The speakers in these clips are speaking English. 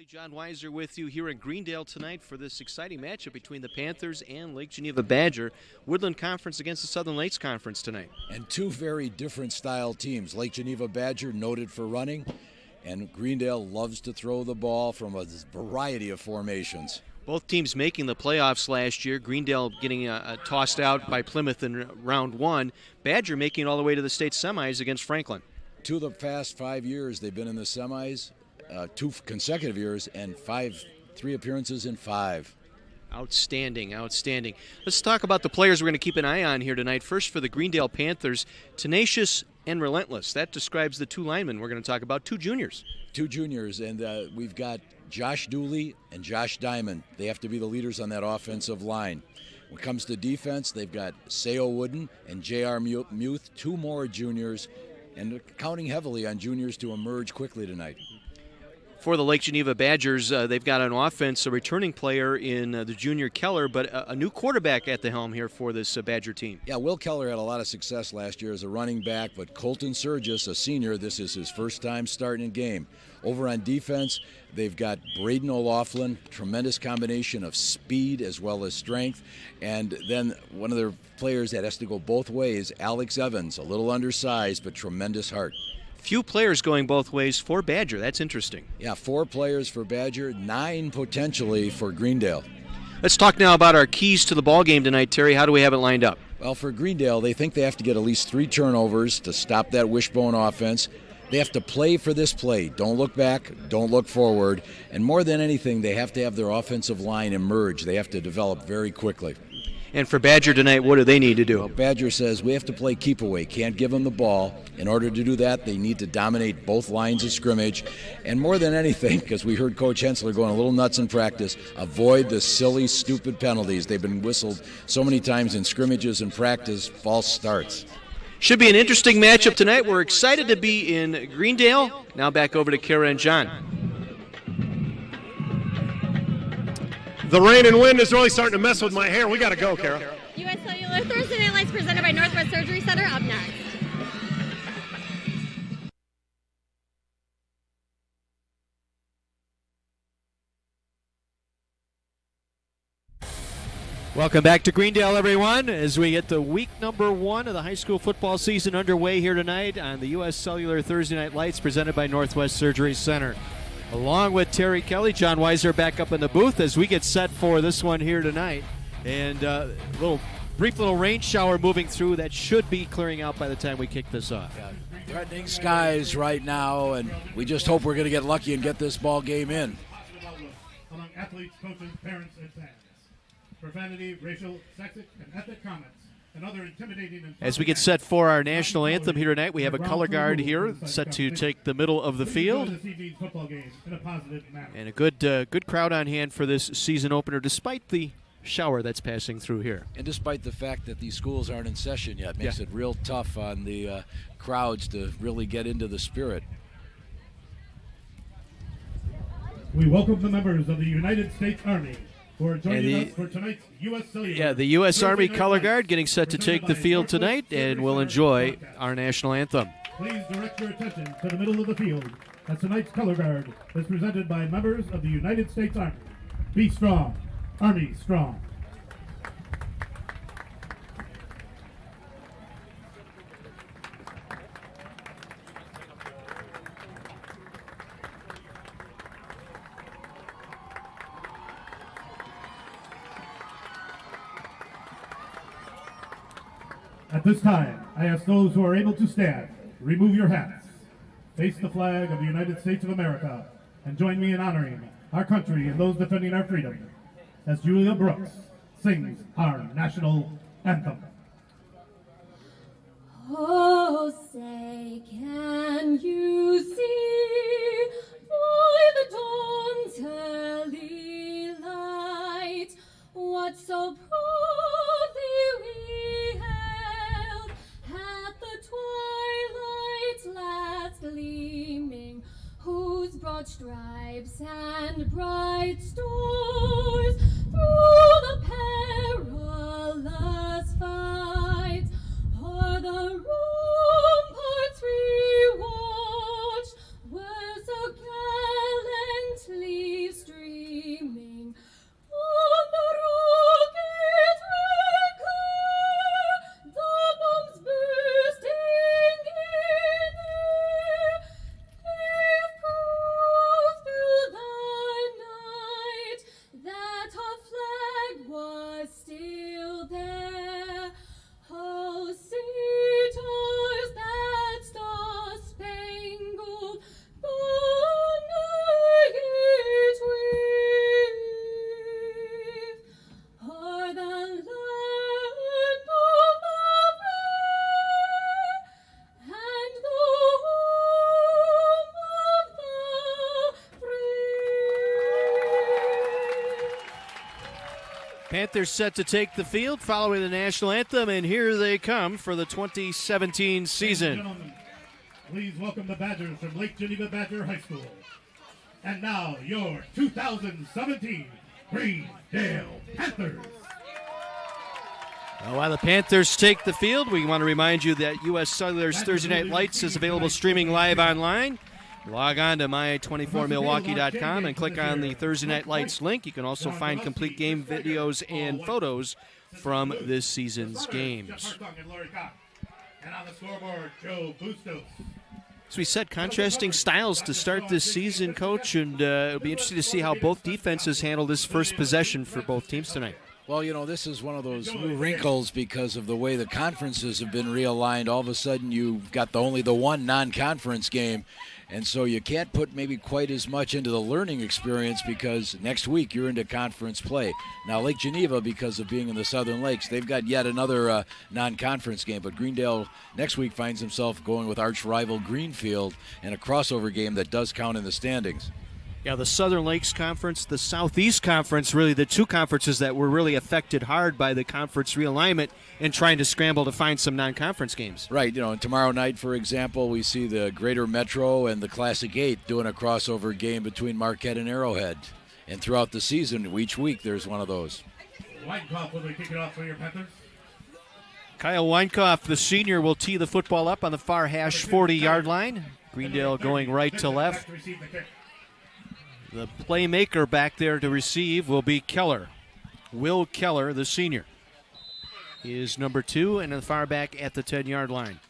John Weiser with you here in Greendale tonight for this exciting matchup between the Panthers and Lake Geneva Badger. Woodland Conference against the Southern Lakes Conference tonight. And two very different style teams. Lake Geneva Badger, noted for running, and Greendale loves to throw the ball from a variety of formations. Both teams making the playoffs last year. Greendale getting tossed out by Plymouth in round one. Badger making it all the way to the state semis against Franklin. 2 of the past 5 years they've been in the semis, 2 consecutive years, and 3 appearances in 5. Outstanding, outstanding. Let's talk about the players we're going to keep an eye on here tonight. First for the Greendale Panthers, tenacious and relentless. That describes the two linemen we're going to talk about, 2 juniors. 2 juniors, and we've got Josh Dooley and Josh Diamond. They have to be the leaders on that offensive line. When it comes to defense, they've got Sayo Wooden and J.R. Muth, 2 more juniors, and counting heavily on juniors to emerge quickly tonight. For the Lake Geneva Badgers, they've got on offense a returning player in the junior Keller, but a new quarterback at the helm here for this Badger team. Yeah, Will Keller had a lot of success last year as a running back, but Colton Surgis, a senior, this is his first time starting a game. Over on defense, they've got Braden O'Laughlin, tremendous combination of speed as well as strength, and then one of their players that has to go both ways, Alex Evans, a little undersized but tremendous heart. Few players going both ways for Badger. That's interesting. Yeah, 4 players for Badger, 9 potentially for Greendale. Let's talk now about our keys to the ball game tonight, Terry. How do we have it lined up? Well, for Greendale, they think they have to get at least 3 turnovers to stop that wishbone offense. They have to play for this play. Don't look back, don't look forward. And more than anything, they have to have their offensive line emerge. They have to develop very quickly. And for Badger tonight, what do they need to do? Well, Badger says we have to play keep away, can't give them the ball. In order to do that, they need to dominate both lines of scrimmage. And more than anything, because we heard Coach Hensler going a little nuts in practice, avoid the silly, stupid penalties. They've been whistled so many times in scrimmages and practice, false starts. Should be an interesting matchup tonight. We're excited to be in Greendale. Now back over to Kara and John. The rain and wind is really starting to mess with my hair. We got to go, Kara. U.S. Cellular Thursday Night Lights presented by Northwest Surgery Center up next. Welcome back to Greendale, everyone, as we get to week number 1 of the high school football season underway here tonight on the U.S. Cellular Thursday Night Lights presented by Northwest Surgery Center. Along with Terry Kelly, John Weiser back up in the booth as we get set for this one here tonight. And a brief little rain shower moving through that should be clearing out by the time we kick this off. Yeah, threatening skies right now, and we just hope we're going to get lucky and get this ball game in. Among athletes, coaches, parents, and fans. Profanity, racial, sexist, and ethnic comments, and other intimidating and as we get set for our national anthem here tonight, we have a color guard here set to take the middle of the field. And a good crowd on hand for this season opener, despite the shower that's passing through here. And despite the fact that these schools aren't in session yet, makes it real tough on the crowds to really get into the spirit. We welcome the members of the United States Army who are joining us for tonight's U.S. Cellular. Yeah, the U.S. Army Color Guard getting set to take the field tonight, and we'll enjoy our national anthem. Please direct your attention to the middle of the field as tonight's Color Guard is presented by members of the United States Army. Be strong, Army strong. At this time, I ask those who are able to stand, remove your hats, face the flag of the United States of America, and join me in honoring our country and those defending our freedom as Julia Brooks sings our national anthem. Oh, say, can you see by the dawn's early light what so proudly we hailed at the twilight's last gleaming, whose broad stripes and bright stars through the perilous fight o'er the ramparts we watched were so gallantly Panthers set to take the field following the national anthem, and here they come for the 2017 season. Ladies and gentlemen, please welcome the Badgers from Lake Geneva Badger High School. And now, your 2017 Greendale Panthers. While the Panthers take the field, we want to remind you that U.S. Cellular's Thursday Night Lights is available streaming live online. Log on to my24milwaukee.com and click on the Thursday Night Lights link. You can also find complete game videos and photos from this season's games. And on the scoreboard, Joe Bustos. As we said, contrasting styles to start this season, Coach, and it'll be interesting to see how both defenses handle this first possession for both teams tonight. Well, you know, this is one of those new wrinkles because of the way the conferences have been realigned. All of a sudden, you've got only the one non-conference game, and so you can't put maybe quite as much into the learning experience because next week you're into conference play. Now, Lake Geneva, because of being in the Southern Lakes, they've got yet another non-conference game, but Greendale next week finds himself going with arch rival Greenfield in a crossover game that does count in the standings. Yeah, the Southern Lakes Conference, the Southeast Conference, really the two conferences that were really affected hard by the conference realignment and trying to scramble to find some non-conference games. Right, you know, and tomorrow night, for example, we see the Greater Metro and the Classic 8 doing a crossover game between Marquette and Arrowhead. And throughout the season, each week, there's one of those. Weinkauf will kick it off for your Panthers. Kyle Weinkauf, the senior, will tee the football up on the far hash 40-yard line. Greendale going right to left. The playmaker back there to receive will be Keller. Will Keller, the senior. He is number 2 and the far back at the 10-yard line.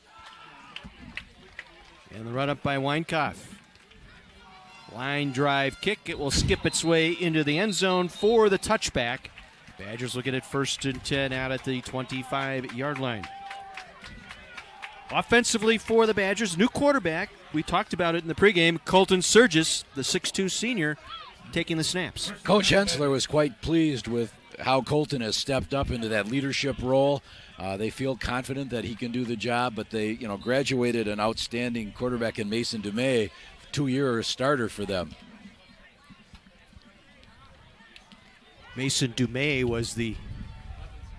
And the run up by Weinkauf. Line drive kick. It will skip its way into the end zone for the touchback. Badgers will get it 1st and 10 out at the 25-yard line. Offensively for the Badgers, new quarterback. We talked about it in the pregame. Colton Surgis, the 6'2 senior, taking the snaps. Coach Hensler was quite pleased with how Colton has stepped up into that leadership role. They feel confident that he can do the job, but they, graduated an outstanding quarterback in Mason Dumais, 2-year starter for them. Mason Dumais was the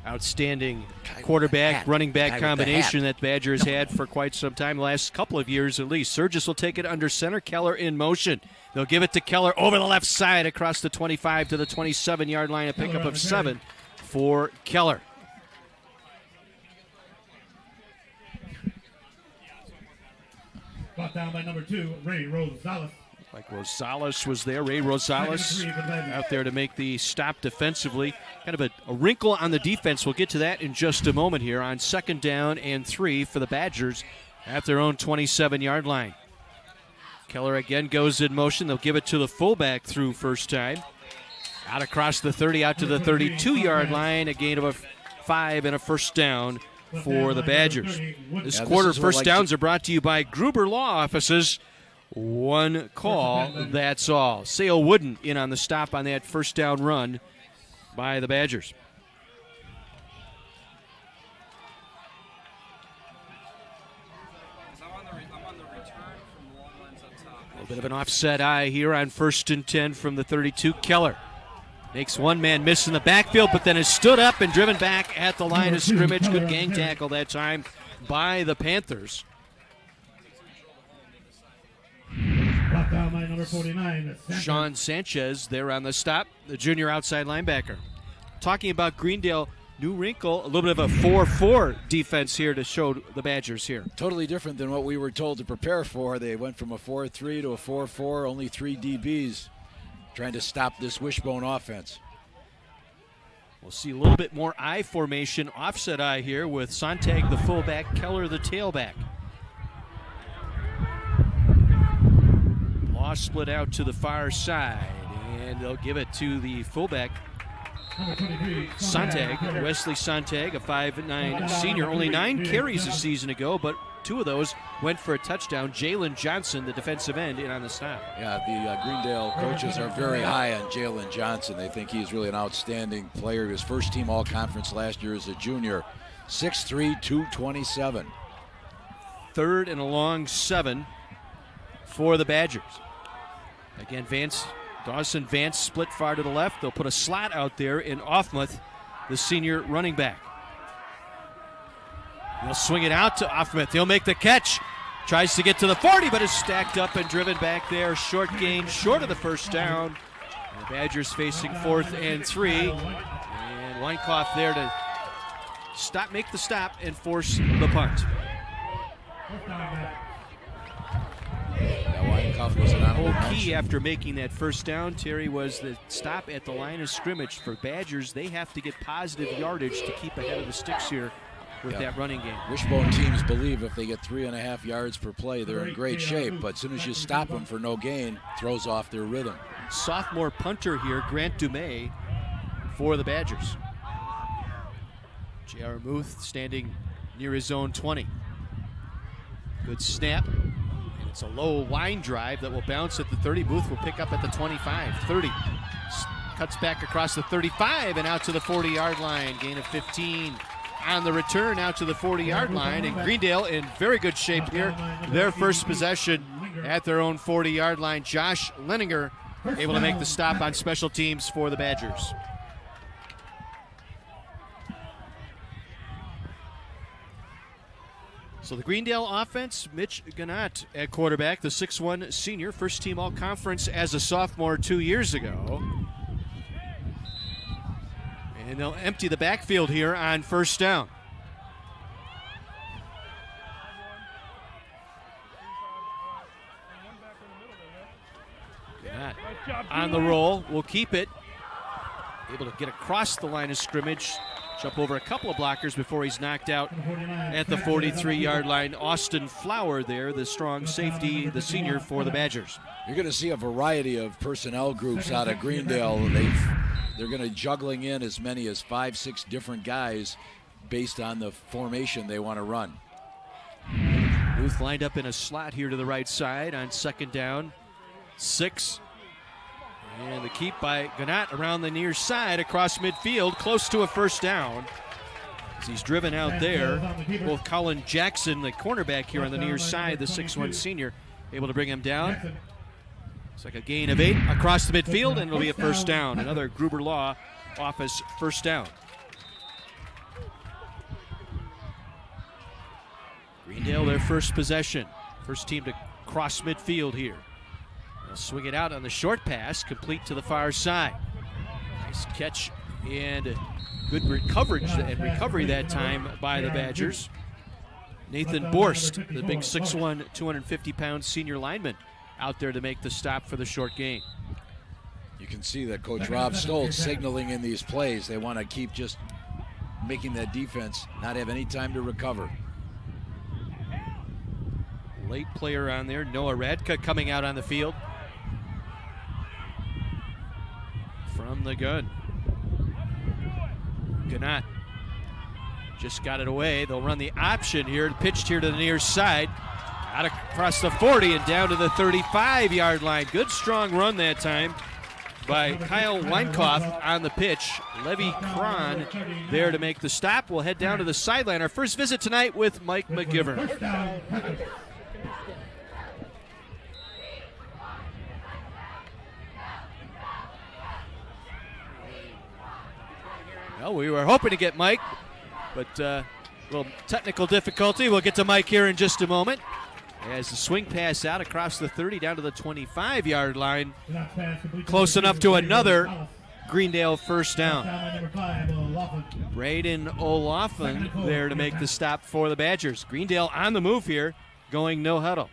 outstanding quarterback, running back combination that Badgers had for quite some time, the last couple of years at least. Surgis will take it under center. Keller in motion. They'll give it to Keller over the left side across the 25 to the 27-yard line, a pickup of 7 for Keller. Brought down by number 2, Ray Rosales. Like Rosales was there. Ray Rosales out there to make the stop defensively. Kind of a wrinkle on the defense. We'll get to that in just a moment here on 2nd down and 3 for the Badgers at their own 27-yard line. Keller again goes in motion. They'll give it to the fullback through first time. Out across the 30, out to the 32-yard line. A gain of a 5 and a first down for the Badgers. This quarter first downs are brought to you by Gruber Law Offices. One call, that's all. Sale Wooden in on the stop on that first down run by the Badgers. A little bit of an offset eye here on 1st and 10 from the 32. Keller makes one man miss in the backfield, but then is stood up and driven back at the line of scrimmage. Good gang tackle that time by the Panthers. Brought down by number 49. Sean Sanchez there on the stop, the junior outside linebacker. Talking about Greendale, new wrinkle, a little bit of a 4-4 defense here to show the Badgers here. Totally different than what we were told to prepare for. They went from a 4-3 to a 4-4, only 3 DBs, trying to stop this wishbone offense. We'll see a little bit more I formation, offset I here with Sontag the fullback, Keller the tailback. Law split out to the far side, and they'll give it to the fullback, Sontag, Wesley Sontag, a 5'9 senior. Only 9 carries a season ago, but 2 of those went for a touchdown. Jalen Johnson, the defensive end, in on the stop. Yeah, the Greendale coaches are very high on Jalen Johnson. They think he's really an outstanding player. He was first team all-conference last year as a junior. 6'3", 227. 3rd and a long 7 for the Badgers. Again, Vance Dawson Vance split far to the left. They'll put a slot out there in Offmuth, the senior running back. They'll swing it out to Offmuth. He'll make the catch. Tries to get to the 40, but is stacked up and driven back there. Short gain, short of the first down. And the Badgers facing 4th and 3. And Weinkauf there to make the stop and force the punt. Weinkauf was an honorable The whole key mention. after making that first down, Terry, was the stop at the line of scrimmage. For Badgers, they have to get positive yardage to keep ahead of the sticks here with that running game. Wishbone teams believe if they get 3.5 yards per play, they're in great shape. But as soon as you stop them for no gain, throws off their rhythm. Sophomore punter here, Grant Dumais, for the Badgers. J.R. Muth standing near his own 20. Good snap. And it's a low line drive that will bounce at the 30. Muth will pick up at the 25, 30. Cuts back across the 35 and out to the 40-yard line. Gain of 15 on the return out to the 40-yard line. And Greendale in very good shape here. Their first possession at their own 40-yard line. Josh Leninger able to make the stop on special teams for the Badgers. So the Greendale offense, Mitch Gannat at quarterback, the 6'1 senior, first team all-conference as a sophomore 2 years ago. And they'll empty the backfield here on first down. Gannat on the roll, will keep it. Able to get across the line of scrimmage. Jump over a couple of blockers before he's knocked out at the 43-yard line. Austin Flower there, the strong safety, the senior for the Badgers. You're going to see a variety of personnel groups out of Greendale. They're going to juggling in as many as 5-6 different guys based on the formation they want to run. Booth lined up in a slot here to the right side on second down. 6. And the keep by Gannat around the near side across midfield, close to a first down. As he's driven out there, both Colin Jackson, the cornerback here on the near side, the 6'1 senior, able to bring him down. It's like a gain of 8 across the midfield, and it'll be a first down. Another Gruber Law office first down. Greendale, their first possession. First team to cross midfield here. They'll swing it out on the short pass, complete to the far side. Nice catch and good coverage and recovery that time by the Badgers. Nathan Borst, the big 6'1", 250-pound senior lineman, out there to make the stop for the short gain. You can see that Coach Rob Stoltz signaling in these plays. They want to keep just making that defense not have any time to recover. Late player on there, Noah Radka coming out on the field. From the gun. Gannat just got it away. They'll run the option here, pitched here to the near side. Out across the 40 and down to the 35-yard line. Good strong run that time by Kyle Weinkauf on the pitch. Levy Cron there to make the stop. We'll head down to the sideline. Our first visit tonight with Mike McGivern. Well, we were hoping to get Mike, but a little technical difficulty. We'll get to Mike here in just a moment. As the swing pass out across the 30 down to the 25-yard line. Close enough to another Greendale first down. Braden O'Laughlin there to make the stop for the Badgers. Greendale on the move here, going no huddle.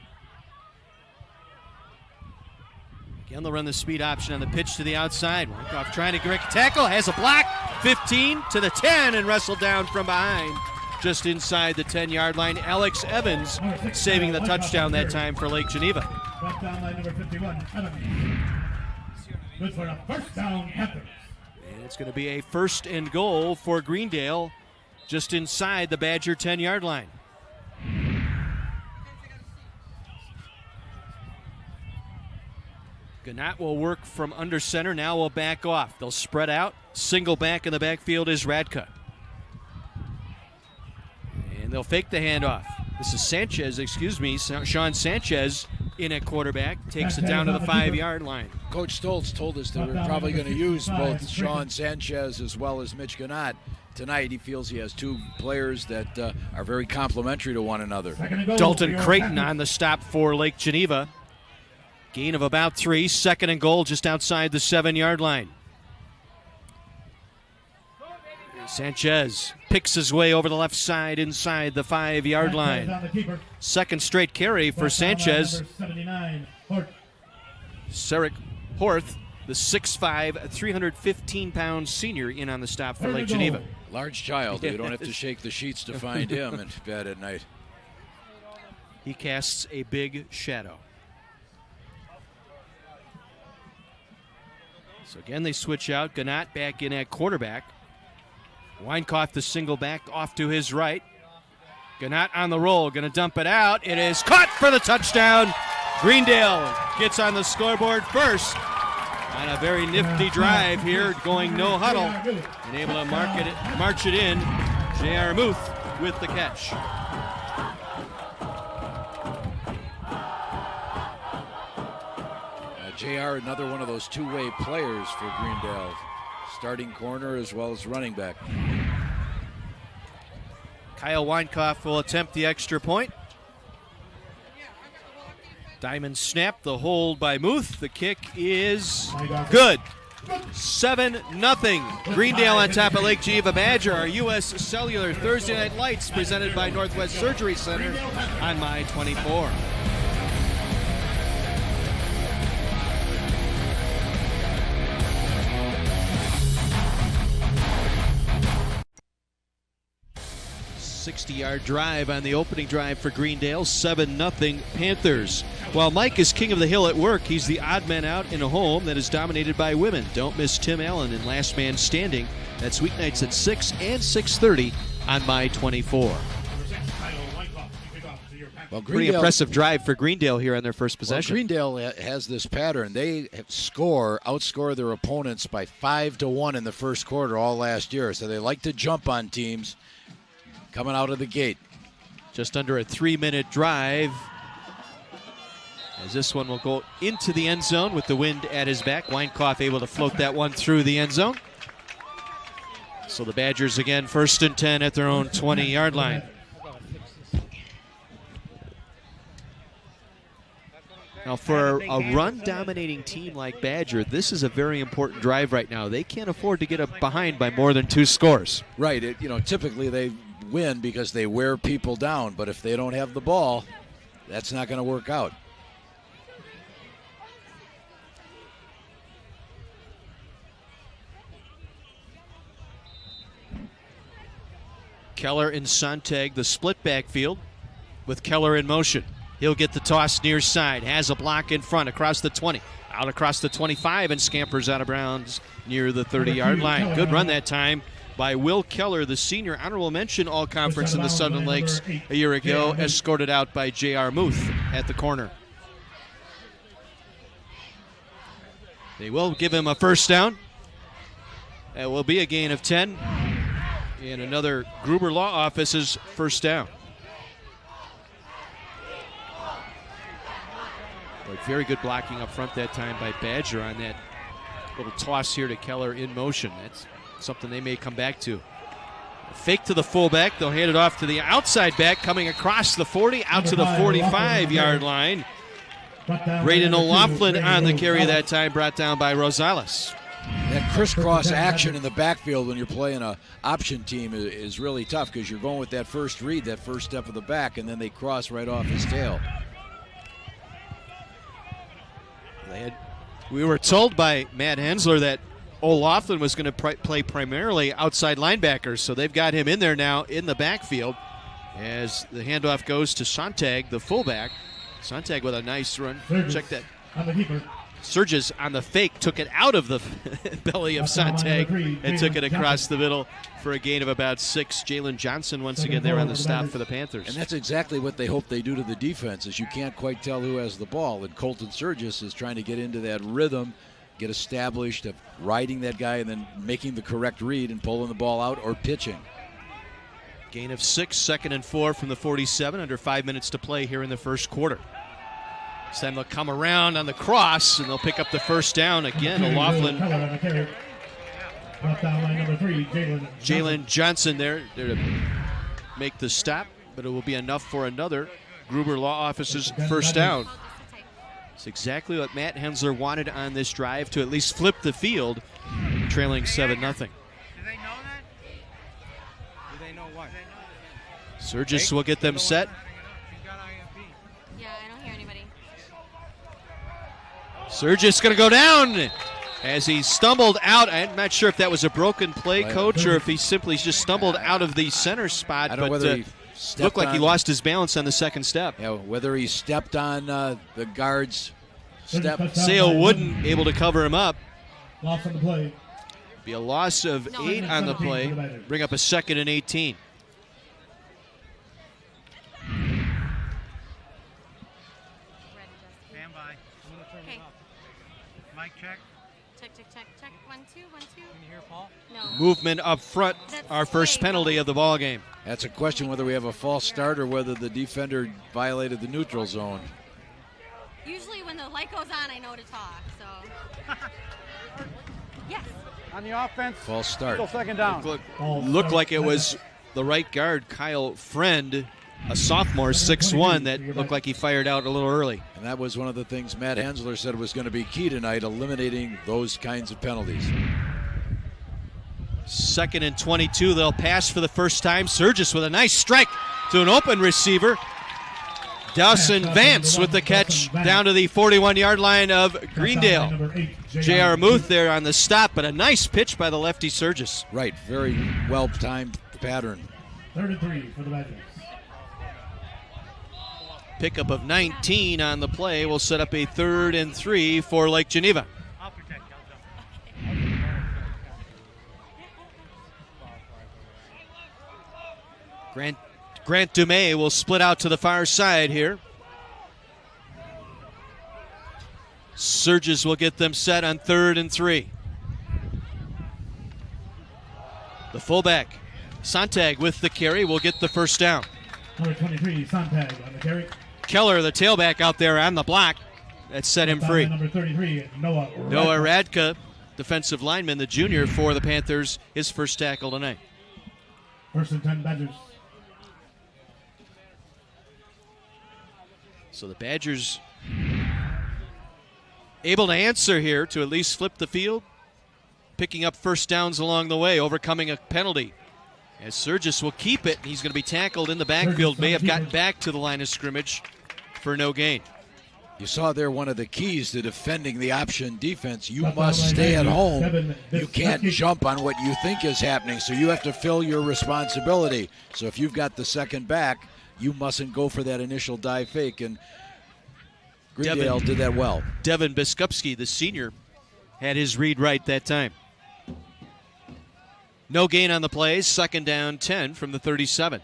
Again, they'll run the speed option on the pitch to the outside. Weinkauf trying to break a tackle, has a block. 15 to the 10 and wrestled down from behind. Just inside the 10-yard line. Alex Evans saving the touchdown that time for Lake Geneva. Good for a first down, Panthers. And it's going to be a first and goal for Greendale just inside the Badger 10-yard line. Gannat will work from under center. Now will back off. They'll spread out. Single back in the backfield is Radka. And they'll fake the handoff. This is Sean Sanchez in at quarterback, takes it down to the 5-yard line. Coach Stoltz told us that we're probably going to use both Sean Sanchez as well as Mitch Gannett. Tonight, he feels he has two players that are very complementary to one another. Dalton Creighton on the stop for Lake Geneva. Gain of about 3, 2nd and goal just outside the 7-yard line. Sanchez picks his way over the left side inside the 5-yard line. Second straight carry for Sanchez. Sarek Horth, the 6'5", 315-pound senior, in on the stop for Lake Geneva. Large child. You don't have to shake the sheets to find him in bed at night. He casts a big shadow. So again, they switch out. Gannett back in at quarterback. Weinkoff, the single back, off to his right. Gannett on the roll, going to dump it out. It is caught for the touchdown. Greendale gets on the scoreboard first on a very nifty drive here, going no huddle, and able to march it in. J.R. Muth with the catch. J.R., another one of those two-way players for Greendale. Starting corner as well as running back. Kyle Weinkoff will attempt the extra point. Diamond snap, the hold by Muth. The kick is good. 7-0. Greendale on top of Lake Geneva Badger. Our U.S. Cellular Thursday Night Lights presented by Northwest Surgery Center on My 24. A 60-yard drive on the opening drive for Greendale. 7-0 Panthers. While Mike is king of the hill at work, he's the odd man out in a home that is dominated by women. Don't miss Tim Allen in Last Man Standing. That's weeknights at 6 and 6:30 on My 24. Well, pretty impressive drive for Greendale here on their first possession. Well, Greendale has this pattern. They outscore their opponents by 5-1 in the first quarter all last year. So they like to jump on teams coming out of the gate. Just under a 3-minute drive, as this one will go into the end zone with the wind at his back. Weinkoff able to float that one through the end zone. So the Badgers again 1st and 10 at their own 20-yard line. Now for a run-dominating team like Badger, this is a very important drive right now. They can't afford to get behind by more than 2 scores. Right. Typically they win because they wear people down, but if they don't have the ball, that's not going to work out. Keller and Sontag, the split backfield with Keller in motion. He'll get the toss near side, has a block in front across the 20, out across the 25, and scampers out of bounds near the 30-yard line. Good run that time by Will Keller, the senior, honorable mention all-conference in the Southern Lakes a year ago, escorted out by J.R. Muth at the corner. They will give him a first down. That will be a gain of 10. And another Gruber Law Office's first down. But very good blocking up front that time by Badger on that little toss here to Keller in motion. That's something they may come back to. Fake to the fullback. They'll hand it off to the outside back coming across the 40 out to the 45-yard line. Braden O'Loughlin on the carry that time, brought down by Rosales. That crisscross action in the backfield when you're playing an option team is really tough because you're going with that first read, that first step of the back, and then they cross right off his tail. We were told by Matt Hensler that O'Loughlin was going to play primarily outside linebackers, so they've got him in there now in the backfield as the handoff goes to Sontag, the fullback. Sontag with a nice run. Check that. Surges on the fake, took it out of the belly of Sontag and took it across the middle for a gain of about 6. Jalen Johnson once again there on the stop for the Panthers. And that's exactly what they hope they do to the defense, is you can't quite tell who has the ball. And Colton Surgis is trying to get into that rhythm, get established of riding that guy and then making the correct read and pulling the ball out or pitching. Gain of 6, 2nd and 4 from the 47, under 5 minutes to play here in the first quarter. This time they'll come around on the cross, and they'll pick up the first down again. O'Loughlin. Brought down by number 3, Jalen Johnson there to make the stop, but it will be enough for another Gruber Law Office's first down. It's exactly what Matt Hensler wanted on this drive, to at least flip the field, trailing 7-0. Do they know that? Do they know what? Surgis will get them set. Yeah, I don't hear anybody. Surgis going to go down as he stumbled out. I'm not sure if that was a broken play, Coach, or if he simply just stumbled out of the center spot. I don't know but whether he looked like he lost his balance on the second step. Yeah, whether he stepped on the guard's step. Sale Wooden able to cover him up. Loss on the play. Be a loss of 8 on the play. Bring up a 2nd and 18. Stand by. I'm going to turn Okay. it up. Mic check. Check. 1, 2, 1, 2. Can you hear Paul? No. Movement up front, our first penalty of the ball game. That's a question whether we have a false start or whether the defender violated the neutral zone. Usually when the light goes on, I know to talk, so. Yes. On the offense. False start. Still second down. Looked like it was the right guard, Kyle Friend, a sophomore, 6'1", that looked like he fired out a little early. And that was one of the things Matt Hensler said was going to be key tonight, eliminating those kinds of penalties. 2nd and 22, they'll pass for the first time. Surgis with a nice strike to an open receiver. Dawson Vance with the catch down to the 41-yard line of Greendale. J.R. Muth there on the stop, but a nice pitch by the lefty Surgis. Right, very well-timed pattern. 3rd and 3 for the Badgers. Pickup of 19 on the play will set up a 3rd and 3 for Lake Geneva. I'll protect you. Grant Dumais will split out to the far side here. Surges will get them set on 3rd and 3. The fullback, Sontag, with the carry, will get the first down. Number 23, Sontag on the carry. Keller, the tailback, out there on the block. That set him free. Number 33, Noah Radka, defensive lineman, the junior for the Panthers, his first tackle tonight. 1st and 10 Badgers. So the Badgers able to answer here to at least flip the field, picking up first downs along the way, overcoming a penalty. As Surgis will keep it, he's going to be tackled in the backfield, may have gotten back to the line of scrimmage for no gain. You saw there one of the keys to defending the option defense. You must stay at home. You can't jump on what you think is happening, so you have to fill your responsibility. So if you've got the second back, you mustn't go for that initial dive fake, and Greendale did that well. Devin Biskupski, the senior, had his read right that time. No gain on the play, 2nd down 10 from the 37.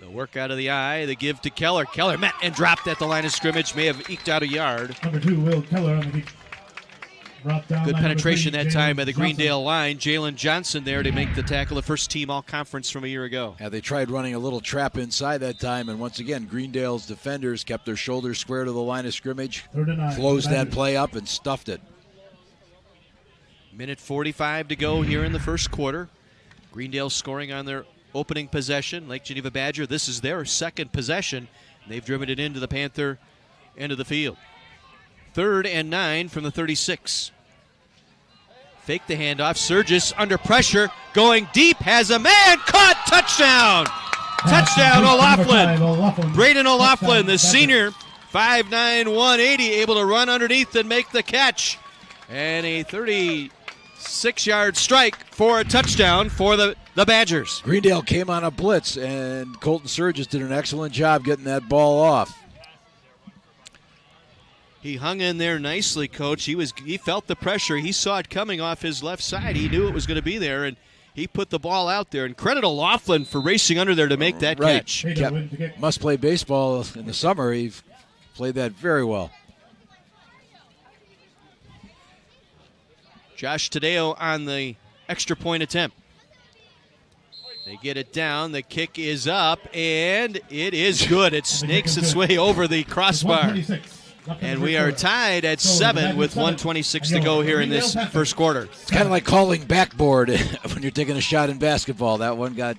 The work out of the eye, the give to Keller. Keller met and dropped at the line of scrimmage, may have eked out a yard. Number 2, Will Keller on the kick. Good penetration that time by the Greendale line. Jalen Johnson there to make the tackle, the first team all-conference from a year ago. Yeah, they tried running a little trap inside that time, and once again, Greendale's defenders kept their shoulders square to the line of scrimmage, closed that play up, and stuffed it. Minute 45 to go here in the first quarter. Greendale scoring on their opening possession. Lake Geneva Badger, this is their second possession. They've driven it into the Panther end of the field. 3rd and 9 from the 36. Fake the handoff. Surgis under pressure, going deep, has a man caught. Touchdown! Touchdown, O'Loughlin. Braden O'Loughlin, the senior, 5'9", 180, able to run underneath and make the catch. And a 36-yard strike for a touchdown for the Badgers. Greendale came on a blitz, and Colton Surgis did an excellent job getting that ball off. He hung in there nicely, Coach. He felt the pressure. He saw it coming off his left side. He knew it was going to be there, and he put the ball out there. And credit O'Loughlin for racing under there to make that catch. Must play baseball in the summer. He played that very well. Josh Tadeo on the extra point attempt. They get it down. The kick is up, and it is good. It snakes its way over the crossbar. And we are tied at 7 with 1:26 to go here in this first quarter. It's kind of like calling backboard when you're taking a shot in basketball. That one got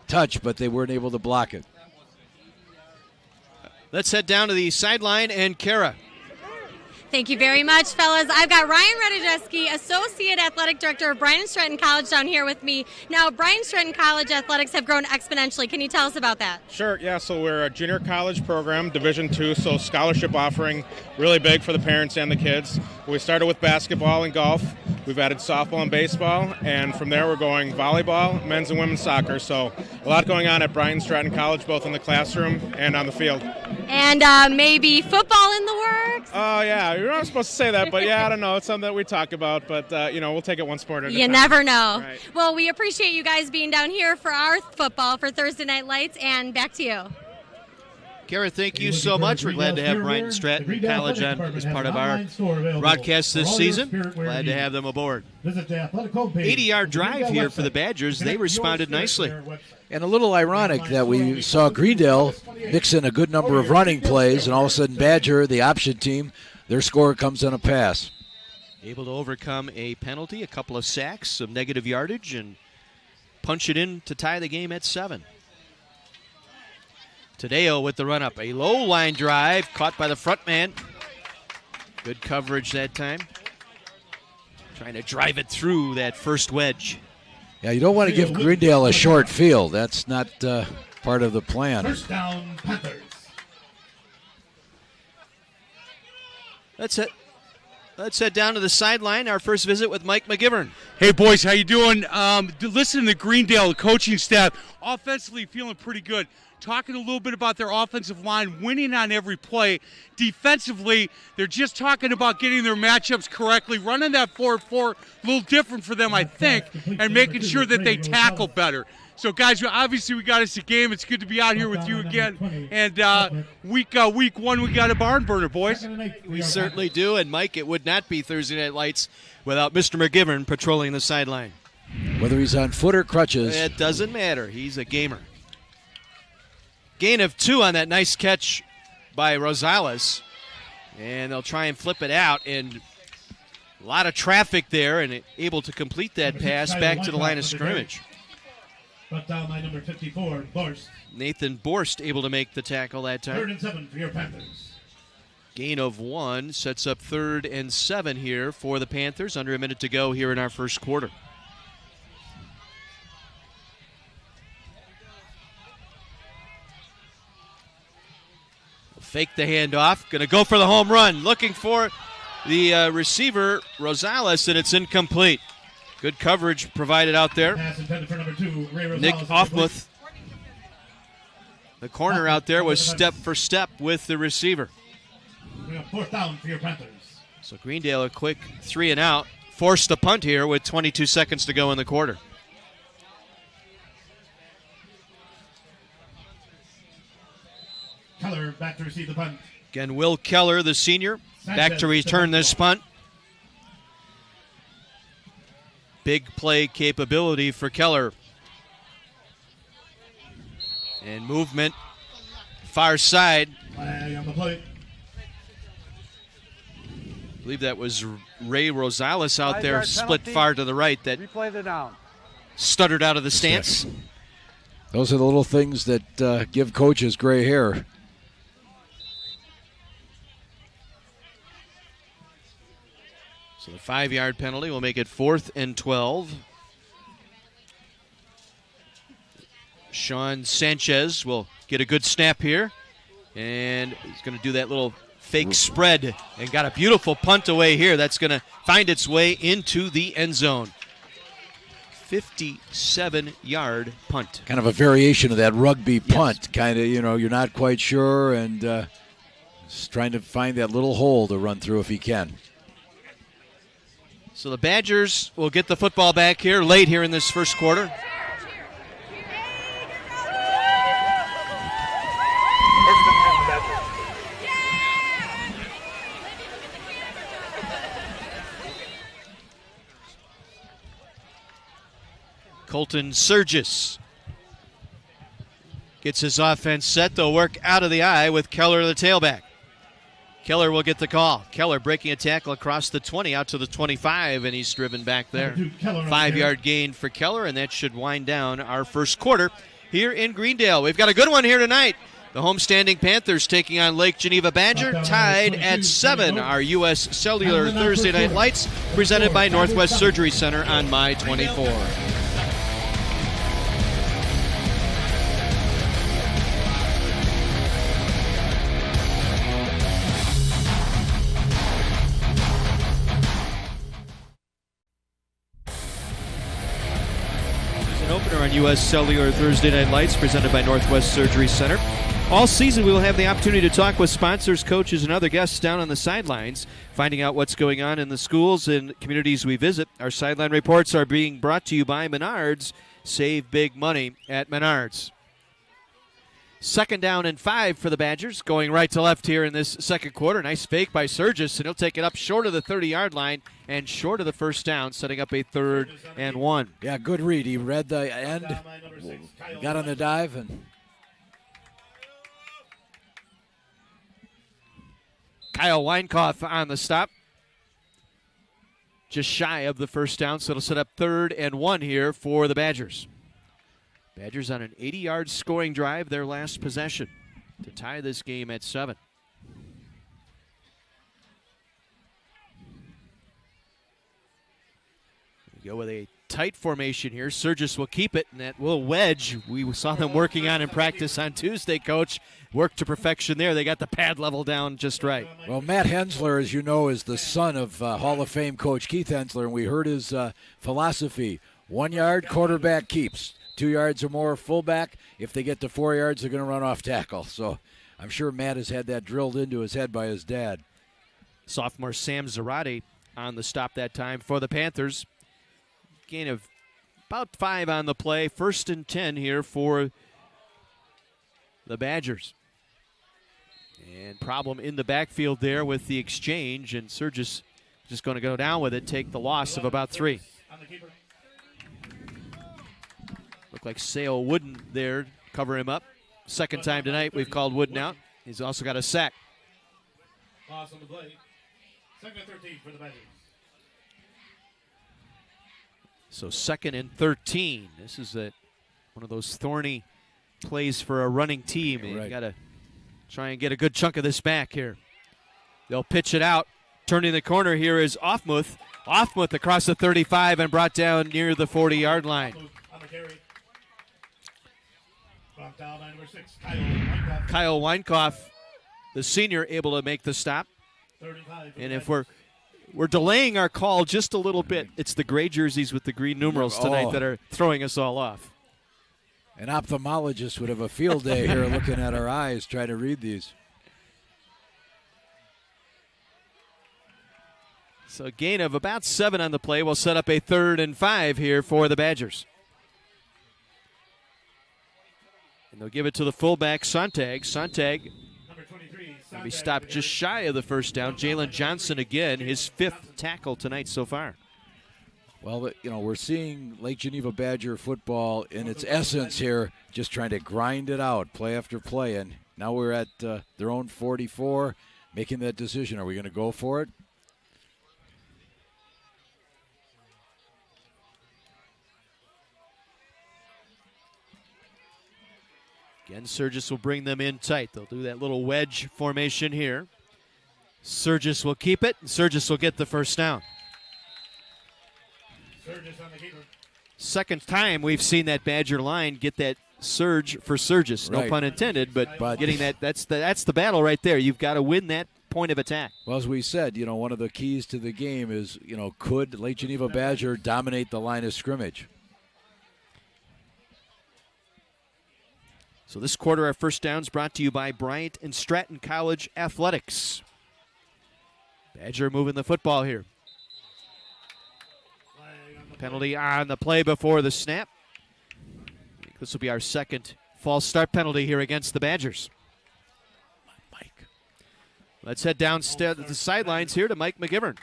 touched, but they weren't able to block it. Let's head down to the sideline, and Kara. Thank you very much, fellas. I've got Ryan Radojeski, Associate Athletic Director of Bryan and Stratton College, down here with me. Now, Bryan Stratton College athletics have grown exponentially. Can you tell us about that? Sure, yeah, so we're a junior college program, Division II, so scholarship offering, really big for the parents and the kids. We started with basketball and golf. We've added softball and baseball, and from there we're going volleyball, men's and women's soccer. So a lot going on at Bryan Stratton College, both in the classroom and on the field. And maybe football in the works? Oh, yeah, you're not supposed to say that, but yeah, I don't know. It's something that we talk about, but, we'll take it one sport at a time. You never know. Right. Well, we appreciate you guys being down here for our football for Thursday Night Lights, and back to you. Kara, thank you so much. We're glad to have Bryan Stratton College on as part of our broadcast this season. Glad to have them aboard. 80-yard drive here for the Badgers. They responded nicely. And a little ironic that we saw Greendale mix in a good number of running plays, and all of a sudden Badger, the option team, their score comes on a pass. Able to overcome a penalty, a couple of sacks, some negative yardage, and punch it in to tie the game at 7. Tadeo with the run-up. A low line drive caught by the front man. Good coverage that time. Trying to drive it through that first wedge. Yeah, you don't want to give Greendale a short field. That's not part of the plan. First down, Panthers. That's it. Let's head down to the sideline. Our first visit with Mike McGivern. Hey, boys, how you doing? Listen to Greendale, the coaching staff, offensively feeling pretty good. Talking a little bit about their offensive line, winning on every play. Defensively, they're just talking about getting their matchups correctly, running that 4-4, a little different for them, I think, and making sure that they tackle better. So, guys, obviously we got us a game. It's good to be out here with you again. And week one, we got a barn burner, boys. We certainly do. And, Mike, it would not be Thursday Night Lights without Mr. McGivern patrolling the sideline. Whether he's on foot or crutches. It doesn't matter. He's a gamer. Gain of 2 on that nice catch by Rosales. And they'll try and flip it out. And a lot of traffic there, and able to complete that pass back to the line of scrimmage. Brought down by number 54, Borst. Nathan Borst able to make the tackle that time. 3rd and 7 for your Panthers. Gain of 1 sets up 3rd and 7 here for the Panthers. Under a minute to go here in our first quarter. Fake the handoff. Going to go for the home run. Looking for the receiver, Rosales, and it's incomplete. Good coverage provided out there. Pass intended for number 2, Ray Rosales. Nick Offmuth. The corner out there was step for step with the receiver. We have 4th down for your Panthers. So Greendale a quick 3 and out. Forced the punt here with 22 seconds to go in the quarter. Keller back to receive the punt. Again, Will Keller, the senior, back to return this punt. Big play capability for Keller. And movement, far side. Flag on the play. I believe that was Ray Rosales out there, 5-yard split penalty. far to the right, that Replay the down. stuttered out of the stance. Those are the little things that give coaches gray hair. So the 5-yard penalty will make it 4th and 12. Sean Sanchez will get a good snap here. And he's going to do that little fake spread and got a beautiful punt away here. That's going to find its way into the end zone. 57-yard punt. Kind of a variation of that rugby punt. Kind of, you're not quite sure, and just trying to find that little hole to run through if he can. So the Badgers will get the football back here late here in this first quarter. Colton Surgis Gets his offense set. They'll work out of the eye with Keller, the tailback. Keller will get the call. Keller breaking a tackle across the 20 out to the 25, and he's driven back there. 5-yard gain for Keller, and that should wind down our first quarter here in Greendale. We've got a good one here tonight. The homestanding Panthers taking on Lake Geneva Badger, tied at 7. Our U.S. Cellular Thursday Night Lights, presented by Northwest Surgery Center on My 24. An opener on U.S. Cellular Thursday Night Lights, presented by Northwest Surgery Center. All season, we will have the opportunity to talk with sponsors, coaches, and other guests down on the sidelines, finding out what's going on in the schools and communities we visit. Our sideline reports are being brought to you by Menards. Save big money at Menards. 2nd down and 5 for the Badgers, going right to left here in this second quarter. Nice fake by Surgis, and he'll take it up short of the 30-yard line and short of the first down, setting up a 3rd and 1. Yeah, good read. He read the end, got on the dive, and Kyle Weinkoff on the stop. Just shy of the first down, so it'll set up 3rd and 1 here for the Badgers. Badgers on an 80-yard scoring drive, their last possession, to tie this game at 7. We go with a tight formation here. Surgis will keep it, and that little wedge we saw them working on in practice on Tuesday, Coach, worked to perfection there. They got the pad level down just right. Well, Matt Hensler, as you know, is the son of Hall of Fame coach Keith Hensler, and we heard his philosophy. 1 yard, quarterback keeps. 2 yards or more, fullback. If they get to 4 yards, they're going to run off tackle. So I'm sure Matt has had that drilled into his head by his dad. Sophomore Sam Zarate on the stop that time for the Panthers. Gain of about 5 on the play. 1st and 10 here for the Badgers. And problem in the backfield there with the exchange, and Surgis just going to go down with it, take the loss of about 3. Looked like Sale Wooden there, cover him up. Second time tonight we've called Wooden out. He's also got a sack. Loss on the play. 2nd and 13 for the Badgers. So 2nd and 13. This is one of those thorny plays for a running team. And you got to try and get a good chunk of this back here. They'll pitch it out. Turning the corner here is Offmuth. Offmuth across the 35 and brought down near the 40-yard line. Kyle Weinkoff, the senior, able to make the stop. And if we're delaying our call just a little bit, it's the gray jerseys with the green numerals tonight that are throwing us all off. An ophthalmologist would have a field day here looking at our eyes, trying to read these. So a gain of about 7 on the play will set up a 3rd and 5 here for the Badgers. And they'll give it to the fullback, Sontag. Sontag will be stopped just shy of the first down. Jalen Johnson again, his 5th tackle tonight so far. Well, we're seeing Lake Geneva Badger football in its essence here, just trying to grind it out, play after play. And now we're at their own 44, making that decision. Are we going to go for it? Again, Surgis will bring them in tight. They'll do that little wedge formation here. Surgis will keep it, and Surgis will get the first down. Surgis on the keeper. Second time we've seen that Badger line get that surge for Surgis. No pun intended, but getting that's the battle right there. You've got to win that point of attack. Well, as we said, one of the keys to the game is, could Lake Geneva Badger dominate the line of scrimmage? So this quarter, our first downs brought to you by Bryant and Stratton College Athletics. Badger moving the football here. Penalty on the play before the snap. This will be our second false start penalty here against the Badgers. Mike. Let's head down the sidelines here to Mike McGivern.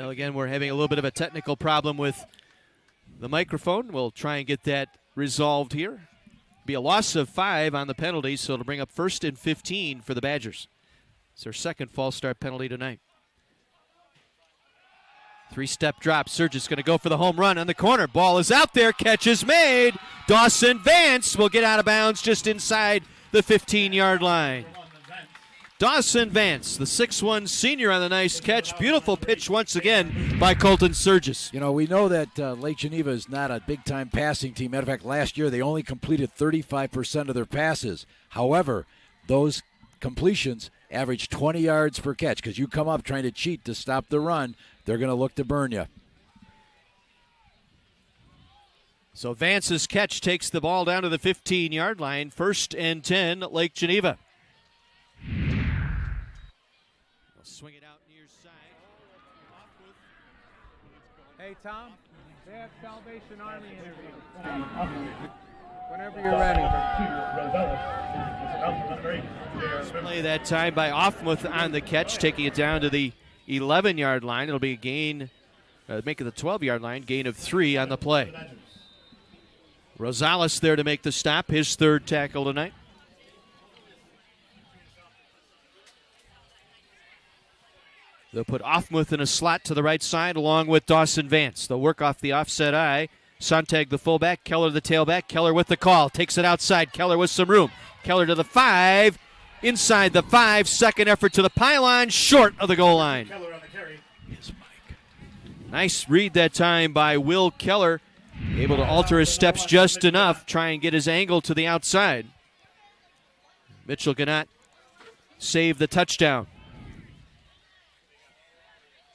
Well, again, we're having a little bit of a technical problem with the microphone. We'll try and get that resolved here. Be a loss of 5 on the penalty, so it'll bring up 1st and 15 for the Badgers. It's their second false start penalty tonight. 3-step drop. Surges going to go for the home run on the corner. Ball is out there. Catch is made. Dawson Vance will get out of bounds just inside the 15-yard line. Dawson Vance, the 6'1 senior on the nice catch. Beautiful pitch once again by Colton Surges. You know, we know that Lake Geneva is not a big-time passing team. Matter of fact, last year they only completed 35% of their passes. However, those completions average 20 yards per catch because you come up trying to cheat to stop the run, they're going to look to burn you. So Vance's catch takes the ball down to the 15-yard line. 1st and 10, Lake Geneva. They'll swing it out near side. Hey, Tom, they have Salvation Army interview. Whenever you're ready. Play that time by Offmuth on the catch, taking it down to the 11-yard line. It'll be a gain, make it the 12-yard line, gain of 3 on the play. Rosales there to make the stop, his 3rd tackle tonight. They'll put Offmuth in a slot to the right side along with Dawson Vance. They'll work off the offset eye. Sontag the fullback, Keller the tailback. Keller with the call, takes it outside. Keller with some room. Keller to the 5, inside the 5. Second effort to the pylon, short of the goal line. Nice read that time by Will Keller. Able to alter his steps just enough, try and get his angle to the outside. Mitchell Gannett save the touchdown.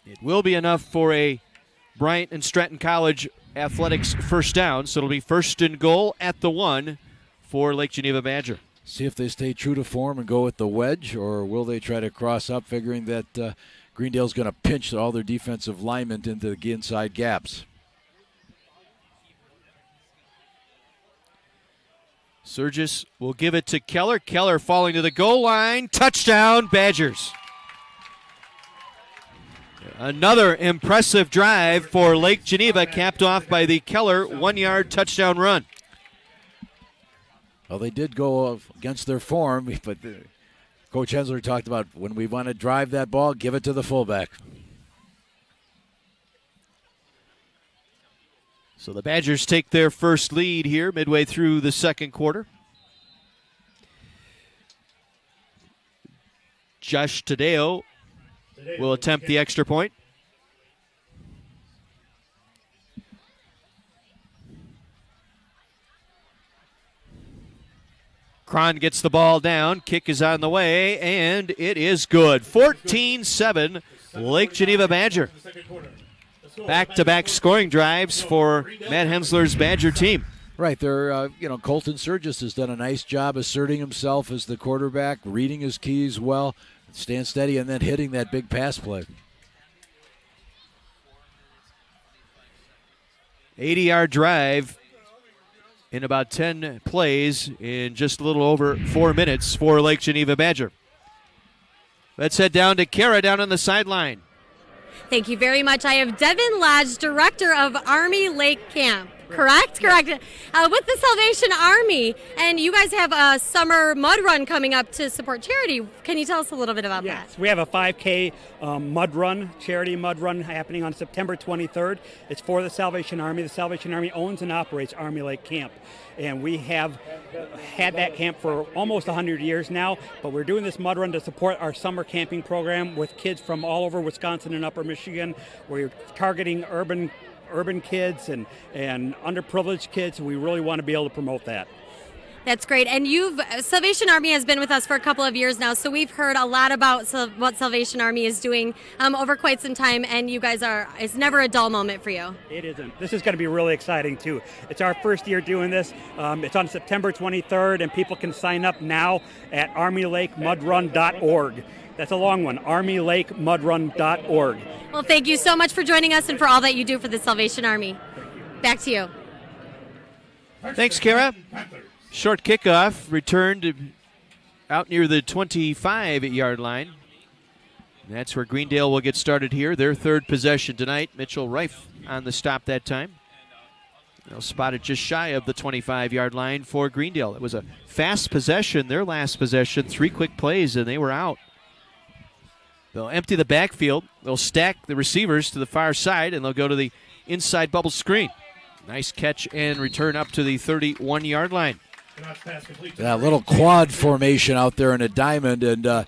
It will be enough for a Bryant and Stratton College athletics first down, so it'll be 1st and goal at the 1 for Lake Geneva Badger. See if they stay true to form and go with the wedge, or will they try to cross up, figuring that Greendale's going to pinch all their defensive linemen into the inside gaps. Surges will give it to Keller. Keller falling to the goal line. Touchdown, Badgers. Another impressive drive for Lake Geneva, capped off by the Keller 1-yard touchdown run. Well, they did go against their form, but Coach Hensler talked about when we want to drive that ball, give it to the fullback. So the Badgers take their first lead here midway through the second quarter. Josh Tadeo will attempt the extra point. Cron gets the ball down. Kick is on the way, and it is good. 14-7, Lake Geneva Badger. Back-to-back scoring drives for Matt Hensler's Badger team. Right, they're Colton Surges has done a nice job asserting himself as the quarterback, reading his keys well, staying steady, and then hitting that big pass play. 80-yard drive in about 10 plays in just a little over 4 minutes for Lake Geneva Badger. Let's head down to Kara down on the sideline. Thank you very much. I have Devin Lodge, Director of Army Lake Camp. Correct? With the Salvation Army. And you guys have a summer mud run coming up to support charity. Can you tell us a little bit about that? Yes, we have a 5K mud run, charity mud run happening on September 23rd. It's for the Salvation Army. The Salvation Army owns and operates Army Lake Camp. And we have had that camp for almost 100 years now, but we're doing this mud run to support our summer camping program with kids from all over Wisconsin and Upper Michigan. We're targeting urban kids and underprivileged kids, and we really want to be able to promote that. That's great. And Salvation Army has been with us for a couple of years now, so we've heard a lot about what Salvation Army is doing over quite some time, and you guys it's never a dull moment for you. It isn't. This is going to be really exciting, too. It's our first year doing this. It's on September 23rd, and people can sign up now at armylakemudrun.org. That's a long one, armylakemudrun.org. Well, thank you so much for joining us and for all that you do for the Salvation Army. Back to you. Thanks, Kara. Short kickoff returned out near the 25-yard line. That's where Greendale will get started here. Their third possession tonight. Mitchell Reif on the stop that time. They'll spot it just shy of the 25-yard line for Greendale. It was a fast possession, their last possession. 3 quick plays, and they were out. They'll empty the backfield. They'll stack the receivers to the far side, and they'll go to the inside bubble screen. Nice catch and return up to the 31-yard line. That little quad formation out there in a diamond, and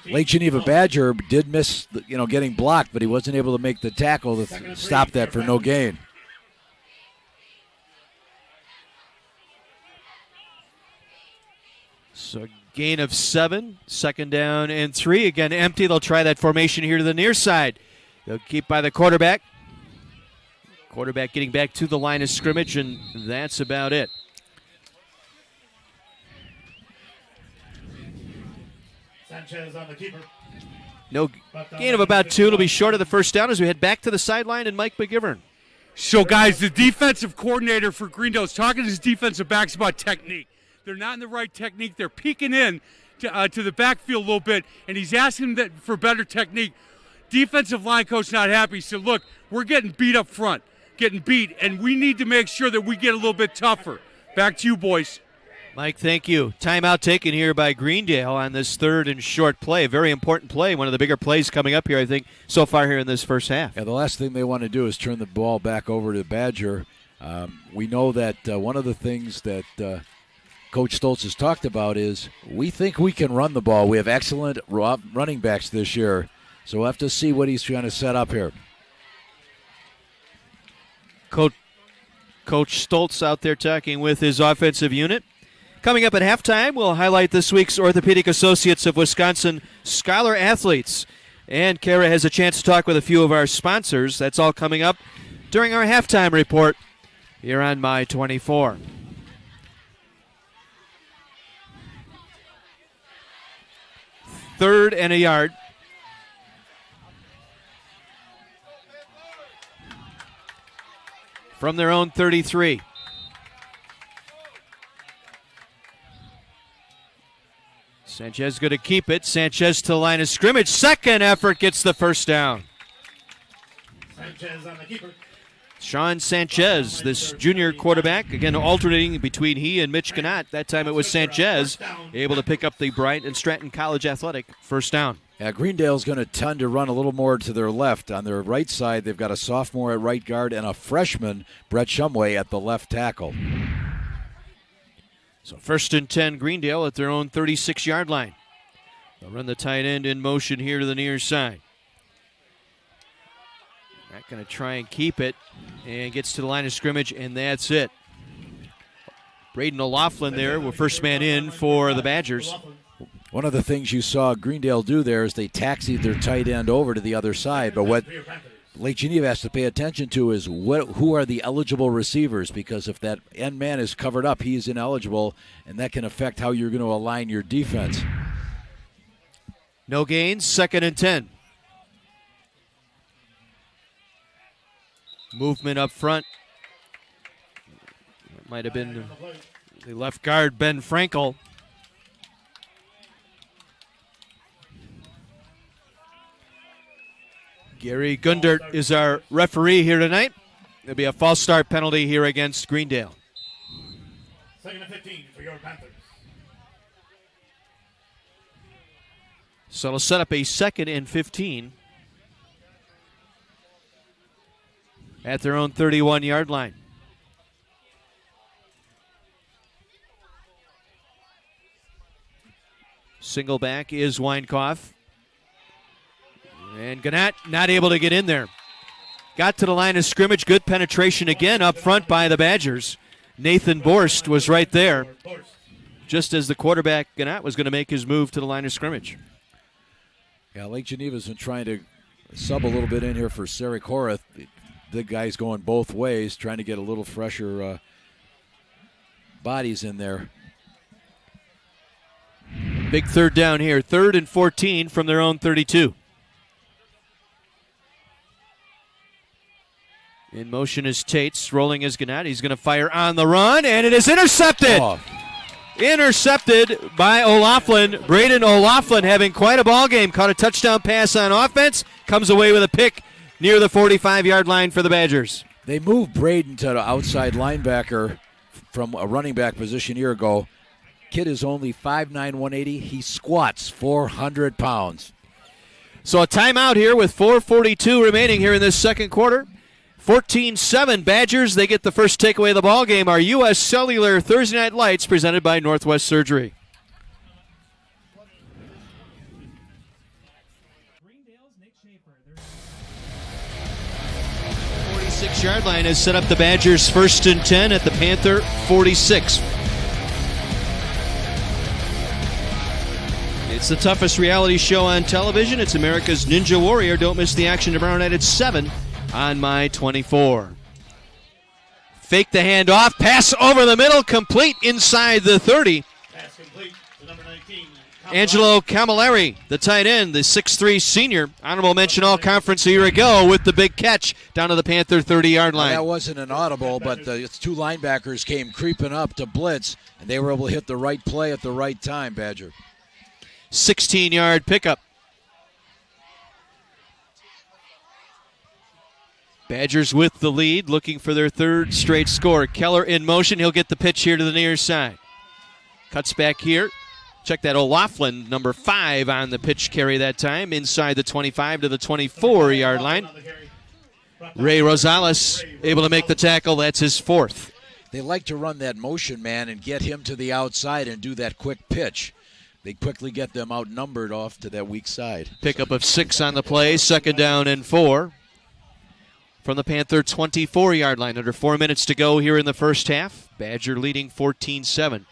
Lake Geneva Badger did miss, getting blocked, but he wasn't able to make the tackle to stop that for no gain. So gain of 7, 2nd down and 3. Again, empty. They'll try that formation here to the near side. They'll keep by the quarterback. Quarterback getting back to the line of scrimmage, and that's about it. Sanchez on the keeper. No gain of about 2. It'll be short of the first down as we head back to the sideline and Mike McGivern. So, guys, the defensive coordinator for Greendale is talking to his defensive backs about technique. They're not in the right technique. They're peeking in to the backfield a little bit, and he's asking them for better technique. Defensive line coach not happy. He said, look, we're getting beat up front, getting beat, and we need to make sure that we get a little bit tougher. Back to you, boys. Mike, thank you. Timeout taken here by Greendale on this 3rd and short play. A very important play, one of the bigger plays coming up here, I think, so far here in this first half. Yeah, the last thing they want to do is turn the ball back over to Badger. We know that one of the things that Coach Stoltz has talked about is we think we can run the ball. We have excellent running backs this year, so we'll have to see what he's trying to set up here. Coach Stoltz out there talking with his offensive unit. Coming up at halftime, we'll highlight this week's Orthopedic Associates of Wisconsin Scholar Athletes. And Kara has a chance to talk with a few of our sponsors. That's all coming up during our halftime report here on My 24. Third and a yard. From their own 33. Sanchez going to keep it. Sanchez to the line of scrimmage. Second effort gets the first down. Sanchez on the keeper. Sean Sanchez, this junior quarterback, again alternating between he and Mitch Gannat. That time it was Sanchez, able to pick up the Bryant and Stratton College Athletic first down. Yeah, Greendale's going to tend to run a little more to their left. On their right side, they've got a sophomore at right guard and a freshman, Brett Shumway, at the left tackle. So 1st and 10, Greendale at their own 36-yard line. They'll run the tight end in motion here to the near side. Not going to try and keep it, and gets to the line of scrimmage, and that's it. Braden O'Loughlin there, first man in for the Badgers. One of the things you saw Greendale do there is they taxied their tight end over to the other side. But what Lake Geneva has to pay attention to is who are the eligible receivers, because if that end man is covered up, he is ineligible, and that can affect how you're going to align your defense. No gains, 2nd and 10. Movement up front. That might have been the left guard, Ben Frankel. Gary Gundert is our referee here tonight. There'll be a false start penalty here against Greendale. 2nd and 15 for your Panthers. So it'll set up a 2nd and 15 at their own 31-yard line. Single back is Weinkoff. And Gannat not able to get in there. Got to the line of scrimmage. Good penetration again up front by the Badgers. Nathan Borst was right there, just as the quarterback, Gannat, was going to make his move to the line of scrimmage. Yeah, Lake Geneva's been trying to sub a little bit in here for Sarek Horath. The guy's going both ways, trying to get a little fresher bodies in there. Big third down here. 3rd and 14 from their own 32. In motion is Tates, rolling is Gannat. He's going to fire on the run, and it is intercepted. Oh. Intercepted by O'Laughlin. Braden O'Laughlin having quite a ball game. Caught a touchdown pass on offense. Comes away with a pick near the 45-yard line for the Badgers. They moved Braden to the outside linebacker from a running back position a year ago. Kid is only 5'9", 180. He squats 400 pounds. So a timeout here with 4:42 remaining here in this second quarter. 14-7 Badgers. They get the first takeaway of the ball game. Our U.S. Cellular Thursday Night Lights presented by Northwest Surgery. 46-yard line has set up the Badgers 1st and 10 at the Panther 46. It's the toughest reality show on television. It's America's Ninja Warrior. Don't miss the action tomorrow night at 7 on My 24. Fake the handoff. Pass over the middle. Complete inside the 30. Pass complete to number 19. Angelo Camilleri, the tight end, the 6'3 senior. Honorable mention all-conference a year ago with the big catch down to the Panther 30-yard line. That wasn't an audible, but the two linebackers came creeping up to blitz, and they were able to hit the right play at the right time, Badger. 16-yard pickup. Badgers with the lead, looking for their third straight score. Keller in motion. He'll get the pitch here to the near side. Cuts back here. Check that O'Laughlin, number 5 on the pitch carry that time, inside the 25 to the 24-yard line. Ray Rosales able to make the tackle. That's his 4th. They like to run that motion man and get him to the outside and do that quick pitch. They quickly get them outnumbered off to that weak side. Pickup of 6 on the play, 2nd down and 4. From the Panther 24-yard line, under 4 minutes to go here in the first half. Badger leading 14-7.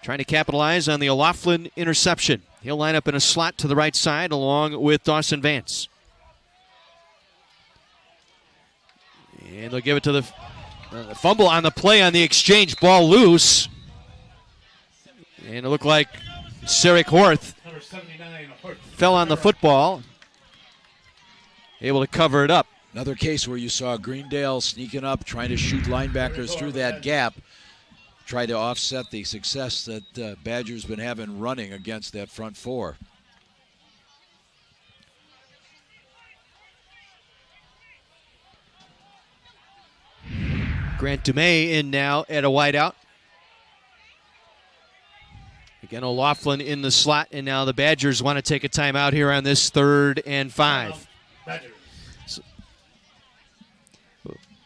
Trying to capitalize on the O'Laughlin interception. He'll line up in a slot to the right side along with Dawson Vance. And they'll give it to the fumble on the play on the exchange. Ball loose. And it looked like Sarek Horth fell on the football. Able to cover it up. Another case where you saw Greendale sneaking up, trying to shoot linebackers through that gap. Try to offset the success that Badger's been having running against that front four. Grant Dumais in now at a wideout. Again, O'Laughlin in the slot, and now the Badgers want to take a timeout here on this 3rd and 5.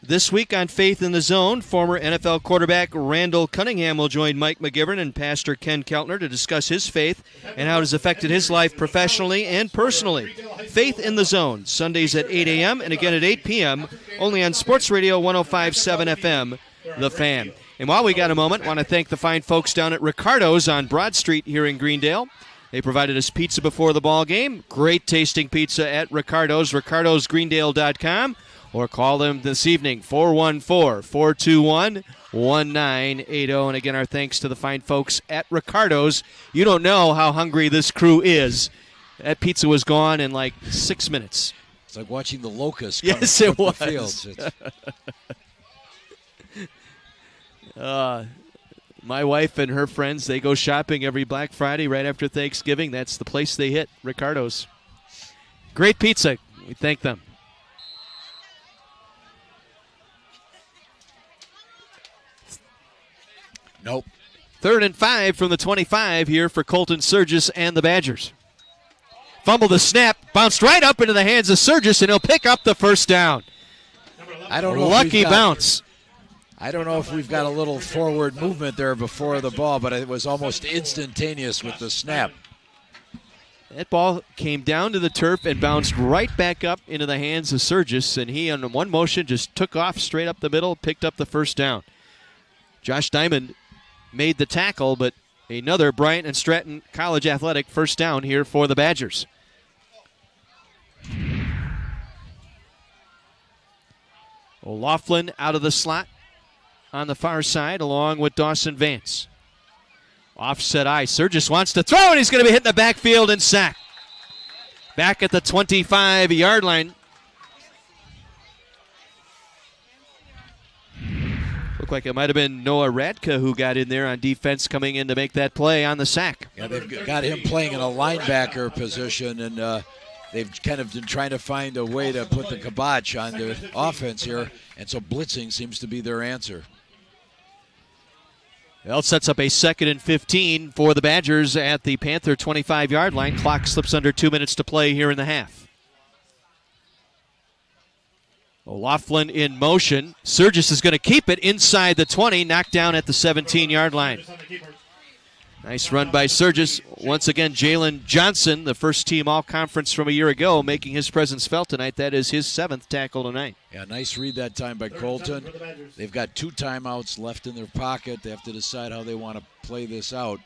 This week on Faith in the Zone, former NFL quarterback Randall Cunningham will join Mike McGivern and Pastor Ken Keltner to discuss his faith and how it has affected his life professionally and personally. Faith in the Zone, Sundays at 8 a.m. and again at 8 p.m., only on Sports Radio 105.7 FM, The Fan. And while we got a moment, I want to thank the fine folks down at Ricardo's on Broad Street here in Greendale. They provided us pizza before the ball game. Great tasting pizza at Ricardo's, ricardosgreendale.com. Or call them this evening, 414-421-1980. And again, our thanks to the fine folks at Ricardo's. You don't know how hungry this crew is. That pizza was gone in like 6 minutes. It's like watching the locusts come yes, it was. the fields. My wife and her friends, they go shopping every Black Friday right after Thanksgiving. That's the place they hit, Ricardo's. Great pizza. We thank them. Nope. 3rd and 5 from the 25 here for Colton Surgis and the Badgers. Fumble the snap, bounced right up into the hands of Surgis, and he'll pick up the first down. I don't know. Lucky bounce. I don't know if we've got a little forward movement there before the ball, but it was almost instantaneous with the snap. That ball came down to the turf and bounced right back up into the hands of Surgis, and he, on one motion, just took off straight up the middle, picked up the first down. Josh Diamond made the tackle, but another Bryant and Stratton College Athletic first down here for the Badgers. O'Laughlin out of the slot on the far side along with Dawson Vance. Offset eye. Surgis wants to throw, and he's going to be hit in the backfield and sacked. Back at the 25-yard line. Looked like it might have been Noah Radka who got in there on defense coming in to make that play on the sack. Yeah, they've got him playing in a linebacker position, and they've kind of been trying to find a way to put the kibosh on the offense here, and so blitzing seems to be their answer. Well, it sets up a 2nd and 15 for the Badgers at the Panther 25-yard line. Clock slips under 2 minutes to play here in the half. O'Loughlin in motion. Surgis is going to keep it inside the 20, knocked down at the 17-yard line. Nice run by Surgis. Once again, Jalen Johnson, the first team all-conference from a year ago, making his presence felt tonight. That is his 7th tackle tonight. Yeah, nice read that time by Colton. They've got 2 timeouts left in their pocket. They have to decide how they want to play this out.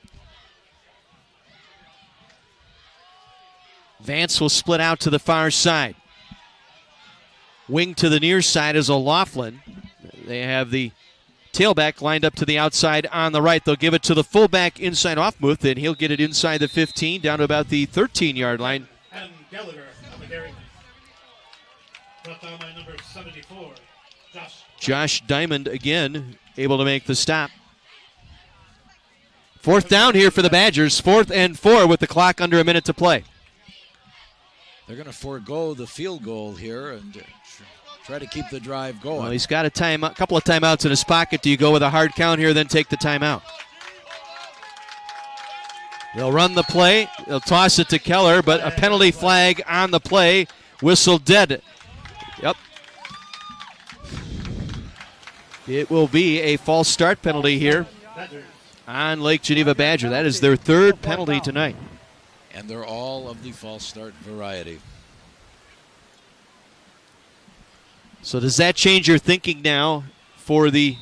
Vance will split out to the far side. Wing to the near side is O'Loughlin. They have the tailback lined up to the outside on the right. They'll give it to the fullback inside Offmuth, and he'll get it inside the 15 down to about the 13-yard line. And Gallagher on the carry. Brought down by number 74, Josh Diamond again able to make the stop. 4th down here for the Badgers. 4th and 4 with the clock under a minute to play. They're going to forego the field goal here and try to keep the drive going. Well, he's got a couple of timeouts in his pocket. Do you go with a hard count here, then take the timeout? They'll run the play. They'll toss it to Keller, but a penalty flag on the play. Whistle dead. Yep. It will be a false start penalty here on Lake Geneva Badger. That is their 3rd penalty tonight. And they're all of the false start variety. So does that change your thinking now for Matt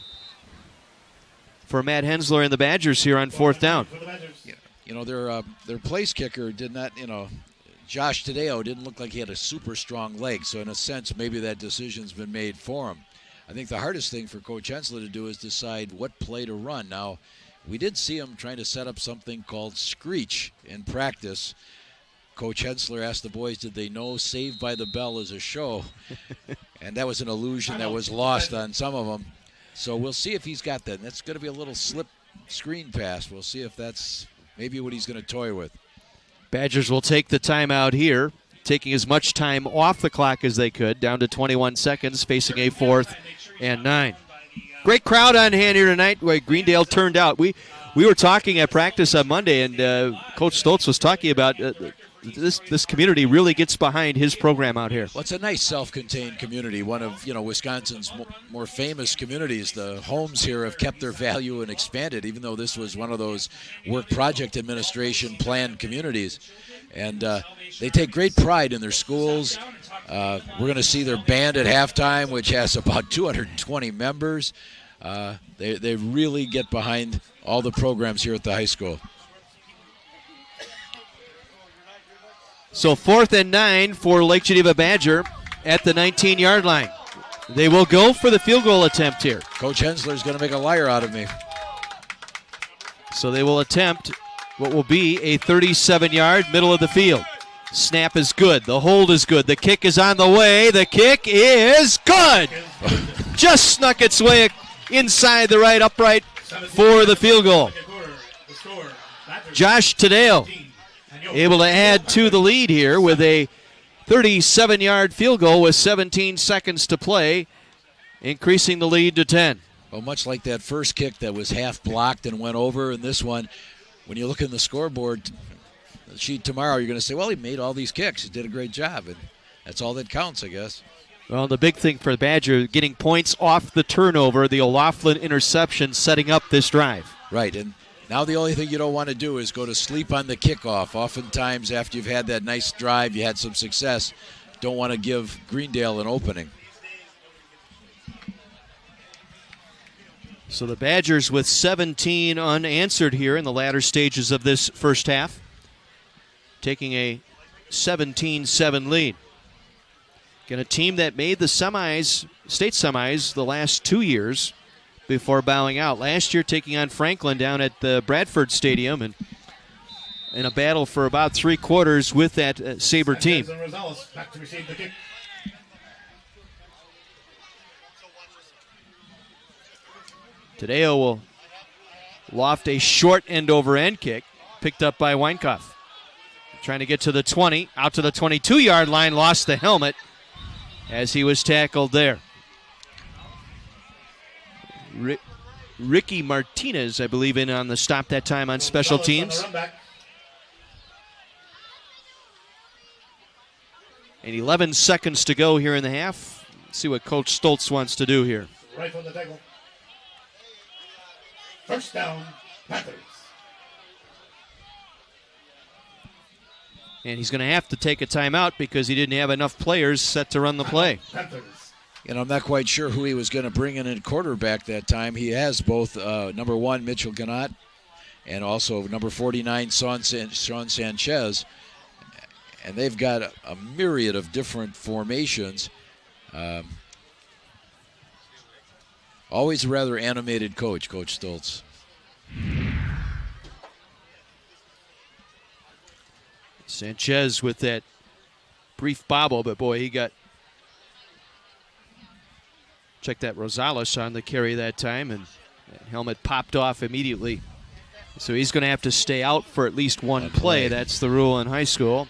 Hensler and the Badgers here on 4th down? You know, their place kicker did not, Josh Tadeo didn't look like he had a super strong leg. So in a sense, maybe that decision's been made for him. I think the hardest thing for Coach Hensler to do is decide what play to run. Now, we did see him trying to set up something called Screech in practice. Coach Hensler asked the boys, did they know Saved by the Bell is a show? And that was an illusion that was lost on some of them. So we'll see if he's got that. And that's going to be a little slip screen pass. We'll see if that's maybe what he's going to toy with. Badgers will take the timeout here, taking as much time off the clock as they could, down to 21 seconds, facing a 4th and 9. Great crowd on hand here tonight. Greendale turned out. We were talking at practice on Monday, and Coach Stoltz was talking about this community really gets behind his program out here. Well, it's a nice self-contained community, one of Wisconsin's more famous communities. The homes here have kept their value and expanded, even though this was one of those work project administration planned communities. And they take great pride in their schools. We're going to see their band at halftime, which has about 220 members. They really get behind all the programs here at the high school. So 4th and 9 for Lake Geneva Badger at the 19-yard line. They will go for the field goal attempt here. Coach Hensler's going to make a liar out of me. So they will attempt what will be a 37-yard middle of the field. Snap is good. The hold is good. The kick is on the way. The kick is good. Just snuck its way inside the right upright for the field goal. Josh Tadeo able to add to the lead here with a 37-yard field goal with 17 seconds to play, increasing the lead to 10. Well, much like that first kick that was half blocked and went over, and this one, when you look in the scoreboard sheet tomorrow, you're going to say, well, he made all these kicks. He did a great job, and that's all that counts, I guess. Well, the big thing for the Badger, getting points off the turnover, the O'Loughlin interception setting up this drive. Right, and now the only thing you don't want to do is go to sleep on the kickoff. Oftentimes after you've had that nice drive, you had some success, don't want to give Greendale an opening. So the Badgers with 17 unanswered here in the latter stages of this first half, taking a 17-7 lead. Again, a team that made the semis, state semis, the last 2 years before bowing out. Last year taking on Franklin down at the Bradford Stadium and in a battle for about 3 quarters with that Sabre team. Back to receive the kick. Tadeo will loft a short end-over-end kick, picked up by Weinkauf. Trying to get to the 20, out to the 22-yard line, lost the helmet as he was tackled there. Ricky Martinez, I believe, in on the stop that time on special teams. And 11 seconds to go here in the half. Let's see what Coach Stoltz wants to do here. Right from the tackle. First down, Panthers. And he's going to have to take a timeout because he didn't have enough players set to run the play. And I'm not quite sure who he was going to bring in at quarterback that time. He has both number 1, Mitchell Gannott, and also number 49, Sean Sanchez. And they've got a myriad of different formations. Always a rather animated coach, Coach Stoltz. Sanchez with that brief bobble, but boy, he got... Check that Rosales on the carry that time, and that helmet popped off immediately. So he's going to have to stay out for at least one play. That's the rule in high school.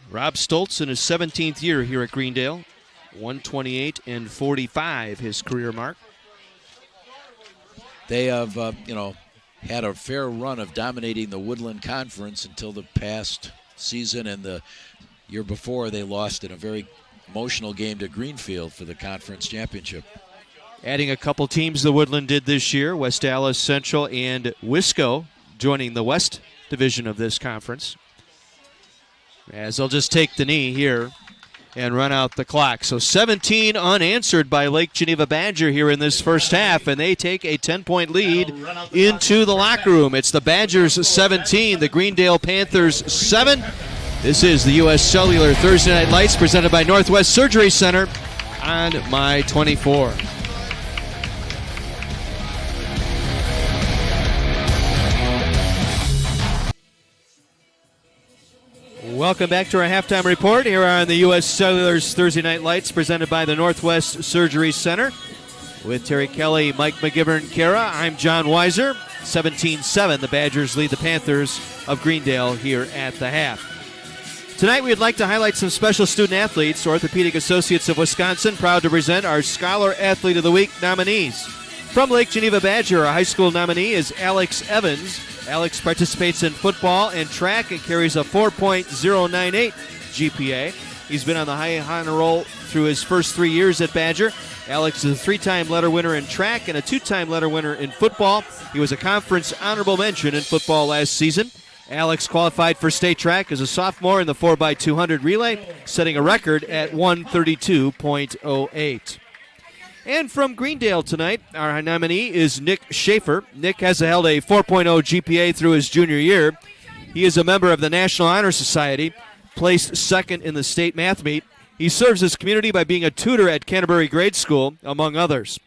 Rob Stoltz in his 17th year here at Greendale. 128 and 45, his career mark. They have, had a fair run of dominating the Woodland Conference until the past season, and the year before they lost in a very emotional game to Greenfield for the conference championship. Adding a couple teams the Woodland did this year, West Allis Central and Wisco joining the West Division of this conference. As they'll just take the knee here and run out the clock. So 17 unanswered by Lake Geneva Badger here in this first half, and they take a 10-point lead into the locker room. It's the Badgers 17, the Greendale Panthers 7. This is the U.S. Cellular Thursday Night Lights presented by Northwest Surgery Center on My 24. Welcome back to our halftime report here on the U.S. Cellular's Thursday Night Lights presented by the Northwest Surgery Center. With Terry Kelly, Mike McGivern, Kara, I'm John Weiser. 17-7, the Badgers lead the Panthers of Greendale here at the half. Tonight we'd like to highlight some special student athletes. Orthopedic Associates of Wisconsin, proud to present our Scholar Athlete of the Week nominees. From Lake Geneva Badger, our high school nominee is Alex Evans. Alex participates in football and track and carries a 4.098 GPA. He's been on the high honor roll through his first 3 years at Badger. Alex is a 3-time letter winner in track and a 2-time letter winner in football. He was a conference honorable mention in football last season. Alex qualified for state track as a sophomore in the 4x200 relay, setting a record at 132.08. And from Greendale tonight, our nominee is Nick Schaefer. Nick has held a 4.0 GPA through his junior year. He is a member of the National Honor Society, placed second in the state math meet. He serves his community by being a tutor at Canterbury Grade School, among others.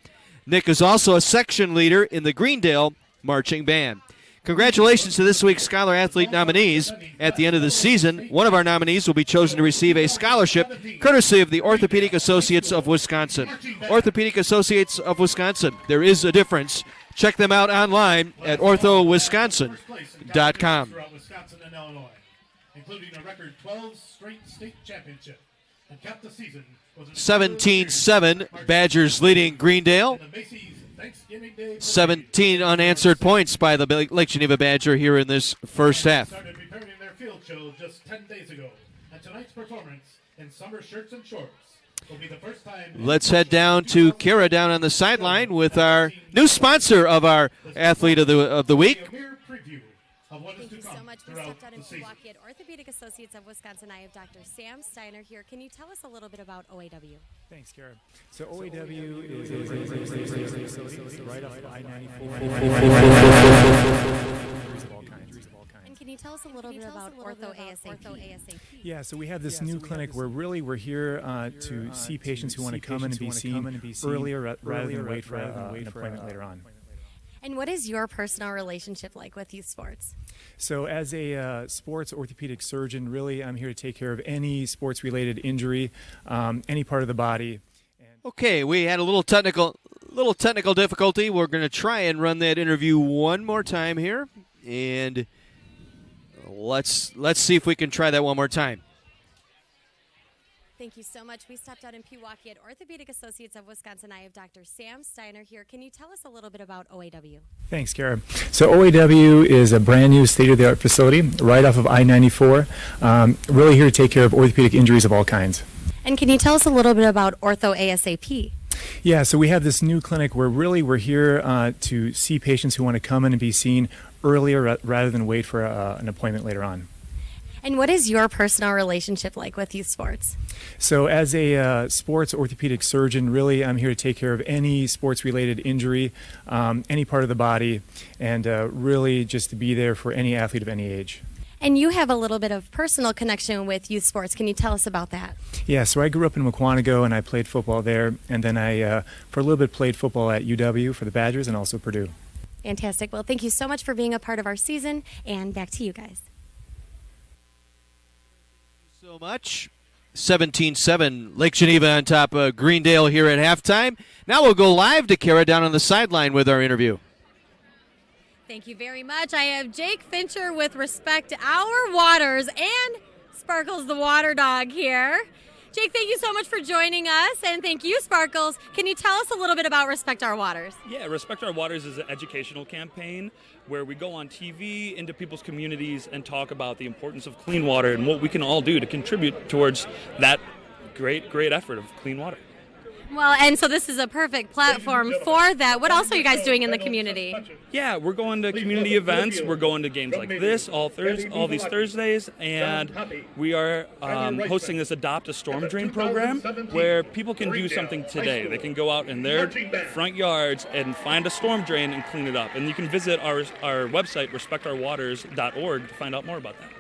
Nick is also a section leader in the Greendale Marching Band. Congratulations to this week's Scholar Athlete nominees. At the end of the season, one of our nominees will be chosen to receive a scholarship courtesy of the Orthopedic Associates of Wisconsin. Orthopedic Associates of Wisconsin. There is a difference. Check them out online at orthowisconsin.com. Throughout Wisconsin and Illinois, including a record 12 straight state championship, and capped the season with 17-7, Badgers leading Greendale. 17 unanswered points by the Lake Geneva Badger here in this first half. Started preparing their field show just 10 days ago, and tonight's performance in summer shirts and shorts will be the first time. Let's head down to Kara down on the sideline with our new sponsor of our Athlete of the Week. Thank you so much. We stepped out into Milwaukee at Orthopedic Associates of Wisconsin. I have Dr. Sam Steiner here. Can you tell us a little bit about OAW? Thanks, Kara. So OAW is right off I-94. And can you tell us a little bit about Ortho ASAP? Yeah, so we have this new clinic where we're here to see patients who want to come in and be seen earlier rather than wait for an appointment later on. And what is your personal relationship like with youth sports? So as a sports orthopedic surgeon, really I'm here to take care of any sports-related injury, any part of the body. And Okay, we had a little technical difficulty. We're going to try and run that interview one more time here, and let's see if we can try that one more time. Thank you so much. We stopped out in Pewaukee at Orthopedic Associates of Wisconsin. I have Dr. Sam Steiner here. Can you tell us a little bit about OAW? Thanks, Kara. So OAW is a brand new state-of-the-art facility right off of I-94, really here to take care of orthopedic injuries of all kinds. And can you tell us a little bit about Ortho ASAP? Yeah, so we have this new clinic where really we're here to see patients who want to come in and be seen earlier rather than wait for an appointment later on. And what is your personal relationship like with youth sports? So as a sports orthopedic surgeon, really I'm here to take care of any sports-related injury, any part of the body, and really just to be there for any athlete of any age. And you have a little bit of personal connection with youth sports. Can you tell us about that? Yeah, so I grew up in Mukwonago and I played football there, and then I, for a little bit, played football at UW for the Badgers and also Purdue. Fantastic. Well, thank you so much for being a part of our season, and back to you guys. So much. 17-7, Lake Geneva on top of Greendale here at halftime. Now we'll go live to Kara down on the sideline with our interview. Thank you very much. I have Jake Fincher with Respect Our Waters and Sparkles the Water Dog here. Jake, thank you so much for joining us, and thank you, Sparkles. Can you tell us a little bit about Respect Our Waters? Yeah, Respect Our Waters is an educational campaign where we go on TV into people's communities and talk about the importance of clean water and what we can all do to contribute towards that great effort of clean water. Well, and so this is a perfect platform for that. What else are you guys doing in the community? Yeah, we're going to community events. We're going to games like this all these Thursdays, and we are hosting this Adopt a Storm Drain program where people can do something today. They can go out in their front yards and find a storm drain and clean it up. And you can visit our website, respectourwaters.org, to find out more about that.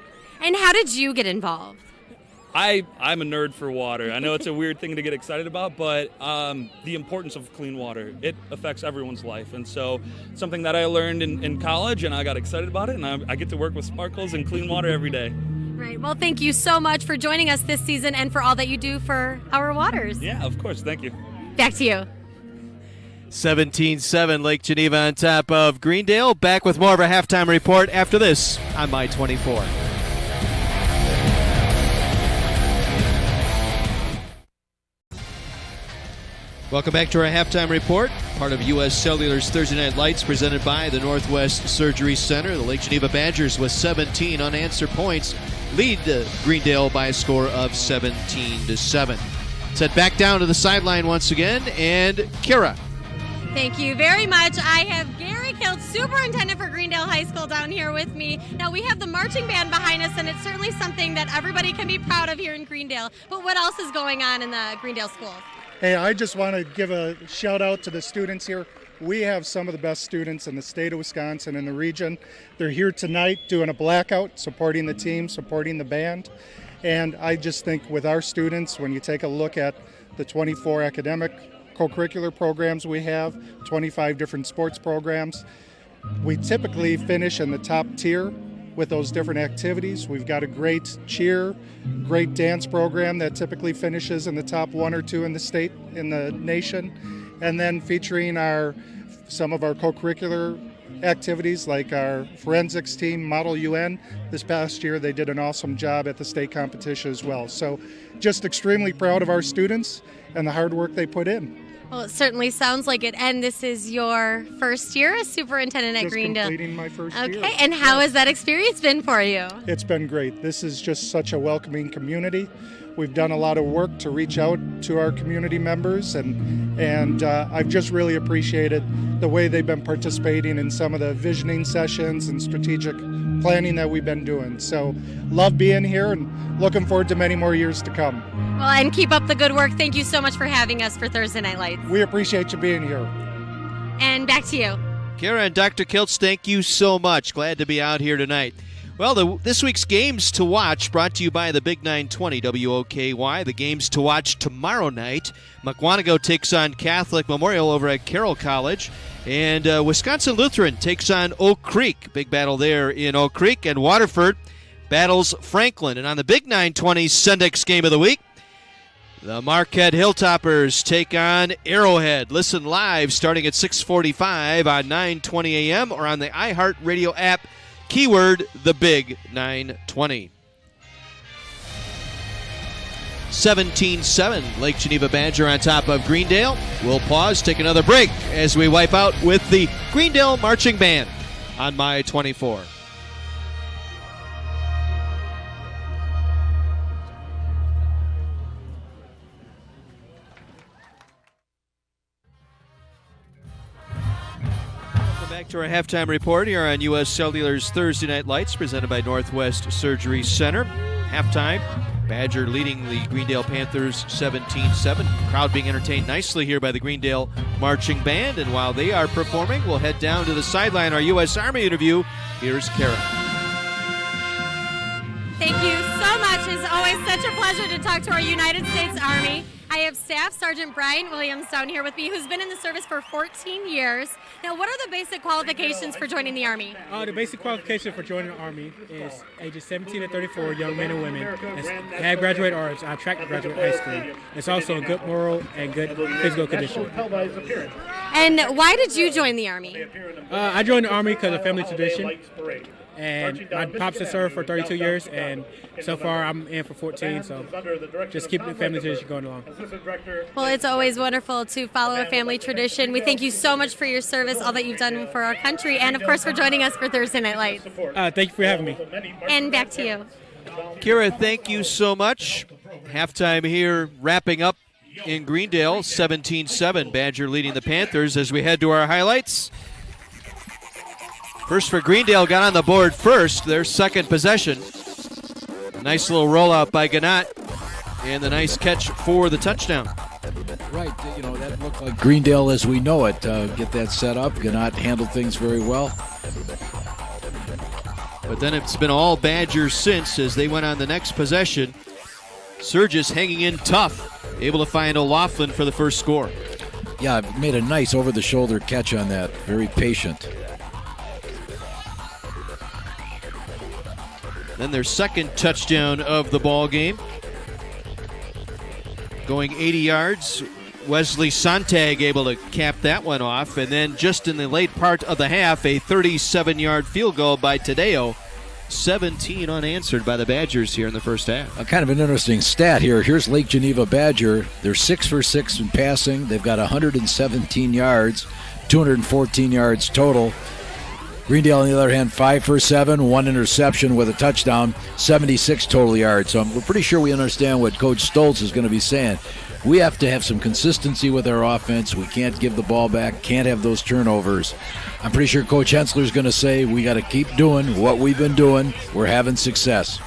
And how did you get involved? I'm a nerd for water. I know it's a weird thing to get excited about, but the importance of clean water, it affects everyone's life. And so something that I learned in college, and I got excited about it, and I get to work with Sparkles and clean water every day. Right. Well, thank you so much for joining us this season and for all that you do for our waters. Yeah, of course. Thank you. Back to you. 17-7, Lake Geneva on top of Greendale. Back with more of a halftime report after this on My 24. Welcome back to our halftime report, part of U.S. Cellular's Thursday Night Lights presented by the Northwest Surgery Center. The Lake Geneva Badgers with 17 unanswered points lead Greendale by a score of 17-7. Let's head back down to the sideline once again, and Kara. Thank you very much. I have Gary Kilt, superintendent for Greendale High School, down here with me. Now, we have the marching band behind us, and it's certainly something that everybody can be proud of here in Greendale. But what else is going on in the Greendale schools? Hey, I just want to give a shout out to the students here. We have some of the best students in the state of Wisconsin and the region. They're here tonight doing a blackout, supporting the team, supporting the band. And I just think with our students, when you take a look at the 24 academic co-curricular programs we have, 25 different sports programs, we typically finish in the top tier with those different activities. We've got a great cheer, great dance program that typically finishes in the top 1 or 2 in the state, in the nation, and then featuring some of our co-curricular activities like our forensics team, Model UN. This past year they did an awesome job at the state competition as well. So just extremely proud of our students and the hard work they put in. Well, it certainly sounds like it. And this is your first year as superintendent at Greendale. Completing my first year. Okay, and how has that experience been for you? It's been great. This is just such a welcoming community. We've done a lot of work to reach out to our community members, and I've just really appreciated the way they've been participating in some of the visioning sessions and strategic planning that we've been doing. So love being here and looking forward to many more years to come. Well, and keep up the good work. Thank you so much for having us for Thursday Night Lights. We appreciate you being here. And back to you. Kara and Dr. Kiltz, thank you so much. Glad to be out here tonight. Well, this week's games to watch brought to you by the Big 920 WOKY. The games to watch tomorrow night. Mukwonago takes on Catholic Memorial over at Carroll College. And Wisconsin Lutheran takes on Oak Creek. Big battle there in Oak Creek. And Waterford battles Franklin. And on the Big 920 Sundex game of the week, The Marquette Hilltoppers take on Arrowhead. Listen live starting at 6:45 on 920 a.m. or on the iHeartRadio app. Keyword the Big 920. 17-7, Lake Geneva Badger on top of Greendale. We'll pause, take another break as we wipe out with the Greendale Marching Band on My 24. Back to our halftime report here on U.S. Cellular's Thursday Night Lights, presented by Northwest Surgery Center. Halftime, Badger leading the Greendale Panthers 17-7. Crowd being entertained nicely here by the Greendale Marching Band. And while they are performing, we'll head down to the sideline. Our U.S. Army interview. Here's Kara. Thank you so much. It's always such a pleasure to talk to our United States Army. I have Staff Sergeant Brian Williams down here with me, who's been in the service for 14 years. Now, what are the basic qualifications for joining the Army? The basic qualification for joining the Army is ages 17 to 34, young men and women, have graduated or are on track to graduate high school. It's also a good moral and good physical condition. And why did you join the Army? I joined the Army because of family tradition. And my pops has served for 32 years, and so far I'm in for 14, so just keep the family tradition going along. Well, it's always wonderful to follow a family tradition. We thank you so much for your service, all that you've done for our country, and of course for joining us for Thursday Night Lights. Thank you for having me. And back to you. Kira, thank you so much. Halftime here wrapping up in Greendale, 17-7. Badger leading the Panthers as we head to our highlights. First for Greendale, got on the board first, their second possession. Nice little rollout by Gannat, and the nice catch for the touchdown. Right, that looked like Greendale as we know it. Get that set up. Gannat handled things very well. But then it's been all Badgers since as they went on the next possession. Surges hanging in tough, able to find O'Loughlin for the first score. Yeah, made a nice over-the-shoulder catch on that. Very patient. Then their second touchdown of the ball game. Going 80 yards, Wesley Sontag able to cap that one off. And then just in the late part of the half, a 37-yard field goal by Tadeo. 17 unanswered by the Badgers here in the first half. Kind of an interesting stat here. Here's Lake Geneva Badger. They're 6 for 6 in passing. They've got 117 yards, 214 yards total. Greendale, on the other hand, 5 for 7, 1 interception with a touchdown, 76 total yards. So we're pretty sure we understand what Coach Stoltz is going to be saying. We have to have some consistency with our offense. We can't give the ball back, can't have those turnovers. I'm pretty sure Coach Hensler is going to say we got to keep doing what we've been doing. We're having success.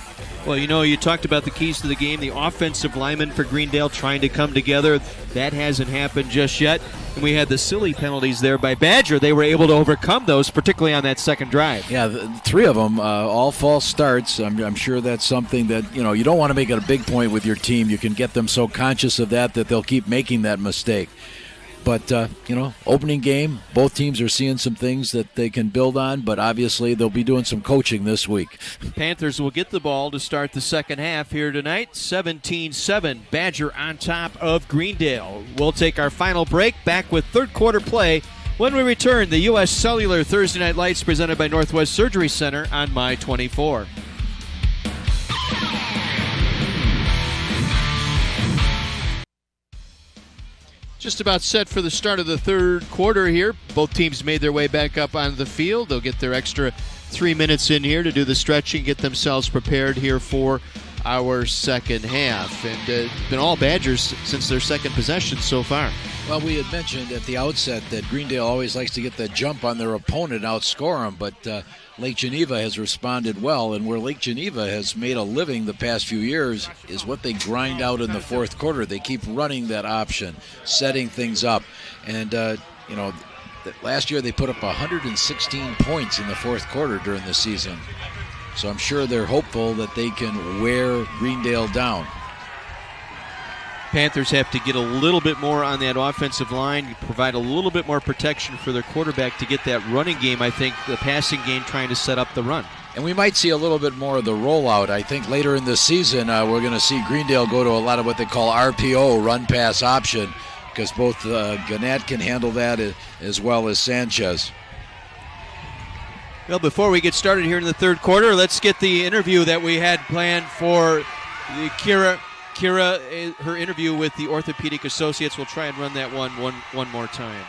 Well, you talked about the keys to the game, the offensive linemen for Greendale trying to come together. That hasn't happened just yet. And we had the silly penalties there by Badger. They were able to overcome those, particularly on that second drive. Yeah, three of them, all false starts. I'm sure that's something that, you don't want to make it a big point with your team. You can get them so conscious of that they'll keep making that mistake. But, opening game, both teams are seeing some things that they can build on, but obviously they'll be doing some coaching this week. Panthers will get the ball to start the second half here tonight. 17-7, Badger on top of Greendale. We'll take our final break, back with third quarter play when we return. The U.S. Cellular Thursday Night Lights presented by Northwest Surgery Center on My 24. Just about set for the start of the third quarter here. Both teams made their way back up onto the field. They'll get their extra 3 minutes in here to do the stretching, get themselves prepared here for our second half. And it's been all Badgers since their second possession so far. Well, we had mentioned at the outset that Greendale always likes to get the jump on their opponent and outscore them, but Lake Geneva has responded well, and where Lake Geneva has made a living the past few years is what they grind out in the fourth quarter. They keep running that option, setting things up. And, last year they put up 116 points in the fourth quarter during the season. So I'm sure they're hopeful that they can wear Greendale down. Panthers have to get a little bit more on that offensive line, provide a little bit more protection for their quarterback to get that running game. I think the passing game trying to set up the run. And we might see a little bit more of the rollout. I think later in the season, we're going to see Greendale go to a lot of what they call RPO, run-pass option, because both Gannett can handle that as well as Sanchez. Well, before we get started here in the third quarter, let's get the interview that we had planned for Kira. Kira, her interview with the Orthopedic Associates. We'll try and run that one more time.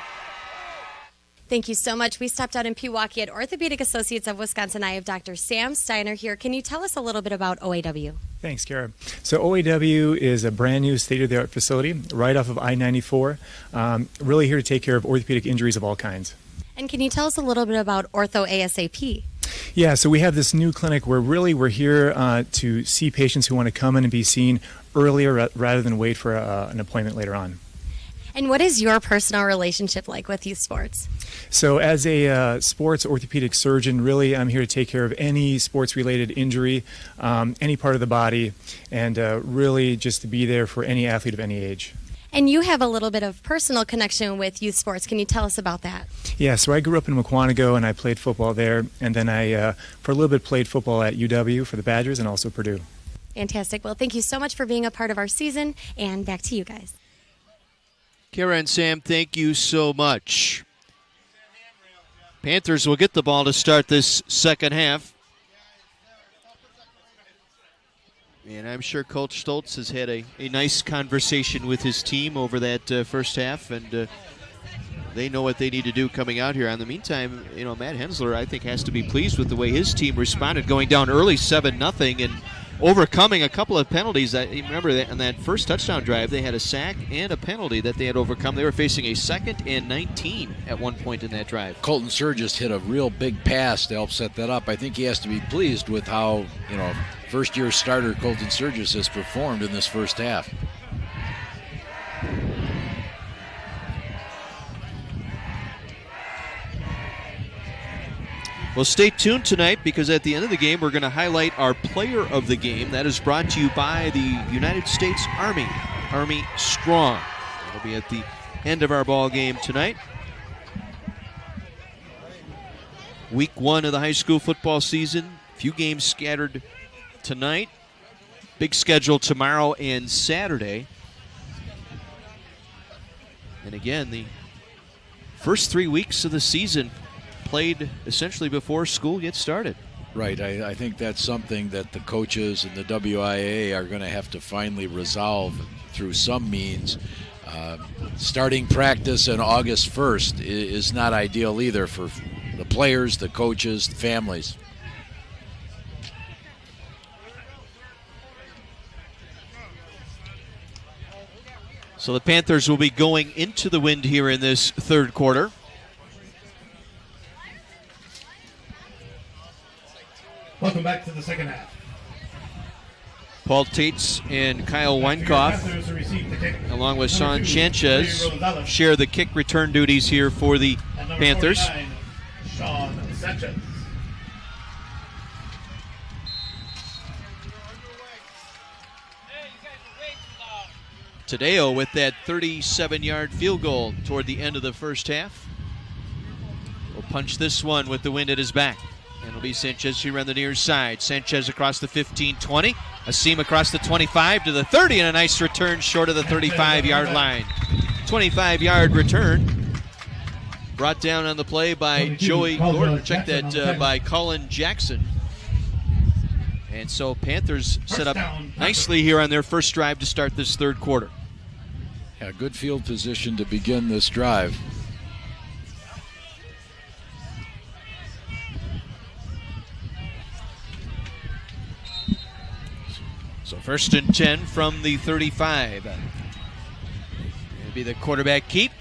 Thank you so much. We stopped out in Pewaukee at Orthopedic Associates of Wisconsin. I have Dr. Sam Steiner here. Can you tell us a little bit about OAW? Thanks, Kara. So OAW is a brand new state-of-the-art facility right off of I-94, really here to take care of orthopedic injuries of all kinds. And can you tell us a little bit about Ortho ASAP? Yeah, so we have this new clinic where really we're here to see patients who want to come in and be seen earlier rather than wait for an appointment later on. And what is your personal relationship like with youth sports? So as a sports orthopedic surgeon, really I'm here to take care of any sports-related injury, any part of the body, and really just to be there for any athlete of any age. And you have a little bit of personal connection with youth sports. Can you tell us about that? Yeah, so I grew up in Mukwonago and I played football there, and then I, for a little bit, played football at UW for the Badgers and also Purdue. Fantastic. Well, thank you so much for being a part of our season, and back to you guys. Kara and Sam, thank you so much. Panthers will get the ball to start this second half. And I'm sure Coach Stoltz has had a nice conversation with his team over that first half, and they know what they need to do coming out here. In the meantime, Matt Hensler, I think, has to be pleased with the way his team responded, going down early 7-0 and overcoming a couple of penalties. Remember that on that first touchdown drive, they had a sack and a penalty that they had overcome. They were facing a 2nd and 19 at one point in that drive. Colton Surgis hit a real big pass to help set that up. I think he has to be pleased with how, first-year starter Colton Surgis has performed in this first half. Well, stay tuned tonight, because at the end of the game, we're going to highlight our player of the game. That is brought to you by the United States Army, Army Strong. That'll be at the end of our ball game tonight. Week 1 of the high school football season. Few games scattered tonight. Big schedule tomorrow and Saturday. And again, the first 3 weeks of the season played essentially before school gets started. Right. I think that's something that the coaches and the WIA are going to have to finally resolve through some means. Starting practice on August 1st is not ideal either for the players, the coaches, the families. So the Panthers will be going into the wind here in this third quarter. Welcome back to the second half. Paul Tates and Kyle Weinkoff, along with Sean Sanchez, share the kick return duties here for the Panthers. Sean Sanchez. Tadeo with that 37-yard field goal toward the end of the first half. Will punch this one with the wind at his back. And it'll be Sanchez here on the near side. Sanchez across the 15-20. A seam across the 25 to the 30, and a nice return short of the 35-yard line. 25-yard return. Brought down on the play by Joey Gordon. Check that by Colin Jackson. And so Panthers set up nicely here on their first drive to start this third quarter. Yeah, good field position to begin this drive. So 1st and 10 from the 35. It'll be the quarterback keep.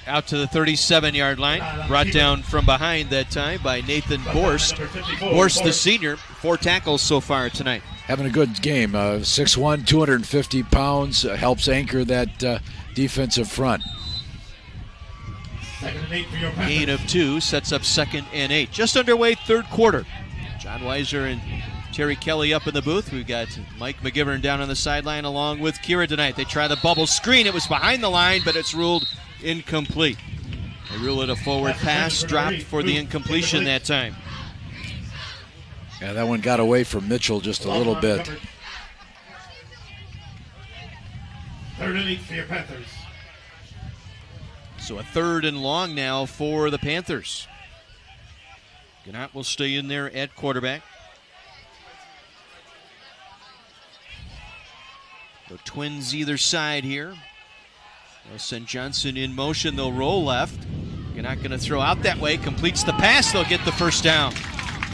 Out to the 37-yard line. Brought down from behind that time by Nathan Borst. Borst, the senior, 4 tackles so far tonight. Having a good game. 6'1", 250 pounds. Helps anchor that defensive front. Gain of 2 sets up 2nd and 8. Just underway, third quarter. John Weiser and Terry Kelly up in the booth. We've got Mike McGivern down on the sideline along with Kira tonight. They try the bubble screen. It was behind the line, but it's ruled incomplete. They rule it a forward pass, dropped for the incompletion that time. Yeah, that one got away from Mitchell just a little bit. 3rd and 8 for your Panthers. So a 3rd and long now for the Panthers. Gannett will stay in there at quarterback. The Twins either side here. They'll send Johnson in motion. They'll roll left. Gannett going to throw out that way. Completes the pass. They'll get the first down.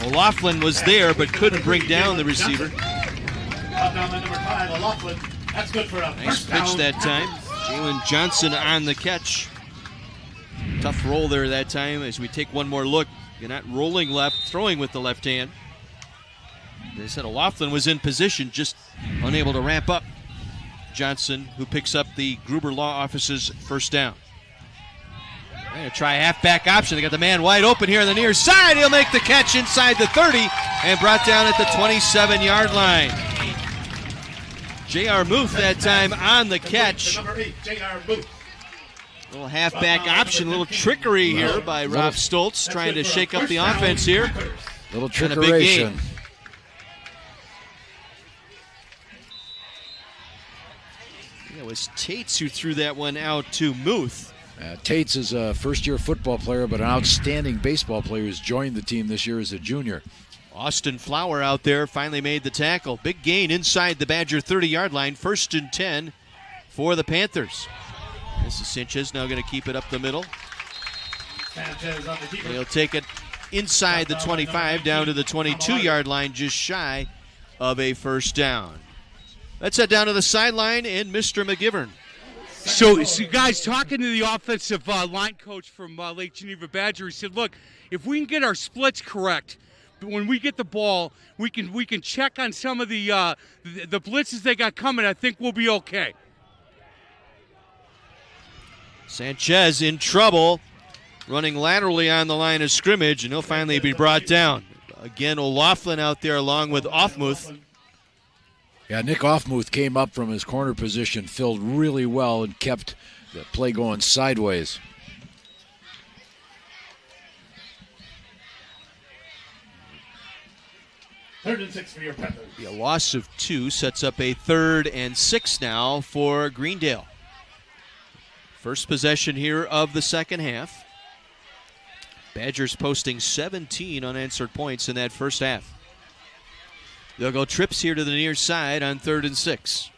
O'Loughlin was there but couldn't bring down the receiver. Down number 5, O'Loughlin. That's good for a Nice pitch that time. Jalen Johnson on the catch. Tough roll there that time as we take one more look. Gannett rolling left, throwing with the left hand. They said O'Loughlin was in position, just unable to ramp up. Johnson, who picks up the Gruber Law Office's first down. They're going to try a halfback option. They got the man wide open here on the near side. He'll make the catch inside the 30 and brought down at the 27-yard line. J.R. Muth that time on the catch. Number 8, J.R. Muth. Little halfback option, a little trickery here by Rob Stoltz, trying to shake up the offense here. Little And a big trickeration. gain. It was Tates who threw that one out to Muth. Tates is a first-year football player, but an outstanding baseball player who's joined the team this year as a junior. Austin Flower out there finally made the tackle. Big gain inside the Badger 30-yard line. 1st and 10 for the Panthers. This is Sanchez now going to keep it up the middle. Sanchez on the keeper. He'll take it inside the 25 down to the 22-yard line, just shy of a first down. Let's head down to the sideline and Mr. McGivern. So guys, talking to the offensive line coach from Lake Geneva Badger, he said, look, if we can get our splits correct, when we get the ball, we can check on some of the blitzes they got coming. I think we'll be okay. Sanchez in trouble, running laterally on the line of scrimmage, and he'll finally be brought down. Again, O'Loughlin out there along with Offmuth. Yeah, Nick Offmuth came up from his corner position, filled really well, and kept the play going sideways. Third and 6 for your Panthers. A loss of 2 sets up a 3rd and 6 now for Greendale. First possession here of the second half. Badgers posting 17 unanswered points in that first half. They'll go trips here to the near side on 3rd and 6.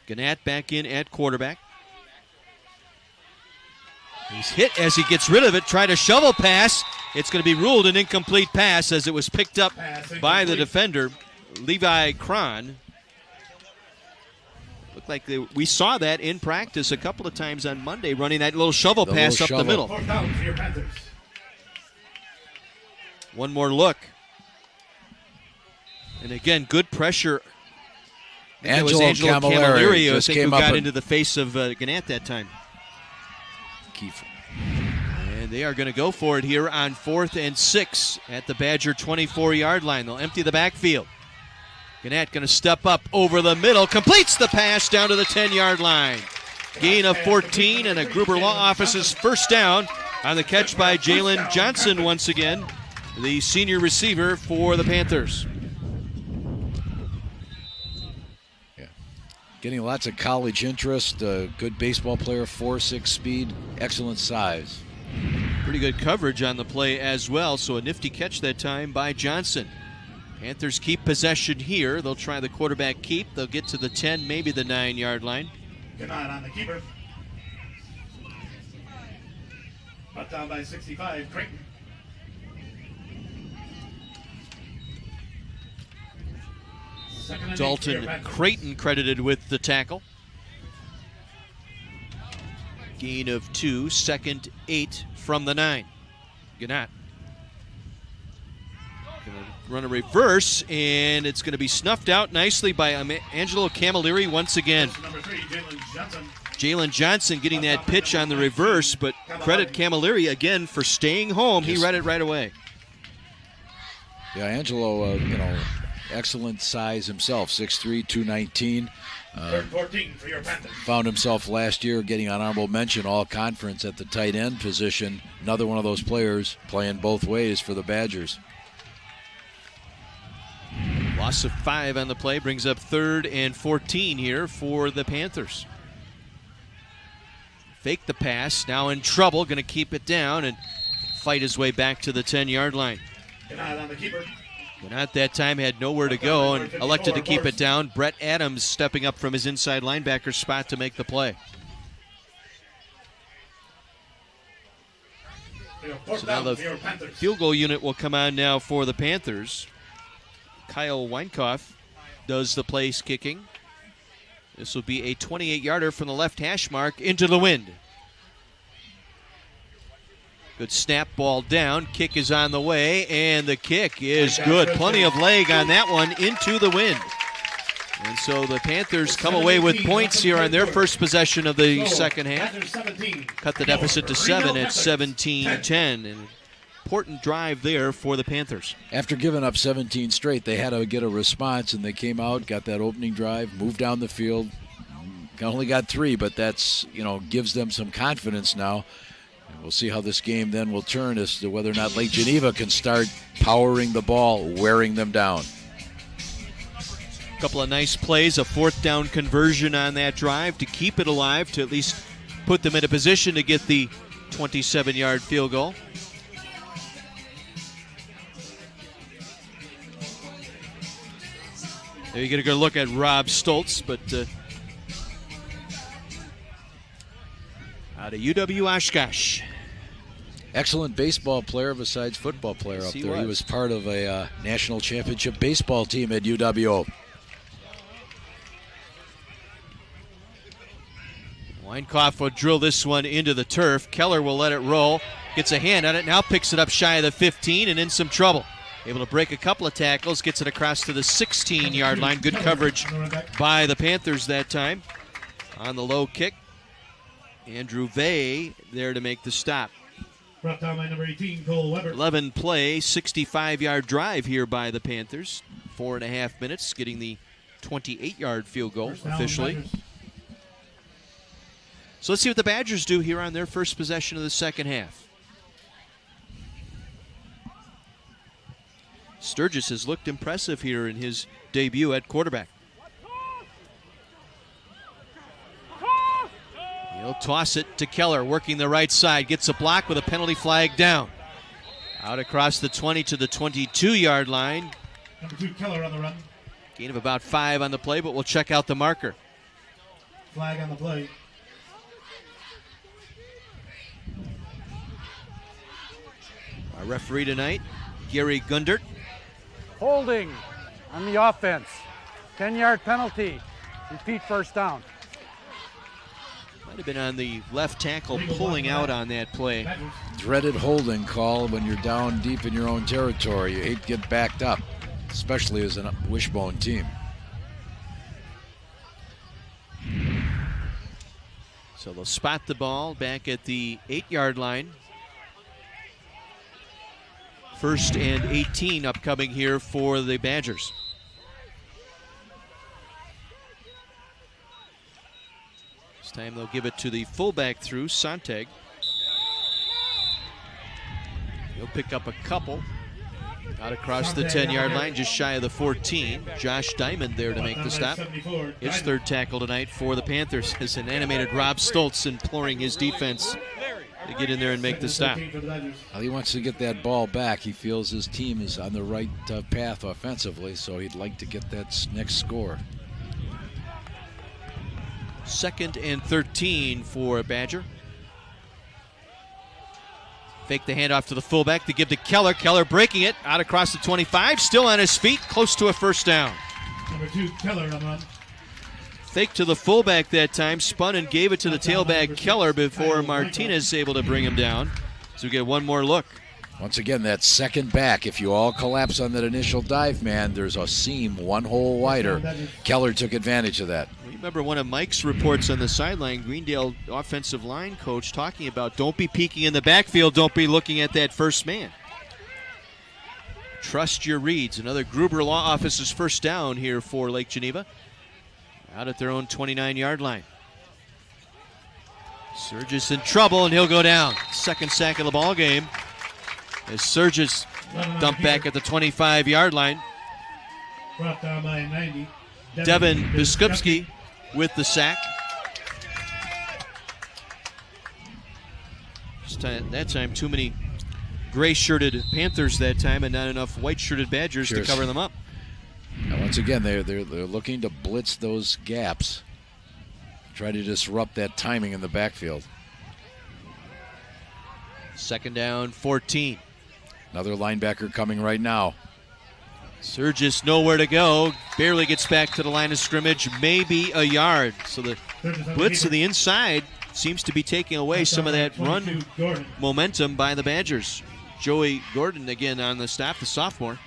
Gannett back in at quarterback. He's hit as he gets rid of it. Try to shovel pass. It's going to be ruled an incomplete pass as it was picked up by the defender, Levi Cron. Looked like we saw that in practice a couple of times on Monday, running that little shovel pass up the middle. 4th down for your Panthers. One more look. And again, good pressure. Angelo Camilleri, I just think, came who up got and- into the face of Gannett that time. And they are going to go for it here on 4th and 6 at the Badger 24-yard line. They'll empty the backfield. Gannett going to step up over the middle, completes the pass down to the 10-yard line. Gain of 14 and a Gruber Law Office's first down on the catch by Jalen Johnson once again, the senior receiver for the Panthers. Getting lots of college interest, good baseball player, 4.6 speed, excellent size. Pretty good coverage on the play as well, so a nifty catch that time by Johnson. Panthers keep possession here. They'll try the quarterback keep. They'll get to the 10, maybe the 9-yard line. Good night on the keeper. Brought down by 65, Creighton. Dalton Creighton credited with the tackle. Gain of 2, 2nd, 8 from the 9. Gannett going to run a reverse, and it's going to be snuffed out nicely by Angelo Camilleri once again. Number 3, Jalen Johnson. Jalen Johnson getting that pitch on the reverse, but credit Camilleri again for staying home. He read it right away. Yeah, Angelo, excellent size himself, 6'3", 219. 14 for your Panthers. Found himself last year getting honorable mention all-conference at the tight end position. Another one of those players playing both ways for the Badgers. Loss of 5 on the play brings up 3rd and 14 here for the Panthers. Fake the pass, now in trouble, going to keep it down and fight his way back to the 10-yard line. Gannett that time had nowhere to go and elected to keep it down. Brett Adams stepping up from his inside linebacker spot to make the play. So now the field goal unit will come on now for the Panthers. Kyle Weinkoff does the place kicking. This will be a 28-yarder from the left hash mark into the wind. Good snap, ball down. Kick is on the way, and the kick is good. Plenty of leg on that one into the wind. And so the Panthers come away with points here on their first possession of the second half. Cut the deficit to 7 at 17-10. An important drive there for the Panthers. After giving up 17 straight, they had to get a response, and they came out, got that opening drive, moved down the field. Only got 3, but that's, gives them some confidence now. And we'll see how this game then will turn as to whether or not Lake Geneva can start powering the ball, wearing them down. Couple of nice plays, a 4th down conversion on that drive to keep it alive, to at least put them in a position to get the 27-yard field goal. There you get a good look at Rob Stoltz, but out of UW Oshkosh. Excellent baseball player besides football player up there. He was part of a national championship baseball team at UWO. Weinkoff will drill this one into the turf. Keller will let it roll. Gets a hand on it. Now picks it up shy of the 15 and in some trouble. Able to break a couple of tackles. Gets it across to the 16-yard line. Good coverage by the Panthers that time. On the low kick, Andrew Vey there to make the stop. 11 play, 65-yard drive here by the Panthers. 4.5 minutes, getting the 28-yard field goal officially. So let's see what the Badgers do here on their first possession of the second half. Sturgis has looked impressive here in his debut at quarterback. He'll toss it to Keller, working the right side. Gets a block with a penalty flag down. Out across the 20 to the 22-yard line. Number 2, Keller on the run. Gain of about 5 on the play, but we'll check out the marker. Flag on the play. Our referee tonight, Gary Gundert. Holding on the offense. 10-yard penalty. Repeat first down. Might have been on the left tackle pulling out on that play. Dreaded holding call when you're down deep in your own territory. You hate to get backed up, especially as a wishbone team. So they'll spot the ball back at the 8-yard line. 1st and 18 upcoming here for the Badgers. This time they'll give it to the fullback through, Sontag. He'll pick up a couple. Out across the 10-yard line, just shy of the 14. Josh Diamond there to make the stop. His 3rd tackle tonight for the Panthers is an animated Rob Stoltz imploring his defense to get in there and make the stop. Well, he wants to get that ball back. He feels his team is on the right path offensively, so he'd like to get that next score. 2nd and 13 for Badger. Fake the handoff to the fullback to give to Keller. Keller breaking it out across the 25, still on his feet, close to a first down. Number 2, Keller on the run. Fake to the fullback that time, spun and gave it to the tailback Keller before Martinez able to bring him down. So we get one more look. Once again, that second back, if you all collapse on that initial dive man, there's a seam 1 hole wider. Keller took advantage of that. Remember one of Mike's reports on the sideline, Greendale offensive line coach talking about don't be peeking in the backfield, don't be looking at that first man. Trust your reads. Another Gruber Law Office's first down here for Lake Geneva. Out at their own 29-yard line. Sturgis in trouble, and he'll go down. 2nd sack of the ball game as Sturgis dumped back at the 25-yard line. Brought down by 90. Devin Biskupski with the sack. That time, too many gray-shirted Panthers that time and not enough white-shirted Badgers to cover them up. Now once again, they're looking to blitz those gaps. Try to disrupt that timing in the backfield. 2nd down, 14. Another linebacker coming right now. Surgis nowhere to go. Barely gets back to the line of scrimmage, maybe a yard. So the blitz to the inside seems to be taking away some of that run momentum by the Badgers. Joey Gordon again on the stop, the sophomore.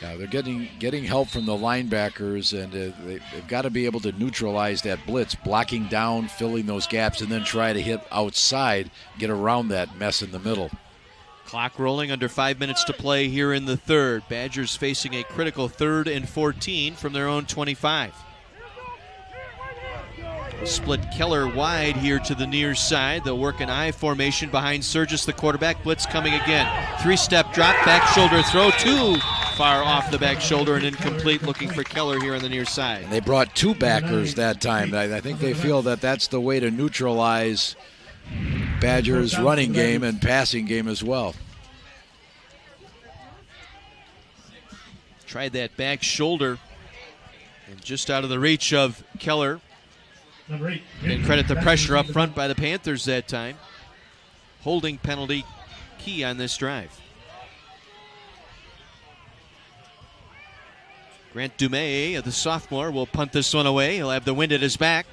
Yeah, they're getting help from the linebackers, and they've got to be able to neutralize that blitz, blocking down, filling those gaps, and then try to hit outside, get around that mess in the middle. Clock rolling, under 5 minutes to play here in the third. Badgers facing a critical 3rd and 14 from their own 25. They'll split Keller wide here to the near side. They'll work an I formation behind Surgis, the quarterback. Blitz coming again. 3-step drop, back shoulder throw, too far off the back shoulder and incomplete, looking for Keller here on the near side. And they brought 2 backers that time. I think they feel that that's the way to neutralize Badgers' running game and passing game as well. Tried that back shoulder and just out of the reach of Keller. And credit the pressure up front by the Panthers that time. Holding penalty key on this drive. Grant Dumais, the sophomore, will punt this one away. He'll have the wind at his back.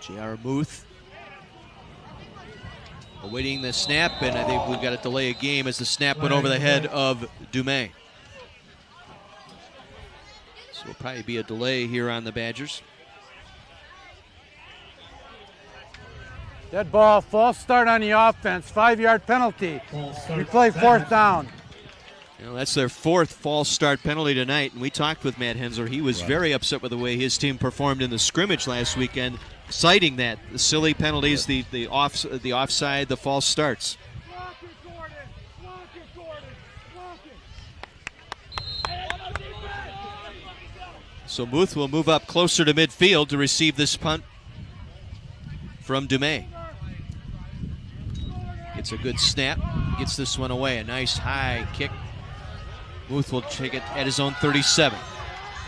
J.R. Muth awaiting the snap, and I think we've got to delay a game as the snap went over the head of Dumais. So it'll probably be a delay here on the Badgers. Dead ball, false start on the offense, 5-yard penalty. We play 4th down. You know, that's their 4th false start penalty tonight, and we talked with Matt Hensler. He was very upset with the way his team performed in the scrimmage last weekend, citing that the silly penalties, the offside, the false starts. So Muth will move up closer to midfield to receive this punt from Dumais. Gets a good snap, gets this one away. A nice high kick. Muth will take it at his own 37.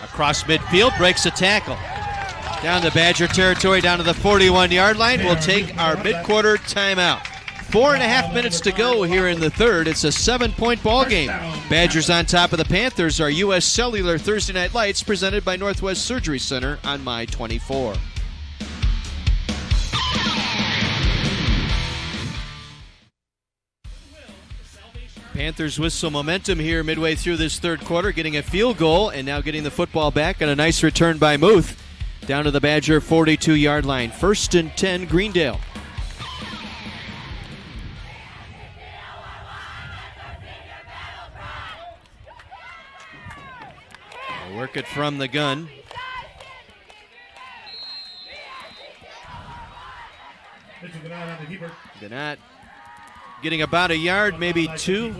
Across midfield, breaks a tackle. Down to Badger territory, down to the 41-yard line. We'll take our mid-quarter timeout. 4.5 minutes to go here in the third. It's a 7-point ball game. Badgers on top of the Panthers are U.S. Cellular Thursday Night Lights presented by Northwest Surgery Center on My 24. Panthers with some momentum here midway through this third quarter, getting a field goal and now getting the football back, and a nice return by Muth down to the Badger 42-yard line. 1st and 10, Greendale. They'll work it from the gun. Gannat getting about a yard, maybe 2.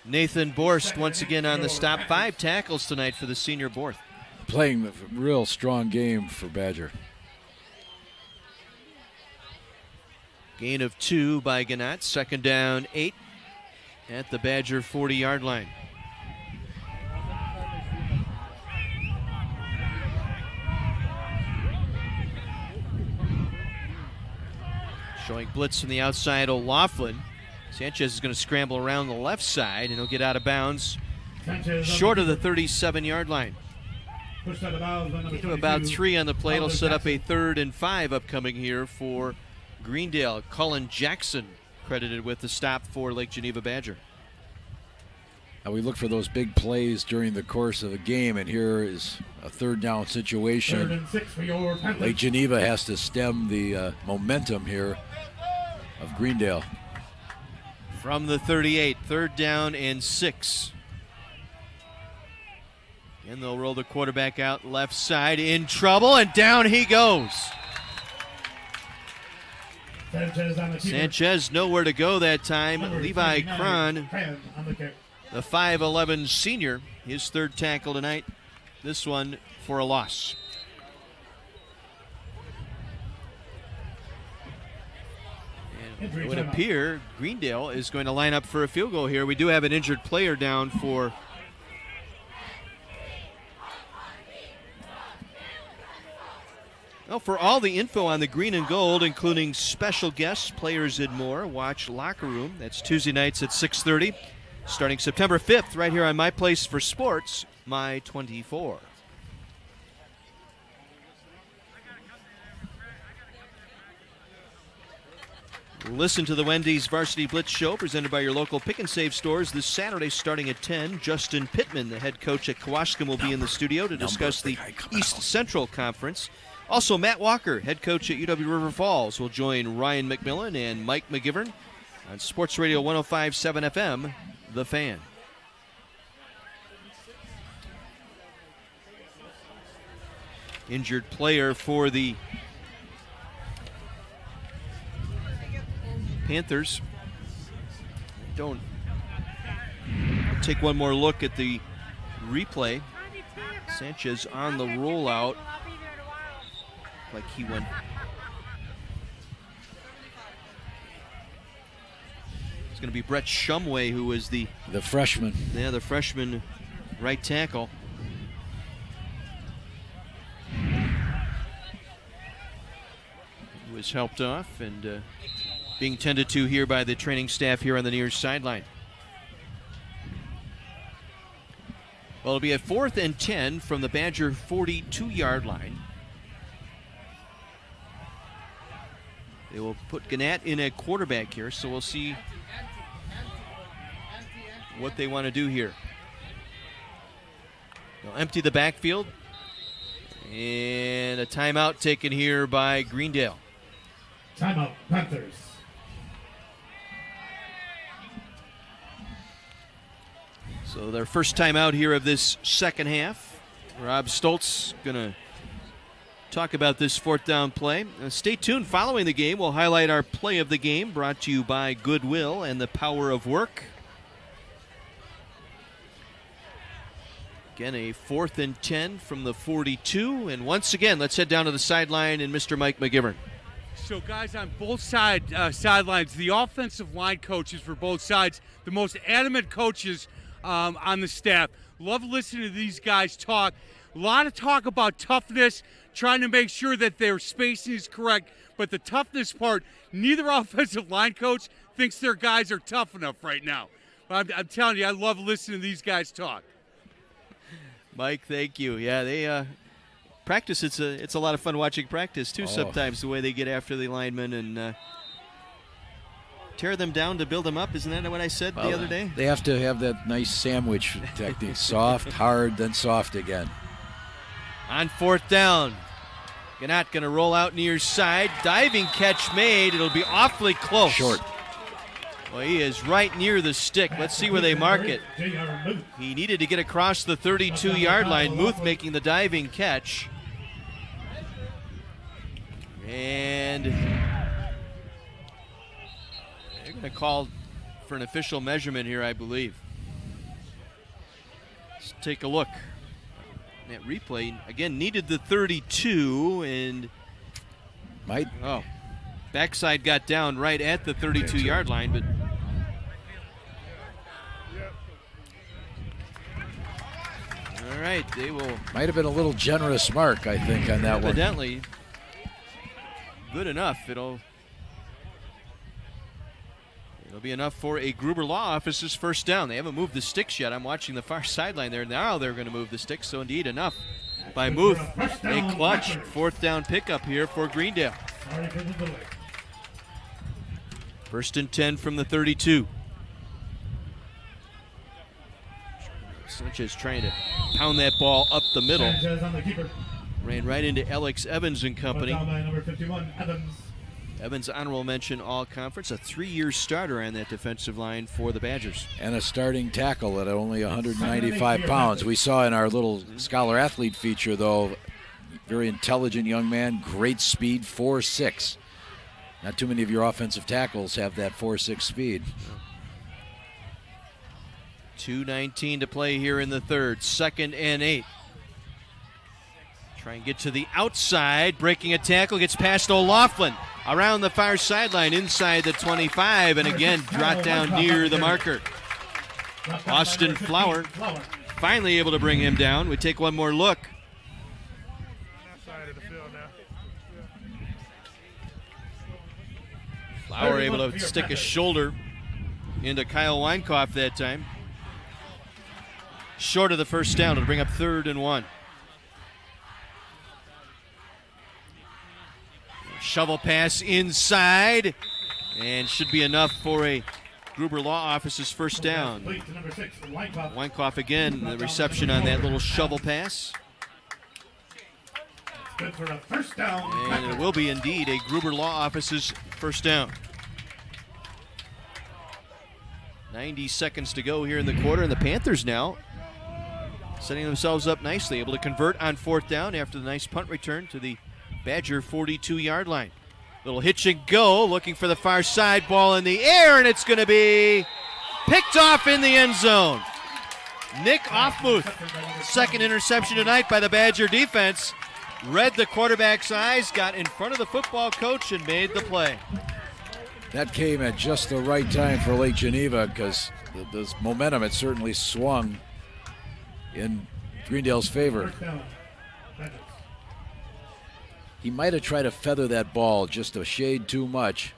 Nathan Borst once again on the stop. 5 tackles tonight for the senior Borth. Playing a real strong game for Badger. Gain of 2 by Gannat. 2nd down, 8 at the Badger 40-yard line. Showing blitz from the outside, O'Laughlin. Sanchez is going to scramble around the left side, and he'll get out of bounds short of the 37-yard line. About 3 on the plate. It'll set up a 3rd and 5 upcoming here for Greendale. Cullen Jackson credited with the stop for Lake Geneva Badger. Now we look for those big plays during the course of a game, and here is a 3rd down situation. 3rd and 6 for your Panthers. Lake Geneva has to stem the momentum here of Greendale. From the 38, 3rd down and 6. And they'll roll the quarterback out left side, in trouble, and down he goes. Sanchez nowhere to go that time. Levi Cron, the 5'11 senior, his third tackle tonight. This one for a loss. And it would appear Greendale is going to line up for a field goal here. We do have an injured player down for for all the info on the green and gold, including special guests, players, and more, watch Locker Room. That's Tuesday nights at 6:30, starting September 5th, right here on My Place for Sports, My 24. Listen to the Wendy's Varsity Blitz Show, presented by your local Pick and Save stores this Saturday starting at 10. Justin Pittman, the head coach at Kewaskum, will be in the studio to discuss the East Central Conference. Also, Matt Walker, head coach at UW River Falls, will join Ryan McMillan and Mike McGivern on Sports Radio 105.7 FM, The Fan. Injured player for the Panthers. Don't take one more look at the replay. Sanchez on the rollout. Like he went. It's going to be Brett Shumway, who was the freshman. Yeah, the freshman right tackle. He was helped off and being tended to here by the training staff here on the near sideline. Well, it'll be a 4th and 10 from the Badger 42-yard line. They will put Gannett in at quarterback here, so we'll see what they want to do here. They'll empty the backfield. And a timeout taken here by Greendale. Timeout, Panthers. So their first timeout here of this second half. Rob Stoltz going to talk about this 4th down play. Stay tuned. Following the game, we'll highlight our play of the game, brought to you by Goodwill and the Power of Work. Again, a 4th and 10 from the 42. And once again, let's head down to the sideline and Mr. Mike McGivern. So, guys, on both sidelines, the offensive line coaches for both sides, the most adamant coaches on the staff. Love listening to these guys talk. A lot of talk about toughness, trying to make sure that their spacing is correct. But the toughness part, neither offensive line coach thinks their guys are tough enough right now. But I'm telling you, I love listening to these guys talk. Mike, thank you. Yeah, they practice. It's a lot of fun watching practice too. Sometimes the way they get after the linemen and tear them down to build them up. Isn't that what I said the other day? They have to have that nice sandwich technique: soft, hard, then soft again. On 4th down, Gannett going to roll out near side. Diving catch made. It'll be awfully close. Short. Well, he is right near the stick. Let's see where they mark it. He needed to get across the 32-yard line. Muth making the diving catch. And they're going to call for an official measurement here, I believe. Let's take a look. That replay, again, needed the 32 and backside got down right at the 32-yard line, but all right, they will. Might have been a little generous mark, I think, on that one. Evidently, good enough. It'll be enough for a Gruber Law Office's first down. They haven't moved the sticks yet. I'm watching the far sideline there. Now they're going to move the sticks, so indeed enough by Muth. A clutch 4th down pickup here for Greendale. 1st and 10 from the 32. Sanchez trying to pound that ball up the middle. Ran right into Alex Evans and company. Number 51, Evans. Evans, honorable mention all-conference, a 3-year starter on that defensive line for the Badgers. And a starting tackle at only 195 pounds. We saw in our little scholar athlete feature, though, very intelligent young man, great speed, 4'6". Not too many of your offensive tackles have that 4.6 speed. 2:19 to play here in the third. 2nd and 8. Try and get to the outside. Breaking a tackle. Gets past O'Loughlin. Around the far sideline. Inside the 25. And again, brought down near the marker. Austin Flower finally able to bring him down. We take one more look. Flower able to stick his shoulder into Kyle Weinkoff that time. Short of the first down. It'll bring up 3rd and 1. Shovel pass inside, and should be enough for a Gruber Law Office's first down. Weinkoff again, the reception on that little shovel pass. And it will be indeed a Gruber Law Office's first down. 90 seconds to go here in the quarter, and the Panthers now setting themselves up nicely, able to convert on 4th down after the nice punt return to the Badger 42-yard line. Little hitch and go, looking for the far side, ball in the air, and it's going to be picked off in the end zone. Nick Offmuth, 2nd interception tonight by the Badger defense. Read the quarterback's eyes, got in front of the football coach, and made the play. That came at just the right time for Lake Geneva because the momentum had certainly swung in Greendale's favor. He might have tried to feather that ball just a shade too much,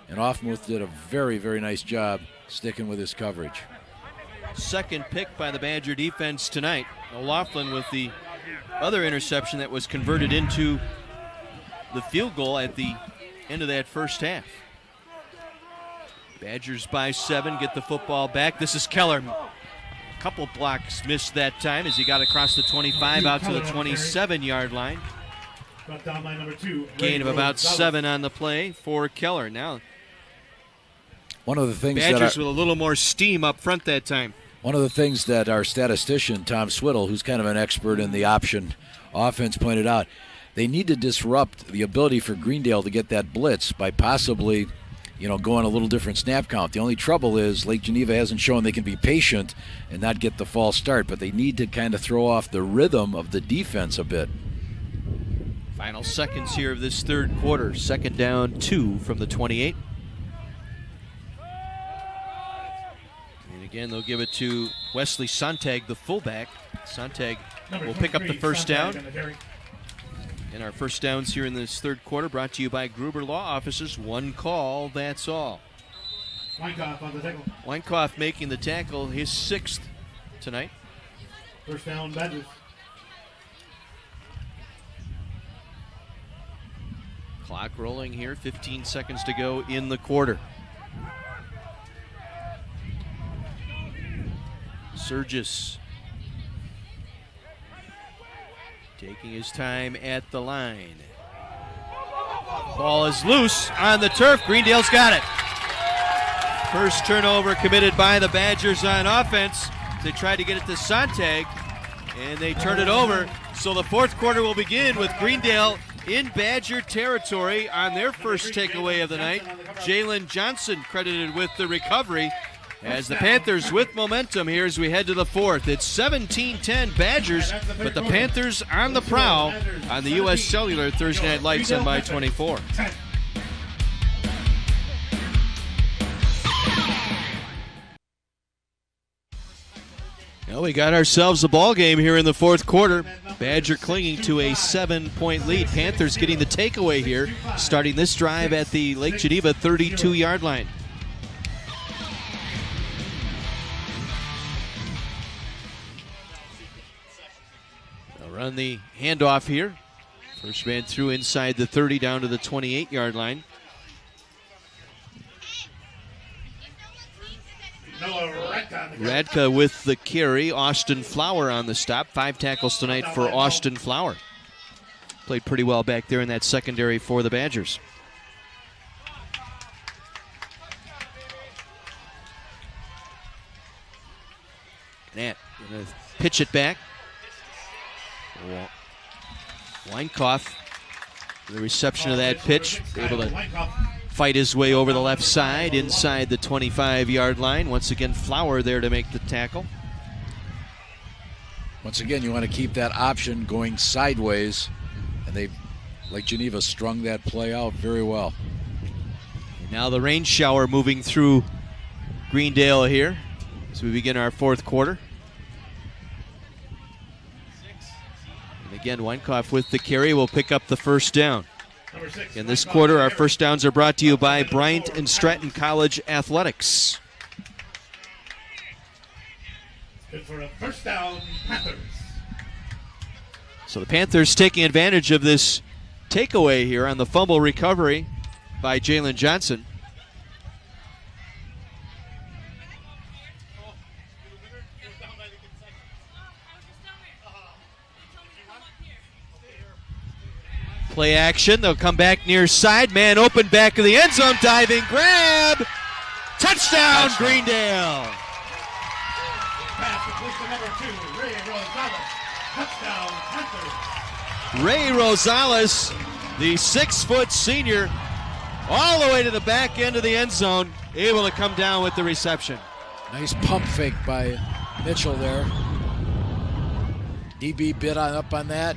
and Offmuth did a very, very nice job sticking with his coverage. 2nd pick by the Badger defense tonight. O'Loughlin with the other interception that was converted into the field goal at the end of that first half. Badgers by 7, get the football back. This is Keller. Couple blocks missed that time as he got across the 25 out to the 27-yard line. Gain of about 7 on the play for Keller. Now, one of the things Badgers with a little more steam up front that time. One of the things that our statistician, Tom Swiddle, who's kind of an expert in the option offense, pointed out, they need to disrupt the ability for Greendale to get that blitz by possibly, going a little different snap count. The only trouble is Lake Geneva hasn't shown they can be patient and not get the false start, but they need to kind of throw off the rhythm of the defense a bit. Final seconds here of this third quarter. 2nd down, 2 from the 28. And again, they'll give it to Wesley Sontag, the fullback. Sontag will pick up the first down. And our first downs here in this third quarter brought to you by Gruber Law Offices. One call, that's all. Weinkoff on the tackle. Weinkoff making the tackle, his 6th tonight. First down, Badgers. Clock rolling here, 15 seconds to go in the quarter. Surgis taking his time at the line. Ball is loose on the turf. Greendale's got it. First turnover committed by the Badgers on offense. They tried to get it to Sontag, and they turn it over. So the fourth quarter will begin with Greendale in Badger territory on their first takeaway of the night. Jalen Johnson credited with the recovery as the Panthers with momentum here as we head to the fourth. It's 17-10 Badgers, but the Panthers on the prowl on the U.S. Cellular Thursday Night Lights on by 24. Well, we got ourselves a ball game here in the fourth quarter. Badger clinging to a 7-point lead. Panthers getting the takeaway here, starting this drive at the Lake Geneva 32-yard line. They'll run the handoff here. First man through inside the 30 down to the 28-yard line. Radka with the carry. Austin Flower on the stop. 5 tackles tonight for Austin Flower. Played pretty well back there in that secondary for the Badgers. Nat going to pitch it back. Weinkoff The reception of that pitch, able to fight his way over the left side inside the 25-yard line. Once again, Flower there to make the tackle. Once again, you want to keep that option going sideways, and they, like Geneva, strung that play out very well. And now the rain shower moving through Greendale here as we begin our fourth quarter. And again, Weinkauf with the carry will pick up the first down. In this quarter, our first downs are brought to you by Bryant and Stratton College Athletics. Good for a first down, Panthers. So the Panthers taking advantage of this takeaway here on the fumble recovery by Jalen Johnson. Play action, they'll come back near side, man open back of the end zone, diving grab, touchdown Greendale. Pass complete to number 2, Ray Rosales. Touchdown, Panthers. Ray Rosales, the 6-foot senior, all the way to the back end of the end zone, able to come down with the reception. Nice pump fake by Mitchell there. DB bit up on that.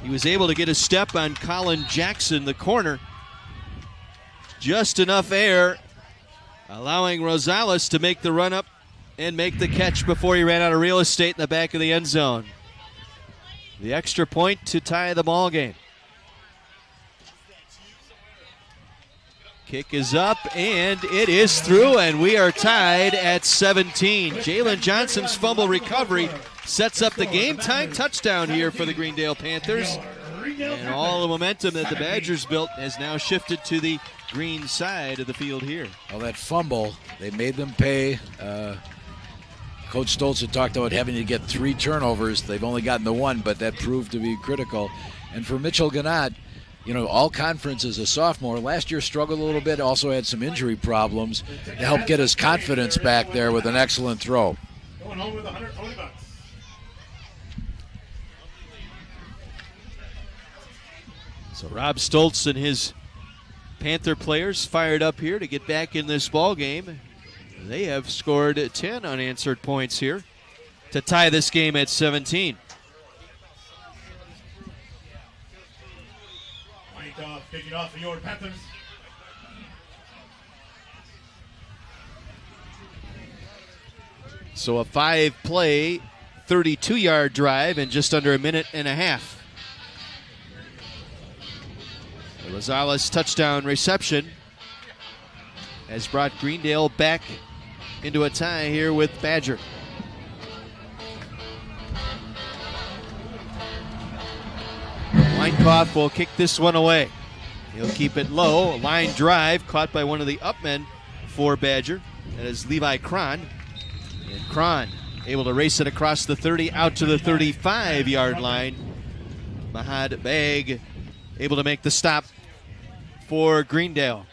He was able to get a step on Colin Jackson, the corner. Just enough air, allowing Rosales to make the run up and make the catch before he ran out of real estate in the back of the end zone. The extra point to tie the ball game. Kick is up, and it is through, and we are tied at 17. Jalen Johnson's fumble recovery sets up the game-time touchdown here for the Greendale Panthers. And all the momentum that the Badgers built has now shifted to the green side of the field here. Well, that fumble, they made them pay. Coach Stoltz had talked about having to get 3 turnovers. They've only gotten the 1, but that proved to be critical. And for Mitchell Gannat, you know, all conference as a sophomore. Last year struggled a little bit, also had some injury problems to help get his confidence back there with an excellent throw. Going home with $120. So Rob Stoltz and his Panther players fired up here to get back in this ball game. They have scored 10 unanswered points here to tie this game at 17. Kicking off for your Panthers. So a 5-play, 32-yard drive in just under a minute and a half. The Rosales touchdown reception has brought Greendale back into a tie here with Badger. Weinkauf will kick this one away. He'll keep it low. Line drive caught by one of the upmen for Badger. That is Levi Cron. And Cron able to race it across the 30 out to the 35-yard line. Mahad Beg able to make the stop for Greendale.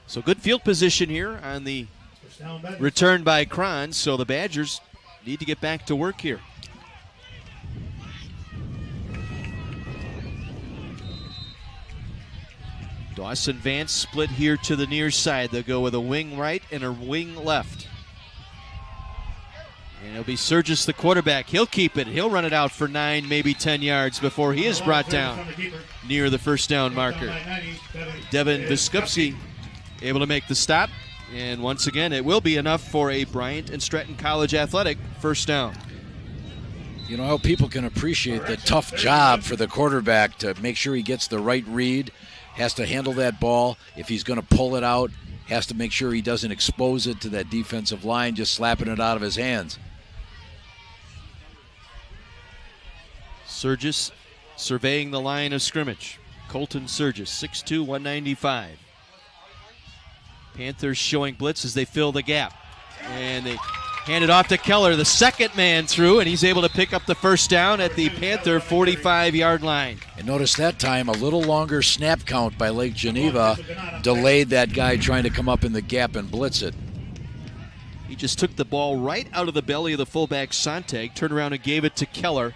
So good field position here on the return by Cron. So the Badgers need to get back to work here. Dawson Vance split here to the near side. They'll go with a wing right and a wing left. And it'll be Surgis, the quarterback. He'll keep it. He'll run it out for 9, maybe 10 yards before he is brought down near the first down marker. Devin Biskupski able to make the stop. And once again, it will be enough for a Bryant and Stratton College Athletic first down. You know how people can appreciate the tough job for the quarterback to make sure he gets the right read, has to handle that ball. If he's going to pull it out, has to make sure he doesn't expose it to that defensive line, just slapping it out of his hands. Surgis surveying the line of scrimmage. Colton Surgis, 6'2", 195. Panthers showing blitz as they fill the gap. And they hand it off to Keller, the second man through, and he's able to pick up the first down at the Panther 45-yard line. And notice that time a little longer snap count by Lake Geneva delayed that guy trying to come up in the gap and blitz it. He just took the ball right out of the belly of the fullback Sontag, turned around and gave it to Keller,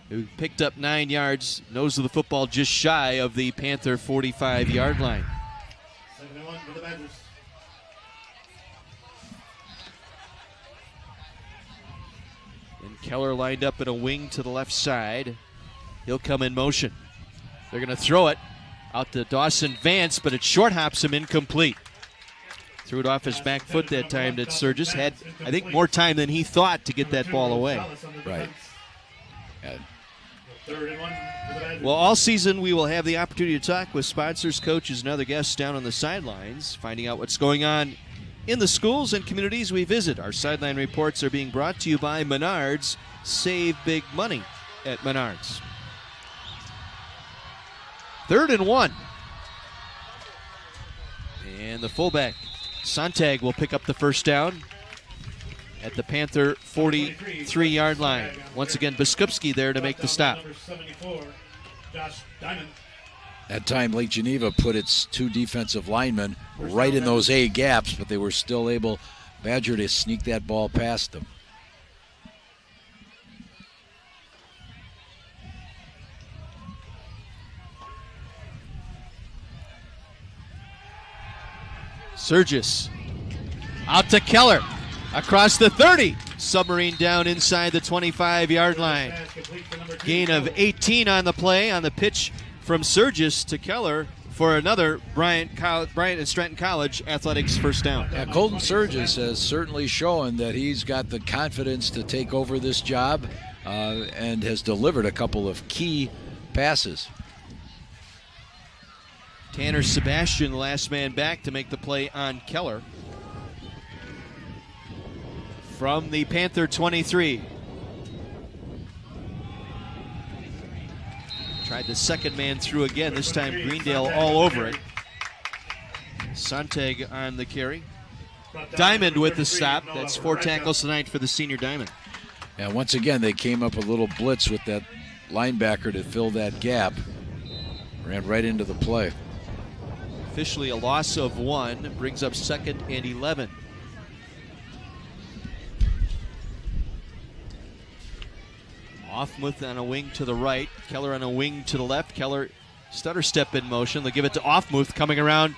who picked up 9 yards, nose of the football just shy of the Panther 45-yard line. 71 for the Badgers. And Keller lined up in a wing to the left side. He'll come in motion. They're going to throw it out to Dawson Vance, but it short hops him incomplete. Threw it off his back foot that time. That Surgis had, I think, more time than he thought to get that ball away. Right. Well, all season we will have the opportunity to talk with sponsors, coaches, and other guests down on the sidelines, finding out what's going on in the schools and communities we visit. Our sideline reports are being brought to you by Menards. Save big money at Menards. 3rd and 1. And the fullback, Sontag, will pick up the first down at the Panther 43-yard line. Once again, Biskupski there to make the stop. That time, Lake Geneva put its 2 defensive linemen right in those A gaps, but they were still able, Badger, to sneak that ball past them. Surgis out to Keller. Across the 30. Submarine down inside the 25-yard line. Gain of 18 on the play on the pitch from Surgis to Keller for another Bryant and Stratton College athletics first down. Yeah, Colton Surgis has certainly shown that he's got the confidence to take over this job and has delivered a couple of key passes. Tanner Sebastian, the last man back to make the play on Keller. From the Panther 23. Tried the second man through again, this time Greendale all over it. Sontag on the carry. Diamond with the stop. That's 4 tackles tonight for the senior Diamond. And once again, they came up a little blitz with that linebacker to fill that gap. Ran right into the play. Officially a loss of 1, brings up 2nd and 11. Offmuth on a wing to the right, Keller on a wing to the left. Keller stutter step in motion. They'll give it to Offmuth, coming around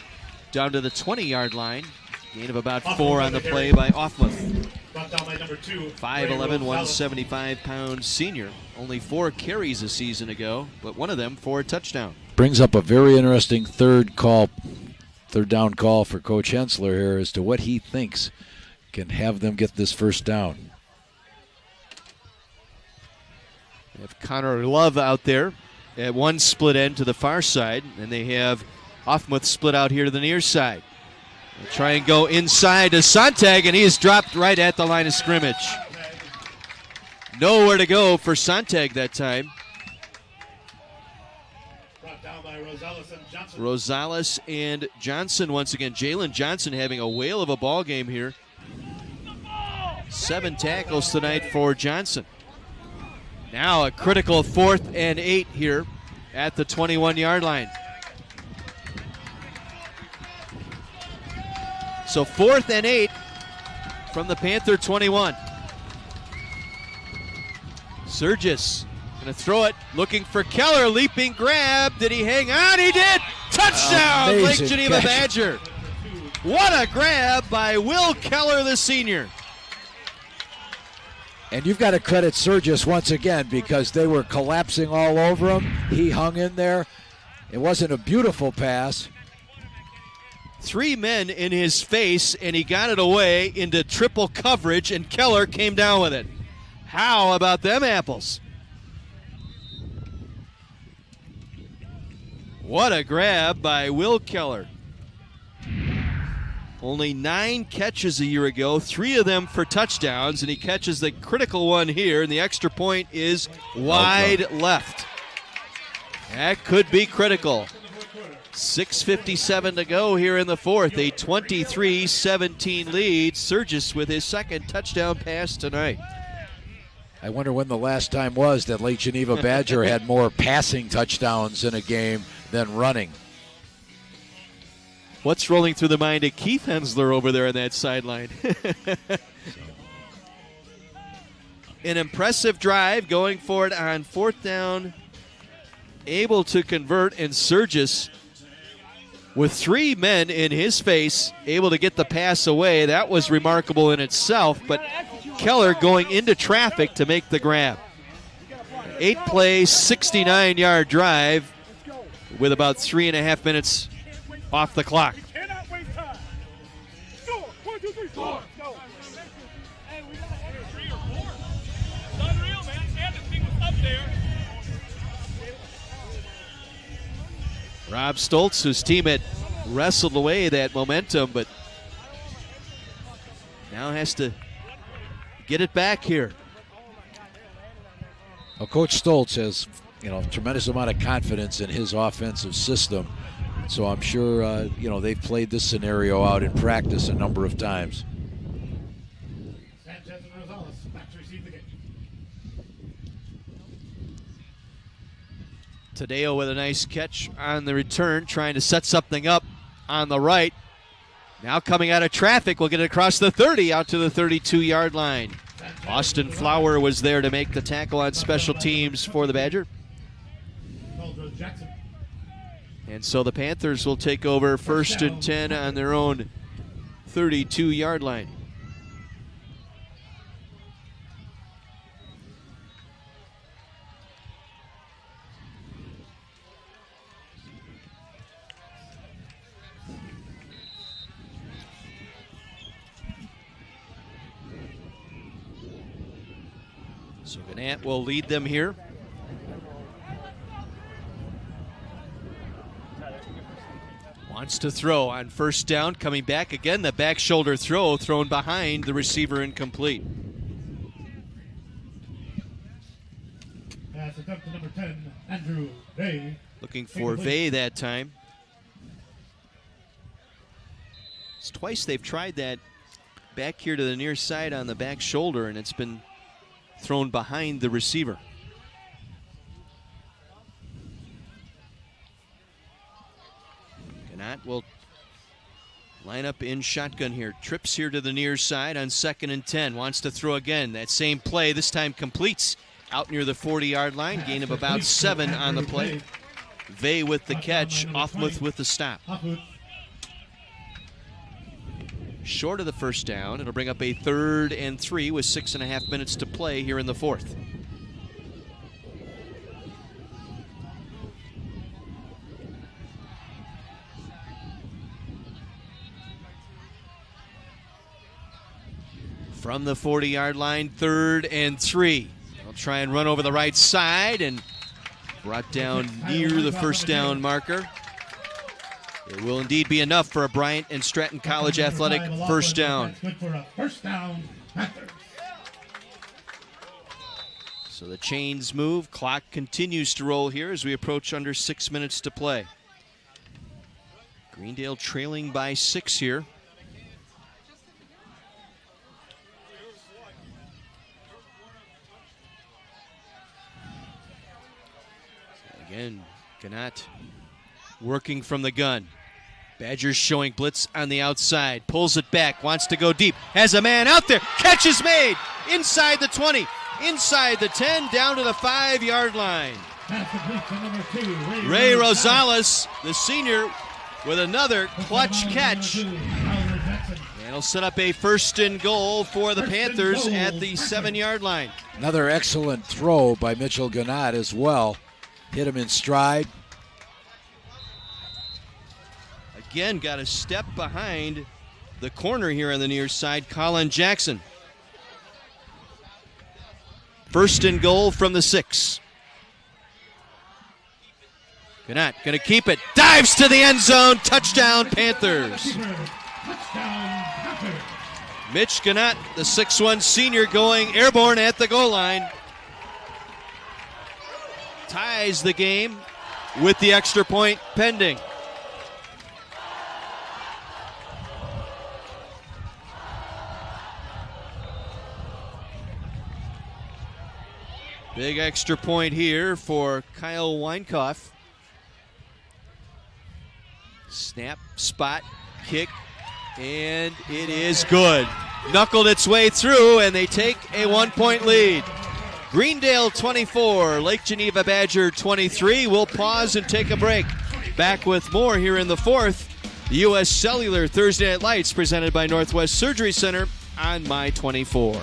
down to the 20-yard line. Gain of about 4 on the play by Offmuth. 5'11", 175-pound senior. Only 4 carries a season ago, but one of them for a touchdown. Brings up a very interesting third down call for Coach Hensler here as to what he thinks can have them get this first down. They have Connor Love out there at one split end to the far side, and they have Offmuth split out here to the near side. They'll try and go inside to Sontag, and he is dropped right at the line of scrimmage. Nowhere to go for Sontag that time. Rosales and Johnson once again. Jalen Johnson having a whale of a ball game here. 7 tackles tonight for Johnson. Now a critical 4th and 8 here at the 21-yard line. So 4th and 8 from the Panther 21. Surgis going to throw it, looking for Keller, leaping grab. Did he hang on? He did! Touchdown, Lake Geneva Badger. What a grab by Will Keller, the senior. And you've got to credit Surgis once again because they were collapsing all over him. He hung in there. It wasn't a beautiful pass. 3 men in his face, and he got it away into triple coverage, and Keller came down with it. How about them apples? What a grab by Will Keller. Only 9 catches a year ago, 3 of them for touchdowns, and he catches the critical one here, and the extra point is wide left. That could be critical. 6:57 to go here in the 4th. A 23-17 lead. Surgis with his 2nd touchdown pass tonight. I wonder when the last time was that Lake Geneva Badger had more passing touchdowns in a game than running. What's rolling through the mind of Keith Hensler over there on that sideline? An impressive drive going for it on 4th down. Able to convert, and Surgis, with 3 men in his face, able to get the pass away. That was remarkable in itself, but Keller going into traffic to make the grab. 8-play, 69-yard drive with about 3.5 minutes off the clock. Rob Stoltz, whose team had wrestled away that momentum, but now has to get it back here. Well, Coach Stoltz has, a tremendous amount of confidence in his offensive system. So I'm sure, they've played this scenario out in practice a number of times. Sanchez and Rosales back to receive the game. Tadeo with a nice catch on the return, trying to set something up on the right. Now coming out of traffic, we'll get it across the 30 out to the 32-yard line. Austin Flower was there to make the tackle on special teams for the Badger. And so the Panthers will take over 1st and 10 on their own 32-yard line. So Gannett will lead them here. Wants to throw on 1st down, coming back again. The back shoulder throw thrown behind the receiver, incomplete. Pass attempt to number 10, Andrew Vay. Looking for Vay that time. It's twice they've tried that back here to the near side on the back shoulder, and it's been thrown behind the receiver. Gannett will line up in shotgun here. Trips here to the near side on 2nd and 10. Wants to throw again. That same play, this time completes out near the 40-yard line. Gain of about 7 on the play. Vay with the catch. Offmuth with the stop. Short of the 1st down. It'll bring up a 3rd and 3 with 6.5 minutes to play here in the 4th. From the 40-yard line, 3rd and 3. They'll try and run over the right side and brought down near the 1st down marker. It will indeed be enough for a Bryant and Stratton College Athletic 1st down. Good for a 1st down, Panthers. So the chains move. Clock continues to roll here as we approach under 6 minutes to play. Greendale trailing by 6 here. Again, Gannett working from the gun. Badgers showing blitz on the outside. Pulls it back, wants to go deep. Has a man out there. Catch is made. Inside the 20, inside the 10, down to the 5-yard line. Ray Rosales, the senior, with another clutch catch. And he'll set up a 1st and goal for the Panthers at the 7-yard line. Another excellent throw by Mitchell Gannett as well. Hit him in stride. Again, got a step behind the corner here on the near side, Colin Jackson. 1st and goal from the 6. Gannett gonna keep it. Dives to the end zone. Touchdown, Panthers. Mitch Gannett, the 6'1 senior, going airborne at the goal line. Ties the game with the extra point pending. Big extra point here for Kyle Weinkoff. Snap, spot, kick, and it is good. Knuckled its way through, and they take a 1-point lead. Greendale 24, Lake Geneva Badger 23. We'll pause and take a break. Back with more here in the fourth. The U.S. Cellular Thursday Night Lights presented by Northwest Surgery Center on My 24.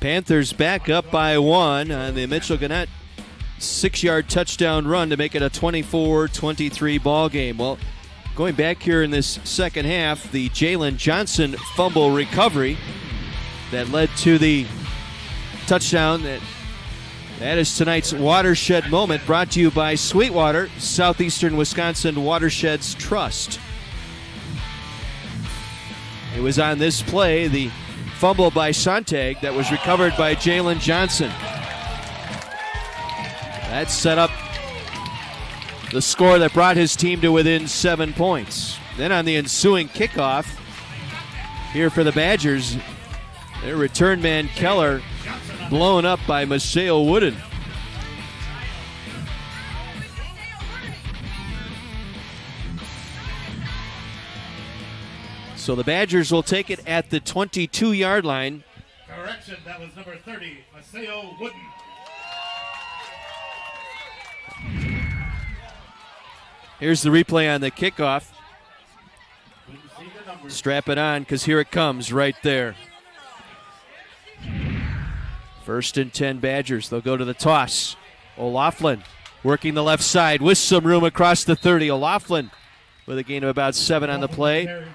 Panthers back up by 1 on the Mitchell Gannett 6-yard touchdown run to make it a 24-23 ball game. Well, going back here in this second half, the Jalen Johnson fumble recovery that led to the touchdown. That is tonight's watershed moment, brought to you by Sweetwater, Southeastern Wisconsin Watersheds Trust. It was on this play, the fumble by Sontag, that was recovered by Jalen Johnson. That set up the score that brought his team to within 7 points. Then on the ensuing kickoff here for the Badgers, their return man Keller blown up by Maceo Wooden. So the Badgers will take it at the 22-yard line. Correction, that was number 30, Maceo Wooden. Here's the replay on the kickoff. Strap it on, because here it comes right there. 1st and 10 Badgers. They'll go to the toss. O'Loughlin working the left side with some room across the 30. O'Loughlin with a gain of about 7 on the play.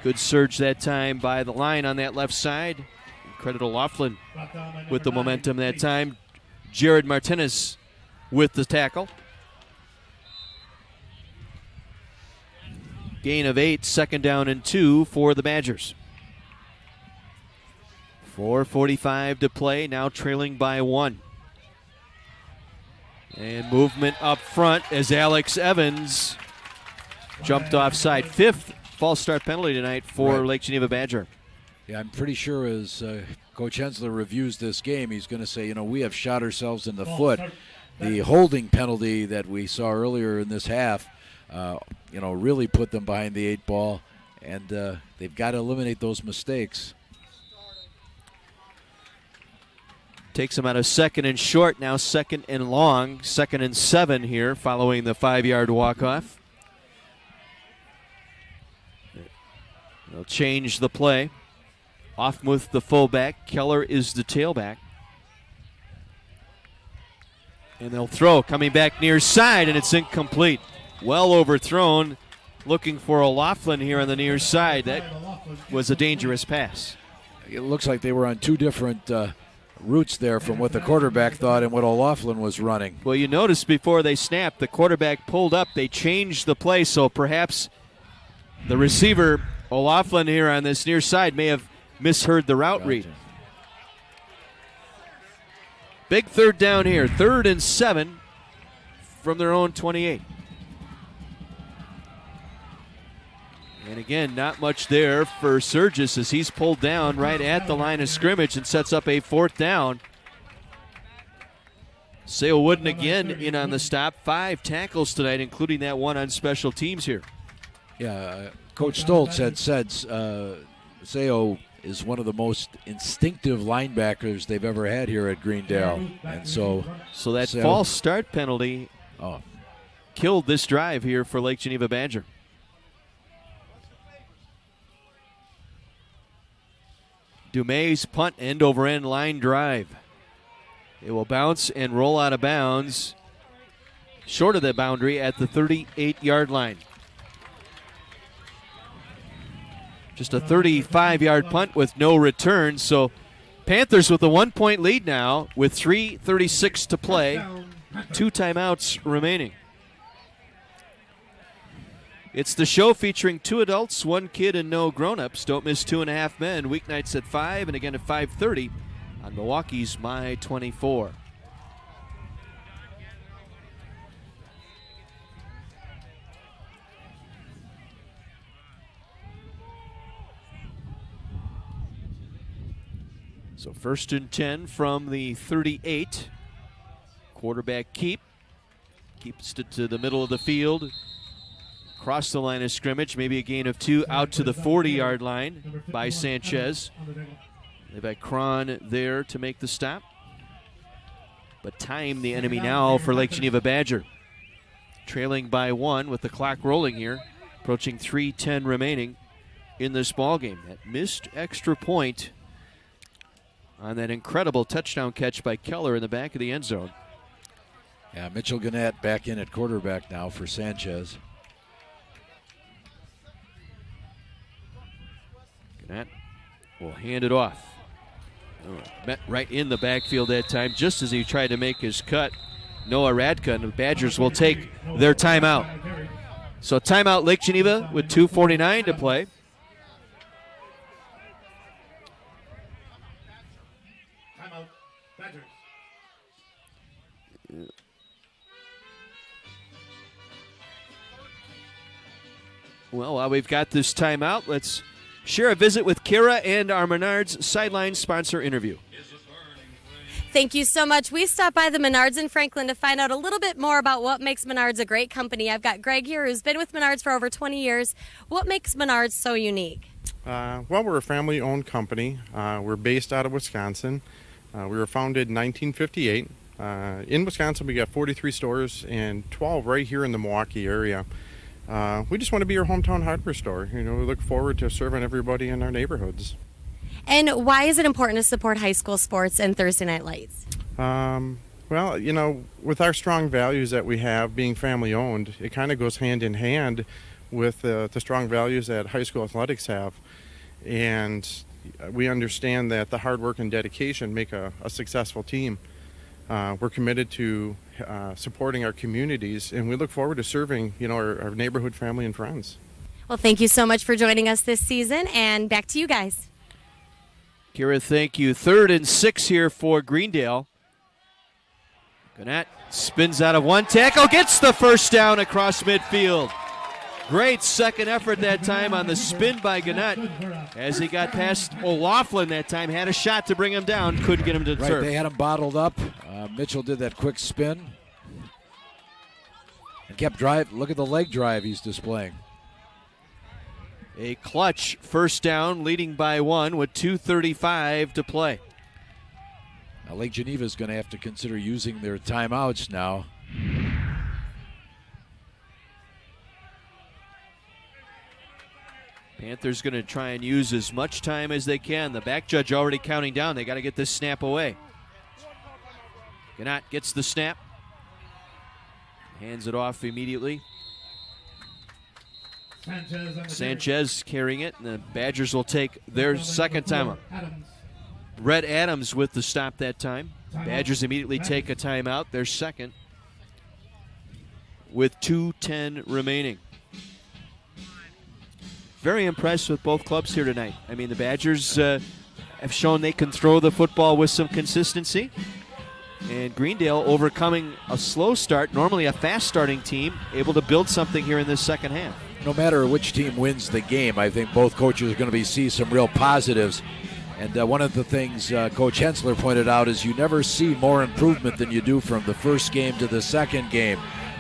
Good surge that time by the line on that left side. Credit O'Loughlin with the momentum that time. Jared Martinez with the tackle. Gain of 8, 2nd down and 2 for the Badgers. 4:45 to play, now trailing by 1. And movement up front as Alex Evans jumped offside. 5th false start penalty tonight for Lake Geneva Badger. Yeah, I'm pretty sure as Coach Hensler reviews this game, he's going to say, we have shot ourselves in the foot. The holding penalty that we saw earlier in this half, really put them behind the 8 ball, and they've got to eliminate those mistakes. Takes them out of 2nd and short, now 2nd and long, 2nd and 7 here following the 5-yard walk-off. They'll change the play. Offmuth the fullback, Keller is the tailback. And they'll throw, coming back near side, and it's incomplete. Well overthrown, looking for O'Loughlin here on the near side. That was a dangerous pass. It looks like they were on 2 different routes there from what the quarterback thought and what O'Loughlin was running. Well, you noticed before they snapped, the quarterback pulled up. They changed the play, so perhaps the receiver, O'Loughlin, here on this near side may have misheard the route read. Big 3rd down here, 3rd and 7 from their own 28. And again, not much there for Surgis as he's pulled down right at the line of scrimmage and sets up a 4th down. Sale Wooden again in on the stop. 5 tackles tonight, including that one on special teams here. Yeah, Coach Stoltz had said Seo is one of the most instinctive linebackers they've ever had here at Greendale. And so that false start penalty killed this drive here for Lake Geneva Badger. Dumais punt end over end line drive. It will bounce and roll out of bounds short of the boundary at the 38-yard line. Just a 35-yard punt with no return. So Panthers with a 1-point lead now with 3:36 to play. 2 timeouts remaining. It's the show featuring 2 adults, 1 kid, and no grown-ups. Don't miss 2.5 Men, weeknights at 5 and again at 5:30 on Milwaukee's My 24. So 1st and 10 from the 38. Quarterback keeps it to the middle of the field. Across the line of scrimmage, maybe a gain of 2 out to the 40-yard line by Sanchez. They've got Cron there to make the stop. But time the enemy now for Lake Geneva Badger. Trailing by 1 with the clock rolling here. Approaching 3:10 remaining in this ball game. That missed extra point on that incredible touchdown catch by Keller in the back of the end zone. Yeah, Mitchell Gannett back in at quarterback now for Sanchez. Gannett will hand it off. Met right in the backfield that time, just as he tried to make his cut. Noah Radka, and the Badgers will take their timeout. So timeout Lake Geneva with 2:49 to play. Timeout, Badgers. Well, while we've got this timeout, let's share a visit with Kira and our Menards sideline sponsor interview. Thank you so much. We stopped by the Menards in Franklin to find out a little bit more about what makes Menards a great company. I've got Greg here who's been with Menards for over 20 years. What makes Menards so unique? Well, we're a family-owned company. We're based out of Wisconsin. We were founded in 1958. In Wisconsin, we got 43 stores and 12 right here in the Milwaukee area. We just want to be your hometown hardware store. You know, we look forward to serving everybody in our neighborhoods. And why is it important to support high school sports and Thursday Night Lights? Well, you know, with our strong values that we have, being family-owned, it kind of goes hand in hand with the strong values that high school athletics have. And we understand that the hard work and dedication make a successful team. We're committed to supporting our communities, and we look forward to serving, you know, our neighborhood family and friends. Well, thank you so much for joining us this season, and back to you guys. Kira, thank you. 3rd and 6 here for Greendale. Gannett spins out of one tackle, gets the first down across midfield. Great second effort that time on the spin by Gannett as he got past O'Loughlin that time, had a shot to bring him down, couldn't get him to the turf. They had him bottled up. Mitchell did that quick spin and kept drive. Look at the leg drive he's displaying. A clutch first down, leading by 1 with 2:35 to play. Now Lake Geneva is going to have to consider using their timeouts now. Panthers going to try and use as much time as they can. The back judge already counting down. They got to get this snap away. Gannett gets the snap. Hands it off immediately. Sanchez carrying it, and the Badgers will take their second timeout. Red Adams with the stop that time. Badgers immediately take a timeout, their second, with 2:10 remaining. Very impressed with both clubs here tonight. I mean, the Badgers have shown they can throw the football with some consistency. And Greendale overcoming a slow start, normally a fast starting team, able to build something here in this second half. No matter which team wins the game, I think both coaches are going to see some real positives. And one of the things Coach Hensler pointed out is you never see more improvement than you do from the first game to the second game.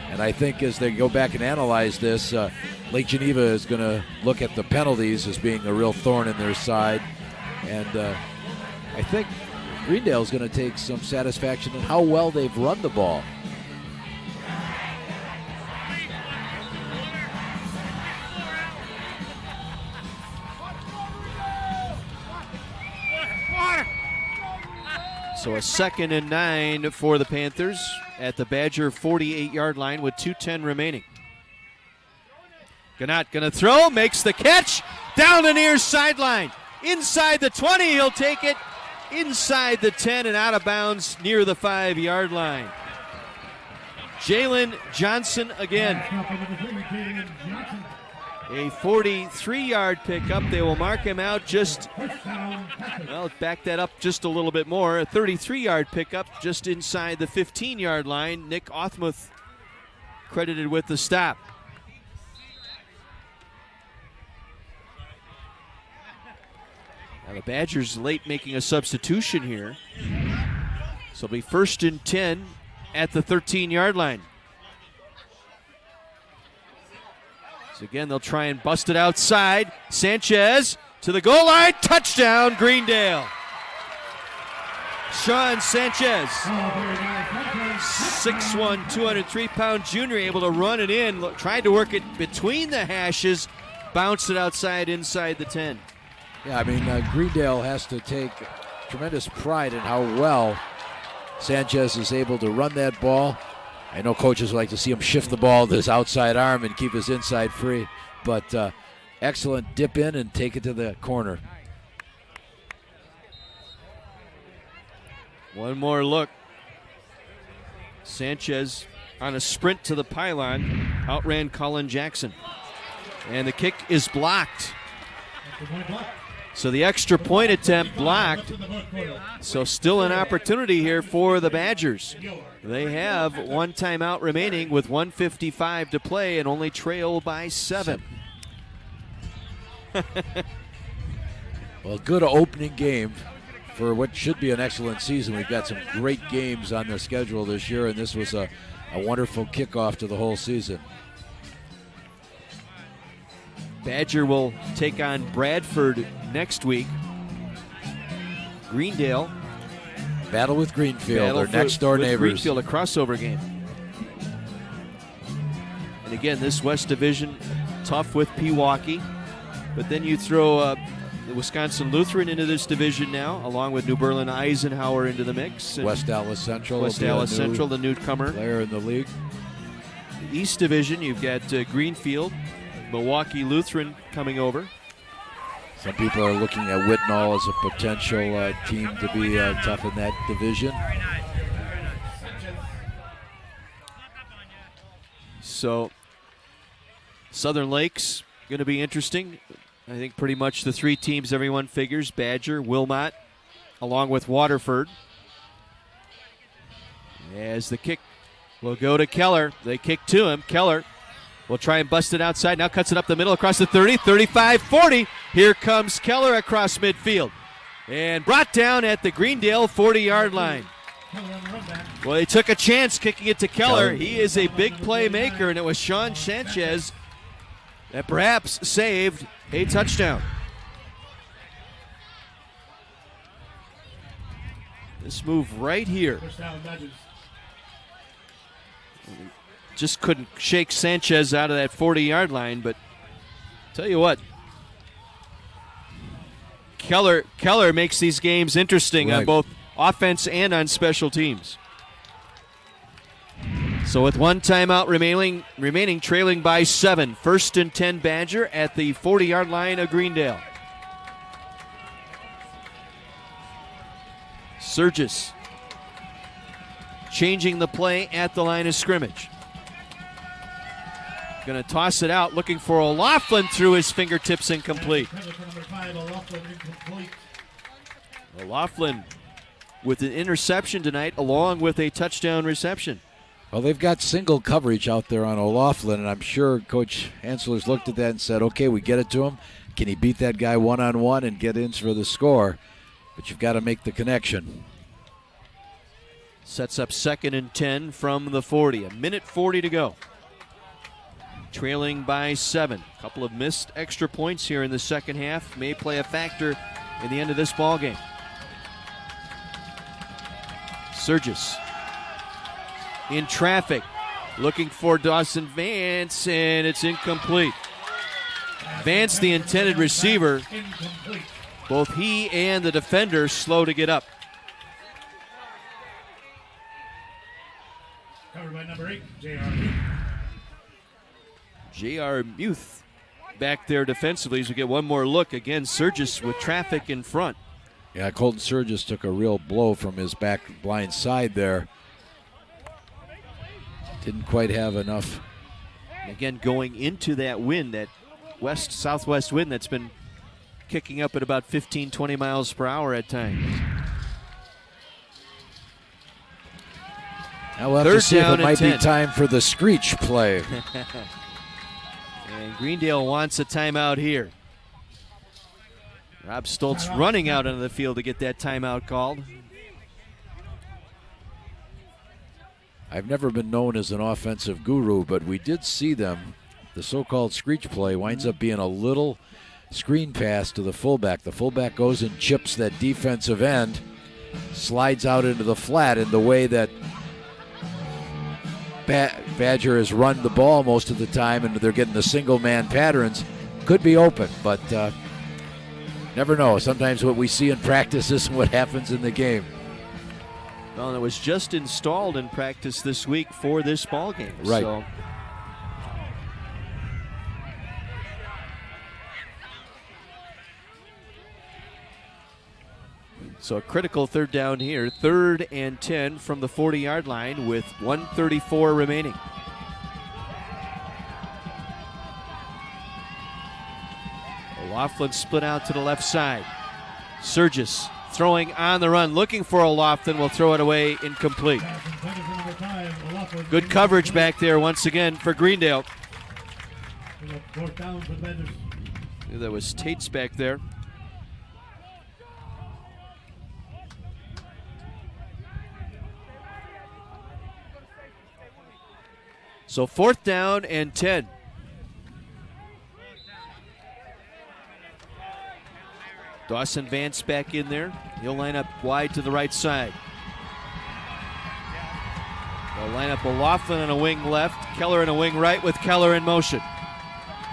And I think as they go back and analyze this, Lake Geneva is going to look at the penalties as being a real thorn in their side. And I think Greendale is going to take some satisfaction in how well they've run the ball. So a 2nd and 9 for the Panthers at the Badger 48-yard line with 2:10 remaining. Gannett going to throw, makes the catch, down the near sideline. Inside the 20, he'll take it. Inside the 10 and out of bounds near the 5-yard line. Jalen Johnson again. A 43-yard pickup. They will mark him out just, well, back that up just a little bit more. A 33-yard pickup just inside the 15-yard line. Nick Othmuth credited with the stop. Now the Badgers late making a substitution here. So it'll be 1st and 10 at the 13-yard line. So again, they'll try and bust it outside. Sanchez to the goal line. Touchdown, Greendale. Sean Sanchez, 6'1", 203-pound junior, able to run it in. Tried to work it between the hashes. Bounced it outside inside the 10. Yeah, I mean, Greendale has to take tremendous pride in how well Sanchez is able to run that ball. I know coaches like to see him shift the ball with his outside arm and keep his inside free, but excellent dip in and take it to the corner. One more look. Sanchez on a sprint to the pylon, outran Colin Jackson. And the kick is blocked. So the extra point attempt blocked. So still an opportunity here for the Badgers. They have one timeout remaining with 1:55 to play and only trail by 7. Well, good opening game for what should be an excellent season. We've got some great games on the schedule this year, and this was a wonderful kickoff to the whole season. Badger will take on Bradford next week. Greendale. Battle with Greenfield, their next-door neighbors. Greenfield, a crossover game. And again, this West Division, tough with Pewaukee. But then you throw the Wisconsin Lutheran into this division now, along with New Berlin Eisenhower into the mix. And West Dallas Central. West Dallas Central, the newcomer. Player in the league. The East Division, you've got Greenfield, Milwaukee Lutheran coming over. Some people are looking at Whitnall as a potential team to be tough in that division. So, Southern Lakes going to be interesting. I think pretty much the three teams everyone figures, Badger, Wilmot, along with Waterford. As the kick will go to Keller. They kick to him. Keller will try and bust it outside. Now cuts it up the middle across the 30, 35, 40. Here comes Keller across midfield. And brought down at the Greendale 40-yard line. Well, they took a chance kicking it to Keller. He is a big playmaker, and it was Sean Sanchez that perhaps saved a touchdown. This move right here. Just couldn't shake Sanchez out of that 40-yard line, but tell you what, Keller makes these games interesting on both offense and on special teams. So with one timeout remaining, trailing by 7. 1st and 10 Badger at the 40-yard line of Greendale. Surgis changing the play at the line of scrimmage. Going to toss it out, looking for O'Loughlin through his fingertips, incomplete. O'Loughlin with an interception tonight, along with a touchdown reception. Well, they've got single coverage out there on O'Loughlin, and I'm sure Coach Hansler's looked at that and said, okay, we get it to him. Can he beat that guy one-on-one and get in for the score? But you've got to make the connection. Sets up 2nd and 10 from the 40. 1:40 to go. Trailing by 7. A couple of missed extra points here in the second half may play a factor in the end of this ball game. Surgis in traffic, looking for Dawson Vance, and it's incomplete. Vance, the intended receiver, both he and the defender slow to get up. Covered by number 8, J.R. Muth back there defensively as we get one more look. Again, Surgis with traffic in front. Yeah, Colton Surgis took a real blow from his back blind side there. Didn't quite have enough. And again, going into that wind, that southwest wind that's been kicking up at about 15, 20 miles per hour at times. Now we'll have to see if it might be time for the screech play. And Greendale wants a timeout here. Rob Stoltz running out onto the field to get that timeout called. I've never been known as an offensive guru, but we did see them. The so-called screech play winds up being a little screen pass to the fullback. The fullback goes and chips that defensive end, slides out into the flat in the way that Badger has run the ball most of the time, and they're getting the single-man patterns. Could be open, but never know. Sometimes what we see in practice isn't what happens in the game. Well, and it was just installed in practice this week for this ball game. Right. So a critical third down here. 3rd and 10 from the 40-yard line with 1:34 remaining. O'Loughlin split out to the left side. Surgis throwing on the run, looking for O'Loughlin, will throw it away, incomplete. Good coverage back there once again for Greendale. There was Tate's back there. So 4th down and 10. Dawson Vance back in there. He'll line up wide to the right side. They'll line up O'Loughlin on a wing left, Keller in a wing right with Keller in motion.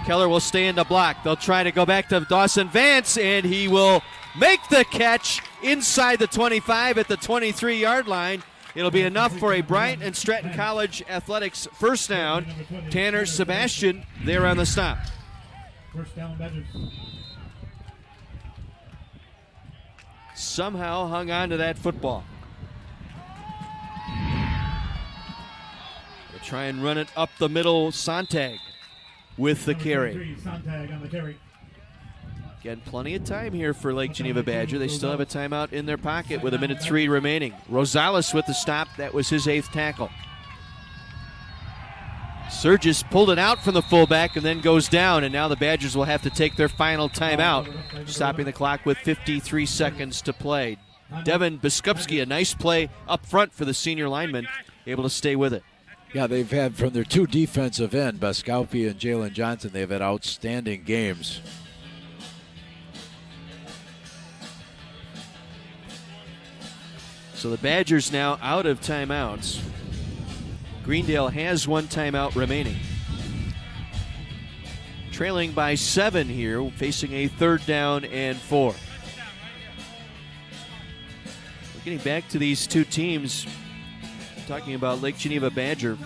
Keller will stay in the block. They'll try to go back to Dawson Vance, and he will make the catch inside the 25 at the 23-yard line. It'll be enough for a Bryant and Stratton College Athletics first down. Tanner Sebastian there on the stop. First down, Badgers. Somehow hung on to that football. They'll try and run it up the middle. Sontag with the carry. Sontag on the carry. Again, plenty of time here for Lake Geneva Badger. They still have a timeout in their pocket with 1:03 remaining. Rosales with the stop. That was his 8th tackle. Surgis pulled it out from the fullback and then goes down, and now the Badgers will have to take their final timeout, stopping the clock with 53 seconds to play. Devin Biskupski, a nice play up front for the senior lineman, able to stay with it. Yeah, they've had, from their 2 defensive end, Biskupski and Jalen Johnson, they've had outstanding games. So the Badgers now out of timeouts. Greendale has 1 timeout remaining. Trailing by 7 here, facing a 3rd down and 4. We're getting back to these 2 teams. Talking about Lake Geneva Badger.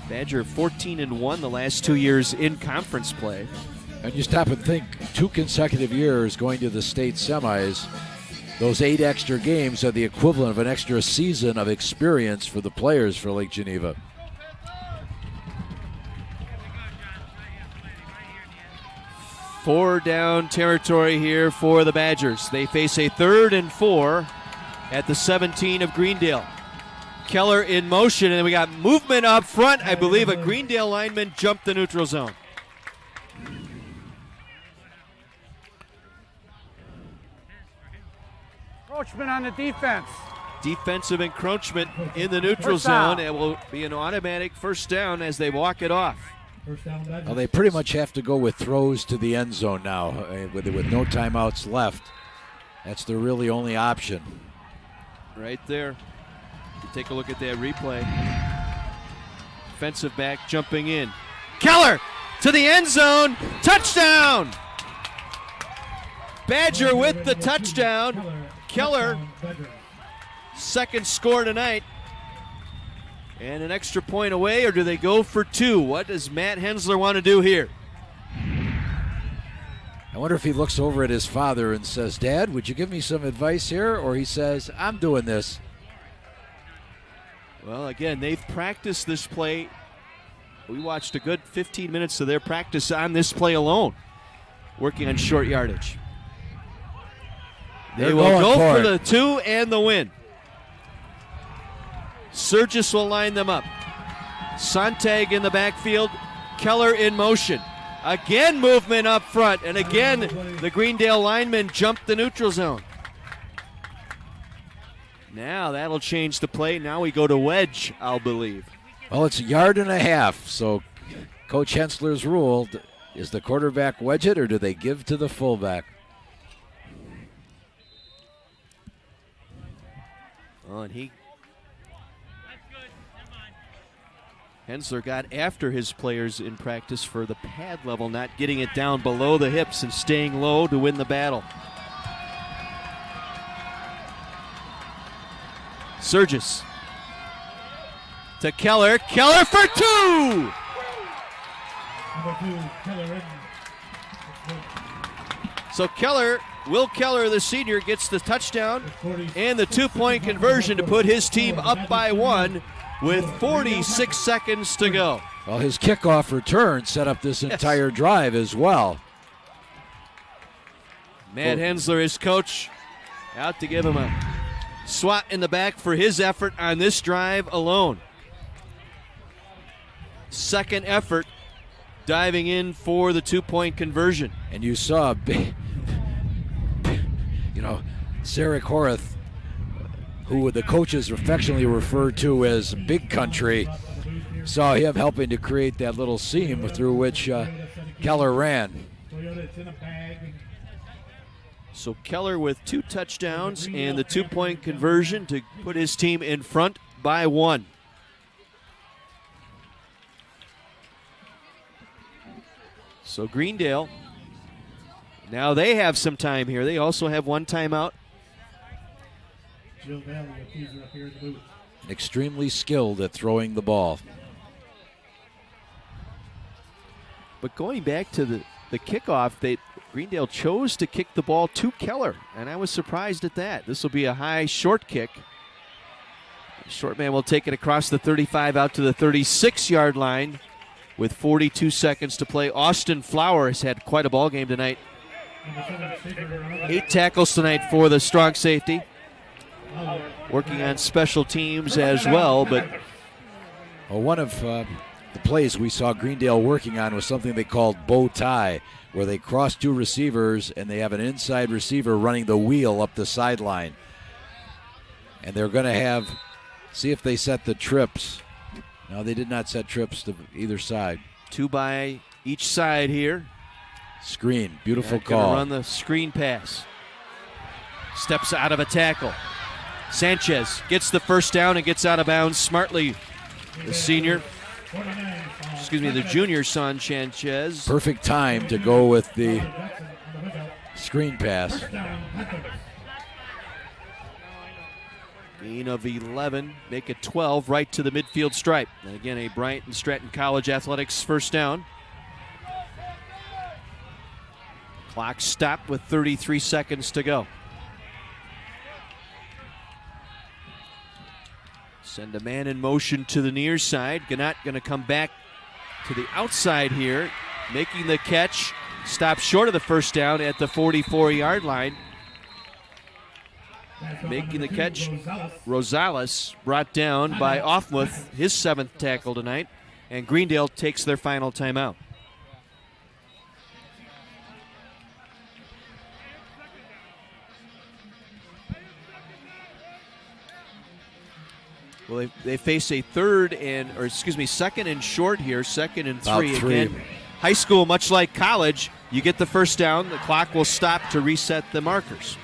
Badger 14-1 the last 2 years in conference play. And you stop and think, 2 consecutive years going to the state semis. Those 8 extra games are the equivalent of an extra season of experience for the players for Lake Geneva. Four down territory here for the Badgers. They face a 3rd and 4 at the 17 of Greendale. Keller in motion, and we got movement up front. I believe a Greendale lineman jumped the neutral zone. Encroachment on the defense. Defensive encroachment in the neutral zone. It will be an automatic first down as they walk it off. Well, they pretty much have to go with throws to the end zone now with no timeouts left. That's their really only option. Right there. Take a look at that replay. Defensive back jumping in. Keller to the end zone. Touchdown! Badger with the touchdown. Keller, 2nd score tonight. And an extra point away, or do they go for 2? What does Matt Hensler want to do here? I wonder if he looks over at his father and says, "Dad, would you give me some advice here?" Or he says, "I'm doing this." Well, again, they've practiced this play. We watched a good 15 minutes of their practice on this play alone, working on short yardage. They will go for the 2 and the win. Surgis will line them up. Sontag in the backfield. Keller in motion. Again, movement up front, and again, the Greendale lineman jumped the neutral zone. Now that'll change the play. Now we go to wedge, I'll believe. Well, it's 1.5 yards, so Coach Hensler's rule, is the quarterback wedge it or do they give to the fullback? Oh, and Hensler got after his players in practice for the pad level, not getting it down below the hips and staying low to win the battle. Surgis to Keller. Keller for 2! So Will Keller, the senior, gets the touchdown and the 2-point conversion to put his team up by 1 with 46 seconds to go. Well, his kickoff return set up this entire drive as well. Matt Hensler, his coach, out to give him a swat in the back for his effort on this drive alone. Second effort diving in for the 2-point conversion. And you saw, Sarek Horath, who the coaches affectionately refer to as Big Country, saw him helping to create that little seam through which Keller ran. So Keller with 2 touchdowns and the 2-point conversion to put his team in front by 1. So Greendale, now they have some time here. They also have 1 timeout. Extremely skilled at throwing the ball. But going back to the kickoff, Greendale chose to kick the ball to Keller, and I was surprised at that. This will be a high short kick. The short man will take it across the 35 out to the 36-yard line with 42 seconds to play. Austin Flower has had quite a ball game tonight. 8 tackles tonight for the strong safety. Working on special teams as well, but one of the plays we saw Greendale working on was something they called bow tie, where they cross 2 receivers and they have an inside receiver running the wheel up the sideline. And they're going to see if they set the trips. No, they did not set trips to either side. 2 by each side here. Screen, beautiful call. Run the screen pass. Steps out of a tackle. Sanchez gets the first down and gets out of bounds smartly. The junior Sanchez. Perfect time to go with the screen pass. Gain of 11, make it 12 right to the midfield stripe. And again, a Bryant and Stratton College Athletics first down. Clock stopped with 33 seconds to go. Send a man in motion to the near side. Gannett going to come back to the outside here, making the catch. Stopped short of the first down at the 44-yard line. Making the catch, Rosales, brought down by Offmuth, his 7th tackle tonight, and Greendale takes their final timeout. Well, they face a second and short here, 2nd and 3. Again, high school, much like college, you get the first down, the clock will stop to reset the markers.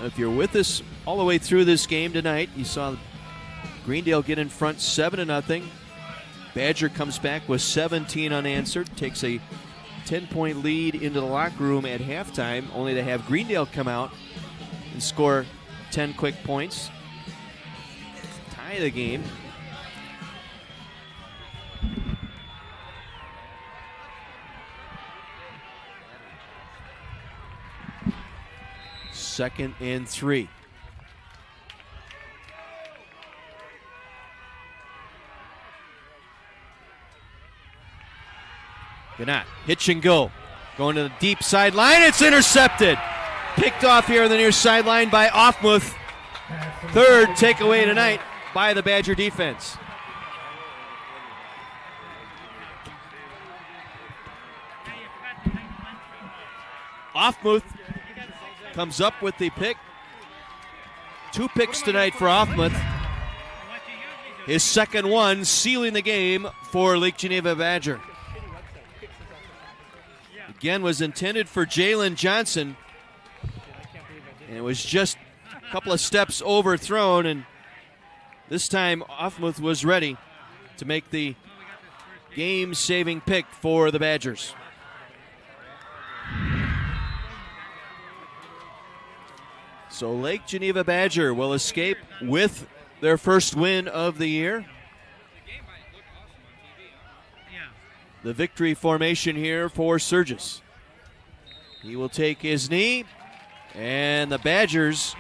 If you're with us all the way through this game tonight, you saw Greendale get in front 7-0. Badger comes back with 17 unanswered, takes a 10-point lead into the locker room at halftime, only to have Greendale come out and score 10 quick points, tie the game. Second and 3. Gannett, hitch and go. Going to the deep sideline. It's intercepted. Picked off here on the near sideline by Offmuth. Third takeaway tonight by the Badger defense. Offmuth comes up with the pick. 2 picks tonight for Offmuth. His second one, sealing the game for Lake Geneva Badger. Again, was intended for Jalen Johnson. And it was just a couple of steps overthrown, and this time Offmuth was ready to make the game-saving pick for the Badgers. So Lake Geneva Badger will escape with their first win of the year. The victory formation here for Sturgis. He will take his knee, and the Badgers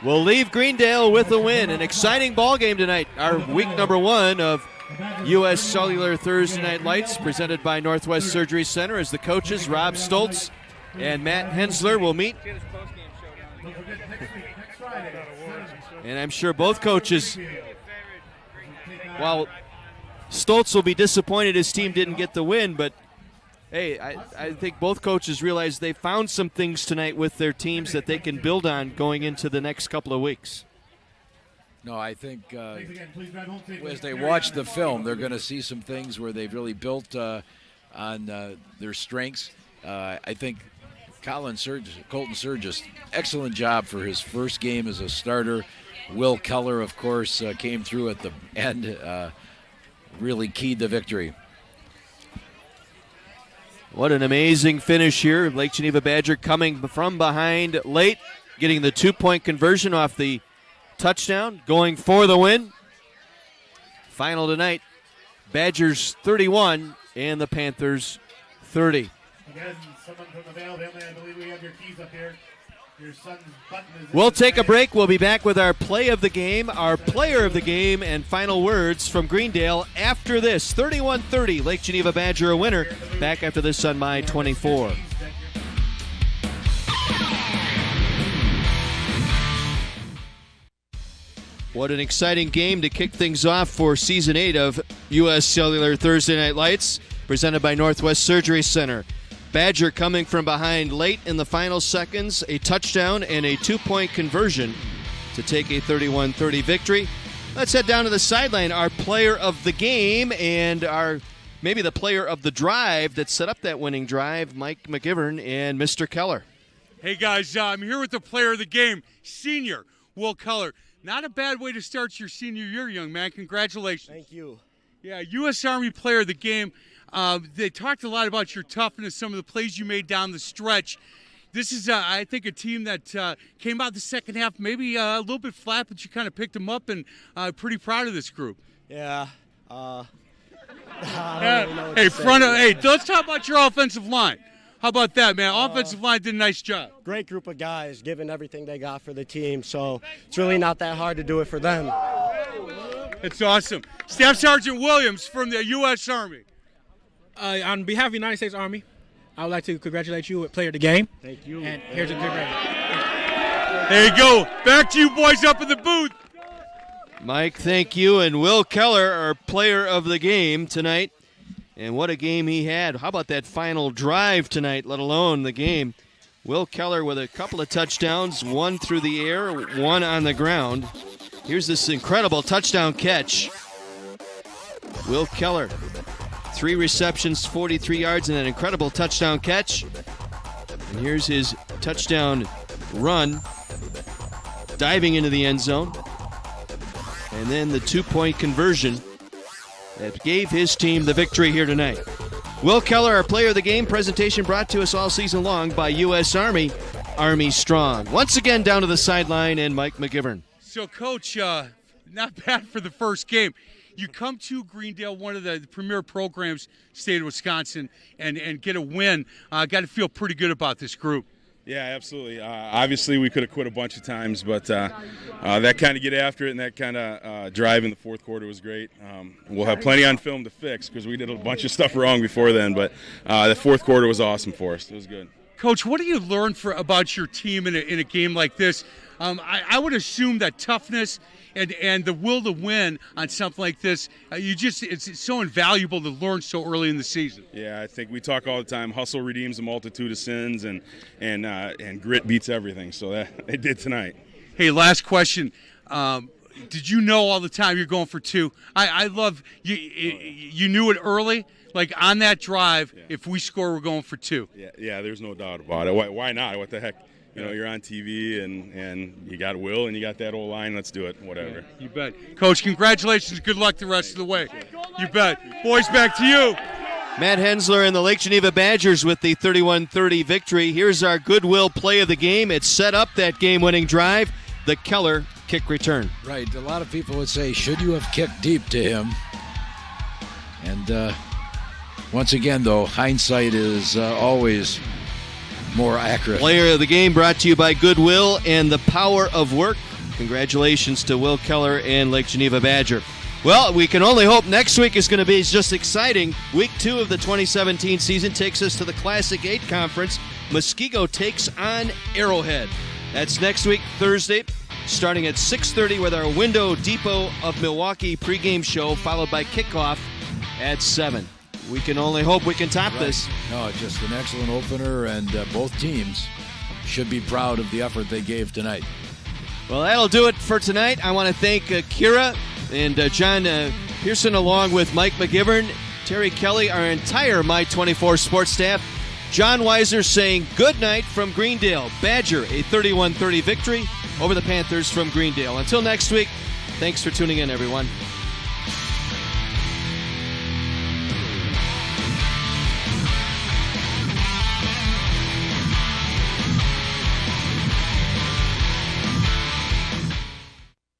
will leave Greendale with a win. An exciting ball game tonight. Our week number 1 of U.S. Cellular Thursday Night Lights, presented by Northwest Surgery Center, as the coaches Rob Stoltz and Matt Hensler will meet. And I'm sure both coaches, while Stoltz will be disappointed his team didn't get the win, but hey, I think both coaches realize they found some things tonight with their teams that they can build on going into the next couple of weeks. No, I think as they watch the film, they're going to see some things where they've really built on their strengths. I think Colton Sturgis, excellent job for his first game as a starter. Will Keller, of course, came through at the end, really keyed the victory. What an amazing finish here. Lake Geneva Badger coming from behind late, getting the 2-point conversion off the touchdown, going for the win. Final tonight, Badgers 31 and the Panthers 30. Again, someone from the Vale family, I believe we have your keys up here. Your son's button is. We'll take a break. We'll be back with our play of the game, our player of the game, and final words from Greendale after this. 31-30, Lake Geneva Badger a winner. Back after this on My 24. What an exciting game to kick things off for Season 8 of U.S. Cellular Thursday Night Lights, presented by Northwest Surgery Center. Badger coming from behind late in the final seconds, a touchdown and a 2-point conversion to take a 31-30 victory. Let's head down to the sideline. Our player of the game and maybe the player of the drive that set up that winning drive, Mike McGivern and Mr. Keller. Hey guys, I'm here with the player of the game, senior Will Keller. Not a bad way to start your senior year, young man. Congratulations. Thank you. Yeah, U.S. Army player of the game. They talked a lot about your toughness, some of the plays you made down the stretch. This is, I think, a team that came out the second half maybe a little bit flat, but you kind of picked them up, and pretty proud of this group. Yeah. Hey, let's talk about your offensive line. How about that, man? Offensive line did a nice job. Great group of guys, giving everything they got for the team, so it's really not that hard to do it for them. It's awesome. Staff Sergeant Williams from the U.S. Army. On behalf of the United States Army, I would like to congratulate you with player of the game. Thank you. And here's a good rating. There you go. Back to you boys up in the booth. Mike, thank you. And Will Keller, our player of the game tonight. And what a game he had. How about that final drive tonight, let alone the game? Will Keller with a couple of touchdowns, one through the air, one on the ground. Here's this incredible touchdown catch. Will Keller, 3 receptions, 43 yards, and an incredible touchdown catch. And here's his touchdown run, diving into the end zone. And then the 2-point conversion that gave his team the victory here tonight. Will Keller, our player of the game. Presentation brought to us all season long by U.S. Army. Army Strong. Once again down to the sideline and Mike McGivern. So, Coach, not bad for the first game. You come to Greendale, one of the premier programs, state of Wisconsin, and get a win. Got to feel pretty good about this group. Yeah, absolutely. Obviously, we could have quit a bunch of times, but that kind of get after it and that kind of drive in the fourth quarter was great. We'll have plenty on film to fix because we did a bunch of stuff wrong before then, but the fourth quarter was awesome for us. It was good. Coach, what do you learn about your team in a game like this? I would assume that toughness and the will to win on something like this, it's so invaluable to learn so early in the season. Yeah, I think we talk all the time, hustle redeems a multitude of sins, and grit beats everything. So that it did tonight. Hey, last question. Did you know all the time you're going for two? I love you knew it early. Like on that drive, if we score, we're going for two. Yeah, there's no doubt about it. Why not? What the heck? You're on TV and you got Will and you got that old line. Let's do it. Whatever. Yeah, you bet. Coach, congratulations. Good luck the rest of the way. You bet. Boys, back to you. Matt Hensler and the Lake Geneva Badgers with the 31-30 victory. Here's our goodwill play of the game. It set up that game-winning drive. The Keller kick return. Right. A lot of people would say, should you have kicked deep to him? And once again, though, hindsight is always more accurate. Player of the game brought to you by Goodwill and the Power of Work. Congratulations to Will Keller and Lake Geneva Badger. Well, we can only hope next week is going to be just exciting. Week 2 of the 2017 season takes us to the Classic 8 Conference. Muskego takes on Arrowhead. That's next week, Thursday, starting at 6:30 with our Window Depot of Milwaukee pregame show, followed by kickoff at 7. We can only hope we can top this. No, just an excellent opener, and both teams should be proud of the effort they gave tonight. Well, that'll do it for tonight. I want to thank Kira and John Pearson, along with Mike McGivern, Terry Kelly, our entire My24 sports staff. John Weiser saying good night from Greendale. Badger, a 31-30 victory over the Panthers from Greendale. Until next week, thanks for tuning in, everyone.